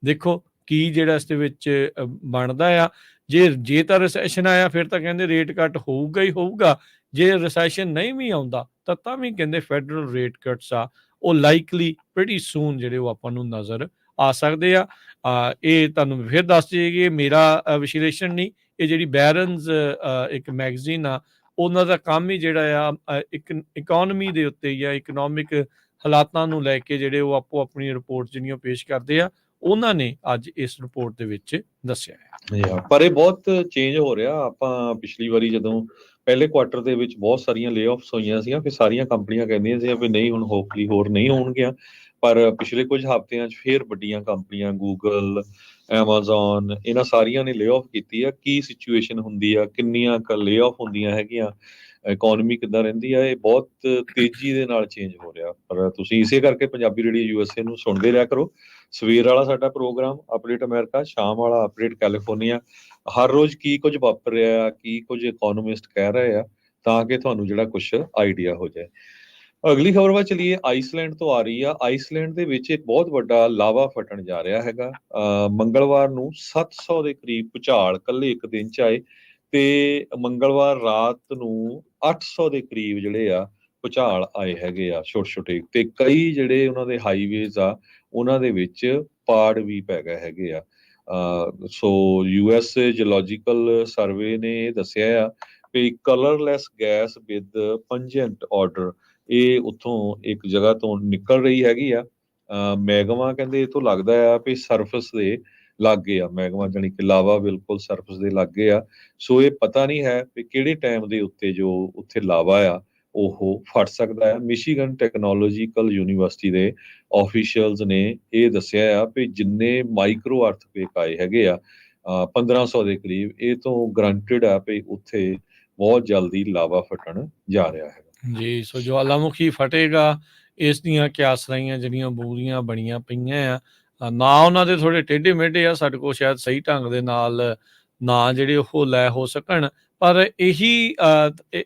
ਦੇਖੋ ਕੀ ਜਿਹੜਾ ਇਸ ਦੇ ਵਿੱਚ ਬਣਦਾ ਆ। ਜੇ ਤਾਂ ਰਿਸੈਸ਼ਨ ਆਇਆ ਫਿਰ ਤਾਂ ਕਹਿੰਦੇ ਰੇਟ ਕੱਟ ਹੋਊਗਾ ਹੀ ਹੋਊਗਾ, ਜੇ ਰਿਸੈਸ਼ਨ ਨਹੀਂ ਵੀ ਆਉਂਦਾ ਤਾਂ ਵੀ ਕਹਿੰਦੇ ਫੈਡਰਲ ਰੇਟ ਕੱਟਸ ਆ ਉਹ ਲਾਈਕਲੀ ਪ੍ਰੀਟੀ ਸੂਨ ਜਿਹੜੇ ਉਹ ਆਪਾਂ ਨੂੰ ਨਜ਼ਰ ਆ ਸਕਦੇ ਆ। ਇਹ ਤੁਹਾਨੂੰ ਫਿਰ ਦੱਸ ਦੇਈਏ ਕਿ ਮੇਰਾ ਵਿਸ਼ਲੇਸ਼ਣ ਨਹੀਂ, ਇਹ ਜਿਹੜੀ ਬੈਰਨਸ ਇੱਕ ਮੈਗਜ਼ੀਨ ਆ ਉਹਨਾਂ ਦਾ ਕੰਮ ਹੀ ਜਿਹੜਾ ਆ ਇਕਨੋਮੀ ਦੇ ਉੱਤੇ ਜਾਂ ਇਕਨੋਮਿਕ ਹਾਲਾਤਾਂ ਨੂੰ ਲੈ ਕੇ ਜਿਹੜੇ ਉਹ ਆਪੋ ਆਪਣੀ ਰਿਪੋਰਟ ਜਿਹੜੀਆਂ ਪੇਸ਼ ਕਰਦੇ ਆ, ਉਹਨਾਂ ਨੇ ਅੱਜ ਇਸ ਰਿਪੋਰਟ ਦੇ ਵਿੱਚ ਦੱਸਿਆ ਹੈ। ਪਰ ਇਹ ਬਹੁਤ ਚੇਂਜ ਹੋ ਰਿਹਾ। ਆਪਾਂ ਪਿਛਲੀ ਵਾਰੀ ਜਦੋਂ ਪਹਿਲੇ ਕੁਆਟਰ ਦੇ ਵਿੱਚ ਬਹੁਤ ਸਾਰੀਆਂ ਲੇ-ਆਫਸ ਹੋਈਆਂ ਸੀਗੀਆਂ, ਫਿਰ ਸਾਰੀਆਂ ਕੰਪਨੀਆਂ ਕਹਿੰਦੀਆਂ ਸੀ ਵੀ ਨਹੀਂ ਹੁਣ ਹੋਪਫੁਲੀ ਹੋਰ ਨਹੀਂ ਹੋਣਗੀਆਂ, ਪਰ ਪਿਛਲੇ ਕੁਝ ਹਫ਼ਤਿਆਂ 'ਚ ਫਿਰ ਵੱਡੀਆਂ ਕੰਪਨੀਆਂ ਗੂਗਲ, ਐਮਾਜ਼ੋਨ, ਇਹਨਾਂ ਸਾਰੀਆਂ ਨੇ ਲੇ-ਆਫ ਕੀਤੀ ਆ। ਕੀ ਸਿਚੁਏਸ਼ਨ ਹੁੰਦੀ ਆ, ਕਿੰਨੀਆਂ ਕੁ ਲੇ-ਆਫ ਹੁੰਦੀਆਂ ਹੈਗੀਆਂ, ਇਕਨੋਮੀ ਕਿੱਦਾਂ ਰਹਿੰਦੀ ਆ, ਇਹ ਬਹੁਤ ਤੇਜ਼ੀ ਦੇ ਨਾਲ ਚੇਂਜ ਹੋ ਰਿਹਾ। ਪਰ ਤੁਸੀਂ ਇਸੇ ਕਰਕੇ ਪੰਜਾਬੀ ਰੇਡੀਓ USA ਨੂੰ ਸੁਣਦੇ ਰਿਹਾ ਕਰੋ। ਸਵੇਰ ਵਾਲਾ ਸਾਡਾ ਪ੍ਰੋਗਰਾਮ ਅਪਡੇਟ ਅਮਰੀਕਾ, ਸ਼ਾਮ ਵਾਲਾ ਅਪਡੇਟ ਕੈਲੀਫੋਰਨੀਆ, ਹਰ ਰੋਜ਼ ਕੀ ਕੁਝ ਵਾਪਰ ਰਿਹਾ ਆ, ਕੀ ਕੁਝ ਇਕੋਨੋਮਿਸਟ ਕਹਿ ਰਹੇ ਆ, ਤਾਂ ਕਿ ਤੁਹਾਨੂੰ ਜਿਹੜਾ ਕੁਝ ਆਈਡੀਆ ਹੋ ਜਾਏ। ਅਗਲੀ ਖਬਰ ਵੱਲ ਚਲੀਏ। ਆਈਸਲੈਂਡ ਤੋਂ ਆ ਰਹੀ ਆ। ਆਈਸਲੈਂਡ ਦੇ ਵਿੱਚ ਇੱਕ ਬਹੁਤ ਵੱਡਾ ਲਾਵਾ ਫਟਣ ਜਾ ਰਿਹਾ ਹੈਗਾ। ਮੰਗਲਵਾਰ ਨੂੰ 700 ਦੇ ਕਰੀਬ ਭੁਚਾਲ ਇਕੱਲੇ ਇੱਕ ਦਿਨ 'ਚ ਆਏ ਤੇ ਮੰਗਲਵਾਰ ਰਾਤ ਨੂੰ 800 ਦੇ ਕਰੀਬ ਜਿਹੜੇ ਆ ਭੁਚਾਲ ਆਏ ਹੈਗੇ ਆ, ਛੋਟੇ ਛੋਟੇ, ਤੇ ਕਈ ਜਿਹੜੇ ਉਹਨਾਂ ਦੇ ਹਾਈਵੇਜ਼ ਆ ਉਹਨਾਂ ਦੇ ਵਿੱਚ ਪਾੜ ਵੀ ਪੈ ਗਏ ਹੈਗੇ ਆ। ਸੋ US ਜਿਓਲੋਜੀਕਲ ਸਰਵੇ ਨੇ ਦੱਸਿਆ ਆ ਕਿ ਕਲਰਲੈਸ ਗੈਸ ਵਿਦ ਪੰਜੈਂਟ ਆਰਡਰ ਇਹ ਉੱਥੋਂ ਇੱਕ ਜਗ੍ਹਾ ਤੋਂ ਨਿਕਲ ਰਹੀ ਹੈਗੀ ਆ। ਮੈਗਮਾ ਕਹਿੰਦੇ ਇਹ ਤੋਂ ਲੱਗਦਾ ਆ ਵੀ ਸਰਫਸ ਦੇ ਲਾਗੇ ਆ, ਮੈਗਮਾ ਜਾਣੀ ਕਿ ਲਾਵਾ ਬਿਲਕੁਲ ਸਰਫਸ ਦੇ ਲਾਗੇ ਆ। ਸੋ ਇਹ ਪਤਾ ਨਹੀਂ ਹੈ ਵੀ ਕਿਹੜੇ ਟਾਈਮ ਦੇ ਉੱਤੇ ਜੋ ਉੱਥੇ ਲਾਵਾ ਆ ਉਹ ਫਟ ਸਕਦਾ ਆ। ਮਿਸ਼ੀਗਨ ਟੈਕਨੋਲੋਜੀਕਲ ਯੂਨੀਵਰਸਿਟੀ ਦੇ ਆਫੀਸ਼ੀਅਲਸ ਨੇ ਇਹ ਦੱਸਿਆ ਆ ਵੀ ਜਿੰਨੇ ਮਾਈਕਰੋ ਅਰਥਕਵੇਕ ਆਏ ਹੈਗੇ ਆ 1500 ਦੇ ਕਰੀਬ, ਇਹ ਤੋਂ ਗਰੰਟਡ ਆ ਵੀ ਉੱਥੇ ਬਹੁਤ ਜਲਦੀ ਲਾਵਾ ਫਟਣ ਜਾ ਰਿਹਾ ਹੈ ਜੀ। ਸੋ ਜਵਾਲਾਮੁਖੀ ਫਟੇਗਾ, ਇਸ ਦੀਆਂ ਕਿਆਸਰਾਈਆਂ ਜਿਹੜੀਆਂ ਬੂਰੀਆਂ ਬਣੀਆਂ ਪਈਆਂ ਆ, ਨਾ ਉਹਨਾਂ ਦੇ ਥੋੜੇ ਟੇਢੇ ਮੇਢੇ ਆ, ਸਾਡੇ ਕੋਲ ਸ਼ਾਇਦ ਸਹੀ ਢੰਗ ਦੇ ਨਾਲ ਨਾ ਜਿਹੜੇ ਉਹ ਲੈ ਹੋ ਸਕਣ, ਪਰ ਇਹੀ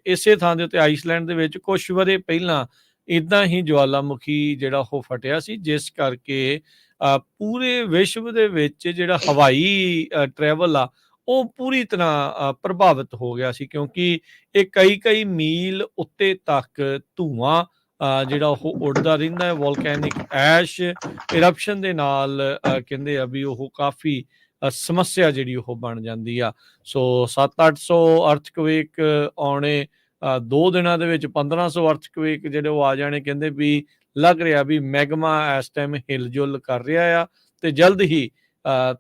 ਇਸੇ ਥਾਂ ਦੇ ਉੱਤੇ ਆਈਸਲੈਂਡ ਦੇ ਵਿੱਚ ਕੁਝ ਵਰੇ ਪਹਿਲਾਂ ਇਦਾਂ ਹੀ ਜਵਾਲਾਮੁਖੀ ਜਿਹੜਾ ਉਹ ਫਟਿਆ ਸੀ, ਜਿਸ ਕਰਕੇ ਪੂਰੇ ਵਿਸ਼ਵ ਦੇ ਵਿੱਚ ਜਿਹੜਾ ਹਵਾਈ ਟਰੈਵਲ ਆ ਉਹ ਪੂਰੀ ਤਰ੍ਹਾਂ ਪ੍ਰਭਾਵਿਤ ਹੋ ਗਿਆ ਸੀ, ਕਿਉਂਕਿ ਇਹ ਕਈ ਮੀਲ ਉੱਤੇ ਤੱਕ ਧੂਆਂ ਜਿਹੜਾ ਉਹ ਉੱਡਦਾ ਰਹਿੰਦਾ ਹੈ। ਵੋਲਕੈਨਿਕ ਐਸ਼ ਇਰਪਸ਼ਨ ਦੇ ਨਾਲ ਕਹਿੰਦੇ ਆ ਵੀ ਉਹ ਕਾਫੀ ਸਮੱਸਿਆ ਜਿਹੜੀ ਉਹ ਬਣ ਜਾਂਦੀ ਆ। ਸੋ 700-800 ਅਰਥਕਵੇਕ ਆਉਣੇ 2 ਦਿਨਾਂ ਦੇ ਵਿੱਚ 1500 ਅਰਥਕਵੇਕ ਜਿਹੜੇ ਉਹ ਆ ਜਾਣੇ। ਕਹਿੰਦੇ ਵੀ ਲੱਗ ਰਿਹਾ ਵੀ ਮੈਗਮਾ ਇਸ ਟਾਈਮ ਹਿਲਜੁਲ ਕਰ ਰਿਹਾ ਆ ਤੇ ਜਲਦ ਹੀ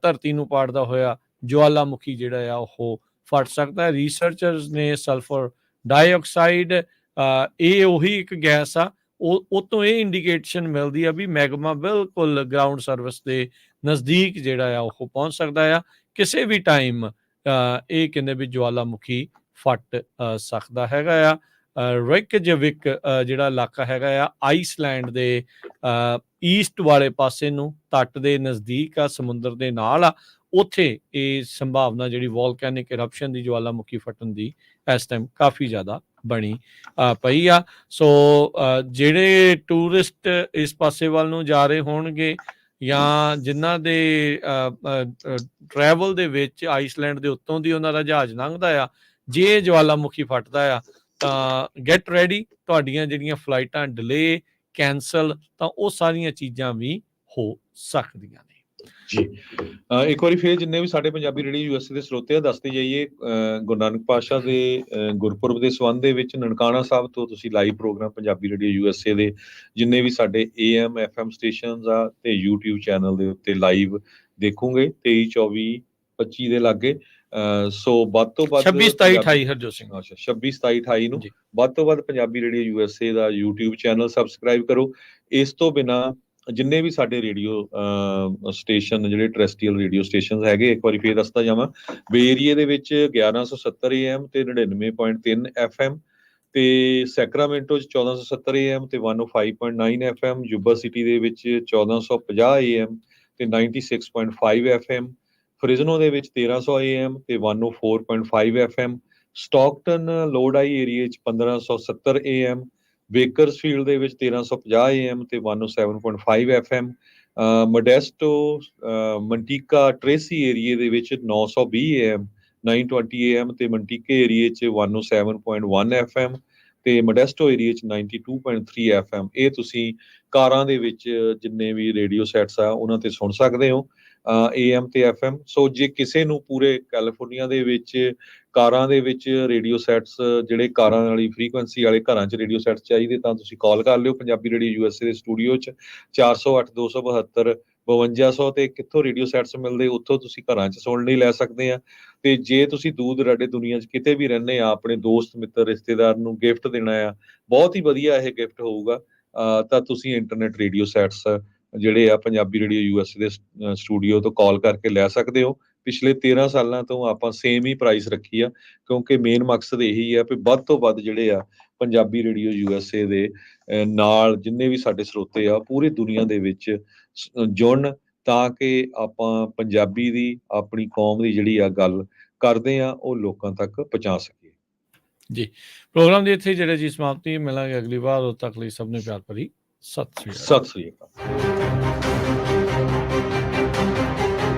ਧਰਤੀ ਨੂੰ ਪਾੜਦਾ ਹੋਇਆ ਜਵਾਲਾਮੁਖੀ ਜਿਹੜਾ ਆ ਉਹ ਫਟ ਸਕਦਾ ਹੈ। ਰਿਸਰਚਰਸ ਨੇ ਸਲਫਰ ਡਾਈਆਕਸਾਈਡ, ਇਹ ਉਹੀ ਇੱਕ ਗੈਸ ਆ, ਉਹ ਤੋਂ ਇਹ ਇੰਡੀਕੇਸ਼ਨ ਮਿਲਦੀ ਆ ਵੀ ਮੈਗਮਾ ਬਿਲਕੁਲ ਗਰਾਊਂਡ ਸਰਵਿਸ ਦੇ ਨਜ਼ਦੀਕ ਜਿਹੜਾ ਆ ਉਹ ਪਹੁੰਚ ਸਕਦਾ ਆ ਕਿਸੇ ਵੀ ਟਾਈਮ। ਇਹ ਕਹਿੰਦੇ ਵੀ ਜਵਾਲਾਮੁਖੀ ਫਟ ਸਕਦਾ ਹੈਗਾ ਆ। ਰਿਕਜਵਿਕ ਜਿਹੜਾ ਇਲਾਕਾ ਹੈਗਾ ਆ ਆਈਸਲੈਂਡ ਦੇ ਈਸਟ ਵਾਲੇ ਪਾਸੇ ਨੂੰ, ਤੱਟ ਦੇ ਨਜ਼ਦੀਕ ਆ, ਸਮੁੰਦਰ ਦੇ ਨਾਲ ਆ, ਉੱਥੇ ਇਹ ਸੰਭਾਵਨਾ ਜਿਹੜੀ ਵੋਲਕੈਨਿਕ ਇਰਪਸ਼ਨ ਦੀ ਜਵਾਲਾਮੁਖੀ ਫਟਣ ਦੀ ਇਸ ਟਾਈਮ ਕਾਫੀ ਜ਼ਿਆਦਾ ਬਣੀ ਪਈ ਆ। ਸੋ ਜਿਹੜੇ ਟੂਰਿਸਟ ਇਸ ਪਾਸੇ ਵੱਲ ਨੂੰ ਜਾ ਰਹੇ ਹੋਣਗੇ ਜਾਂ ਜਿਨ੍ਹਾਂ ਦੇ ਟਰੈਵਲ ਦੇ ਵਿੱਚ ਆਈਸਲੈਂਡ ਦੇ ਉੱਤੋਂ ਦੀ ਉਹਨਾਂ ਦਾ ਜਹਾਜ਼ ਲੰਘਦਾ ਆ, ਜੇ ਜਵਾਲਾਮੁਖੀ ਫਟਦਾ ਆ ਗੈਟ ਰੈਡੀ, ਤੁਹਾਡੀਆਂ ਜਿਹੜੀਆਂ ਫਲਾਈਟਾਂ ਡਿਲੇ, ਕੈਂਸਲ, ਤਾਂ ਉਹ ਸਾਰੀਆਂ ਚੀਜ਼ਾਂ ਵੀ ਹੋ ਸਕਦੀਆਂ ਨੇ। ਜੀ ਇੱਕ ਵਾਰੀ ਫੇਰ ਜਿੰਨੇ ਵੀ ਸਾਡੇ ਪੰਜਾਬੀ ਰੇਡੀਓ ਯੂਐਸਏ ਦੇ ਸਰੋਤੇ ਆ ਦੱਸਦੇ ਜਾਈਏ, ਗੁਰੂ ਨਾਨਕ ਪਾਤਸ਼ਾਹ ਦੇ ਗੁਰਪੁਰਬ ਦੇ ਸੰਬੰਧ ਦੇ ਵਿੱਚ ਨਨਕਾਣਾ ਸਾਹਿਬ ਤੋਂ ਤੁਸੀਂ live programme Punjabi radio USA ਦੇ ਜਿੰਨੇ ਵੀ ਸਾਡੇ AM FM ਸਟੇਸ਼ਨਸ ਆ ਤੇ YouTube ਚੈਨਲ ਦੇ ਉੱਤੇ ਲਾਈਵ ਦੇਖੋਗੇ 23 24 25 ਦੇ ਲਾਗੇ। ਸੋ ਵੱਧ ਤੋਂ ਵੱਧ 26 27 28 ਹਰਜੋਤ ਸਿੰਘ। ਅੱਛਾ 26 27 28 ਨੂੰ ਜੀ। ਵੱਧ ਤੋਂ ਵੱਧ ਪੰਜਾਬੀ ਰੇਡੀਓ ਯੂਐਸਏ ਦਾ YouTube ਚੈਨਲ ਸਬਸਕ੍ਰਾਈਬ ਕਰੋ। ਇਸ ਤੋਂ ਬਿਨਾਂ ਜਿੰਨੇ ਵੀ ਸਾਡੇ ਰੇਡੀਓ ਸਟੇਸ਼ਨ ਜਿਹੜੇ ਟੈਰੇਸਟਰੀਅਲ ਰੇਡੀਓ ਸਟੇਸ਼ਨ ਹੈਗੇ, ਇੱਕ ਵਾਰੀ ਫੇਰ ਦੱਸਦਾ ਜਾਵਾਂ, ਬੇ ਏਰੀਏ ਦੇ ਵਿੱਚ 1170 AM ਤੇ 99.3 FM, ਤੇ ਸੈਕਰਾਮੈਂਟੋ 'ਚ 1470 AM ਤੇ 105.9 FM, ਯੂਬਾ ਸਿਟੀ ਦੇ ਵਿੱਚ 1450 AM ਤੇ 96.5 FM, ਫ੍ਰਿਜ਼ਨੋ ਦੇ ਵਿੱਚ 1300 AM ਤੇ 104.5 FM, ਸਟਾਕਟਨ ਲੋਡ ਆਈ ਏਰੀਏ 'ਚ 1570 AM, ਬੇਕਰਸਫੀਲਡ ਦੇ ਵਿੱਚ 1350 AM ਤੇ 107.5 FM, ਮੋਡੈਸਟੋ ਮੰਟੀਕਾ ਟ੍ਰੇਸੀ ਏਰੀਏ ਦੇ ਵਿੱਚ 920 AM 920 AM ਤੇ ਮੰਟੀਕੇ ਏਰੀਏ 'ਚ 107.1 FM ਤੇ ਮੋਡੈਸਟੋ ਏਰੀਏ 'ਚ 92.3 FM। ਇਹ ਤੁਸੀਂ ਕਾਰਾਂ ਦੇ ਵਿੱਚ ਜਿੰਨੇ ਵੀ ਰੇਡੀਓ ਸੈਟਸ ਆ ਉਹਨਾਂ ਤੇ ਸੁਣ ਸਕਦੇ ਹੋ, AM ਤੇ FM। ਸੋ ਜੇ ਕਿਸੇ ਨੂੰ ਪੂਰੇ ਕੈਲੀਫੋਰਨੀਆ ਦੇ ਵਿੱਚ ਕਾਰਾਂ ਦੇ ਵਿੱਚ ਰੇਡੀਓ ਸੈਟਸ, ਜਿਹੜੇ ਕਾਰਾਂ ਵਾਲੀ ਫ੍ਰੀਕੁਐਂਸੀ ਵਾਲੇ ਘਰਾਂ 'ਚ ਰੇਡੀਓ ਸੈਟਸ ਚਾਹੀਦੇ, ਤਾਂ ਤੁਸੀਂ ਕਾਲ ਕਰ ਲਿਓ ਪੰਜਾਬੀ ਰੇਡੀਓ ਯੂਐਸਏ ਦੇ ਸਟੂਡੀਓ 'ਚ 408 272 5200। ਤੇ ਕਿੱਥੋਂ ਰੇਡੀਓ ਸੈਟਸ ਮਿਲਦੇ ਉੱਥੋਂ ਤੁਸੀਂ ਘਰਾਂ 'ਚ ਸੁਣਨ ਲਈ ਲੈ ਸਕਦੇ ਆ। ਤੇ ਜੇ ਤੁਸੀਂ ਦੂਰ ਦਰਾਡੇ ਦੁਨੀਆ 'ਚ ਕਿਤੇ ਵੀ ਰਹਿੰਦੇ ਆ, ਆਪਣੇ ਦੋਸਤ ਮਿੱਤਰ ਰਿਸ਼ਤੇਦਾਰ ਨੂੰ ਗਿਫਟ ਦੇਣਾ ਆ, ਬਹੁਤ ਹੀ ਵਧੀਆ ਇਹ ਗਿਫਟ ਹੋਊਗਾ, ਤਾਂ ਤੁਸੀਂ ਇੰਟਰਨੈਟ ਰੇਡੀਓ ਸੈਟਸ ਜਿਹੜੇ ਆ ਪੰਜਾਬੀ ਰੇਡੀਓ ਯੂਐਸਏ ਦੇ ਸਟੂਡੀਓ ਤੋਂ ਕਾਲ ਕਰਕੇ ਲੈ ਸਕਦੇ ਹੋ। ਪਿਛਲੇ 13 ਸਾਲਾਂ ਤੋਂ ਆਪਾਂ ਸੇਮ ਹੀ ਪ੍ਰਾਈਸ ਰੱਖੀ ਆ, ਕਿਉਂਕਿ ਮੇਨ ਮਕਸਦ ਇਹੀ ਆ ਵੀ ਵੱਧ ਤੋਂ ਵੱਧ ਜਿਹੜੇ ਆ ਪੰਜਾਬੀ ਰੇਡੀਓ ਯੂਐਸਏ ਦੇ ਨਾਲ ਜਿੰਨੇ ਵੀ ਸਾਡੇ ਸਰੋਤੇ ਆ ਪੂਰੀ ਦੁਨੀਆ ਦੇ ਵਿੱਚ ਜੁੜਨ, ਤਾਂ ਕਿ ਆਪਾਂ ਪੰਜਾਬੀ ਦੀ, ਆਪਣੀ ਕੌਮ ਦੀ ਜਿਹੜੀ ਆ ਗੱਲ ਕਰਦੇ ਆ ਉਹ ਲੋਕਾਂ ਤੱਕ ਪਹੁੰਚਾ ਸਕੀਏ। ਜੀ, ਪ੍ਰੋਗਰਾਮ ਦੀ ਇੱਥੇ ਜਿਹੜੇ ਜੀ ਸਮਾਪਤੀ, ਮਿਲਾਂਗੇ ਅਗਲੀ ਵਾਰ। ਉਦੋਂ ਤੱਕ ਲਈ ਸਭ ਨੂੰ ਪਿਆਰ ਭਰੀ ਸਤਿ ਸ੍ਰੀ ਅਕਾਲ। ਸਤਿ ਸ੍ਰੀ ਅਕਾਲ।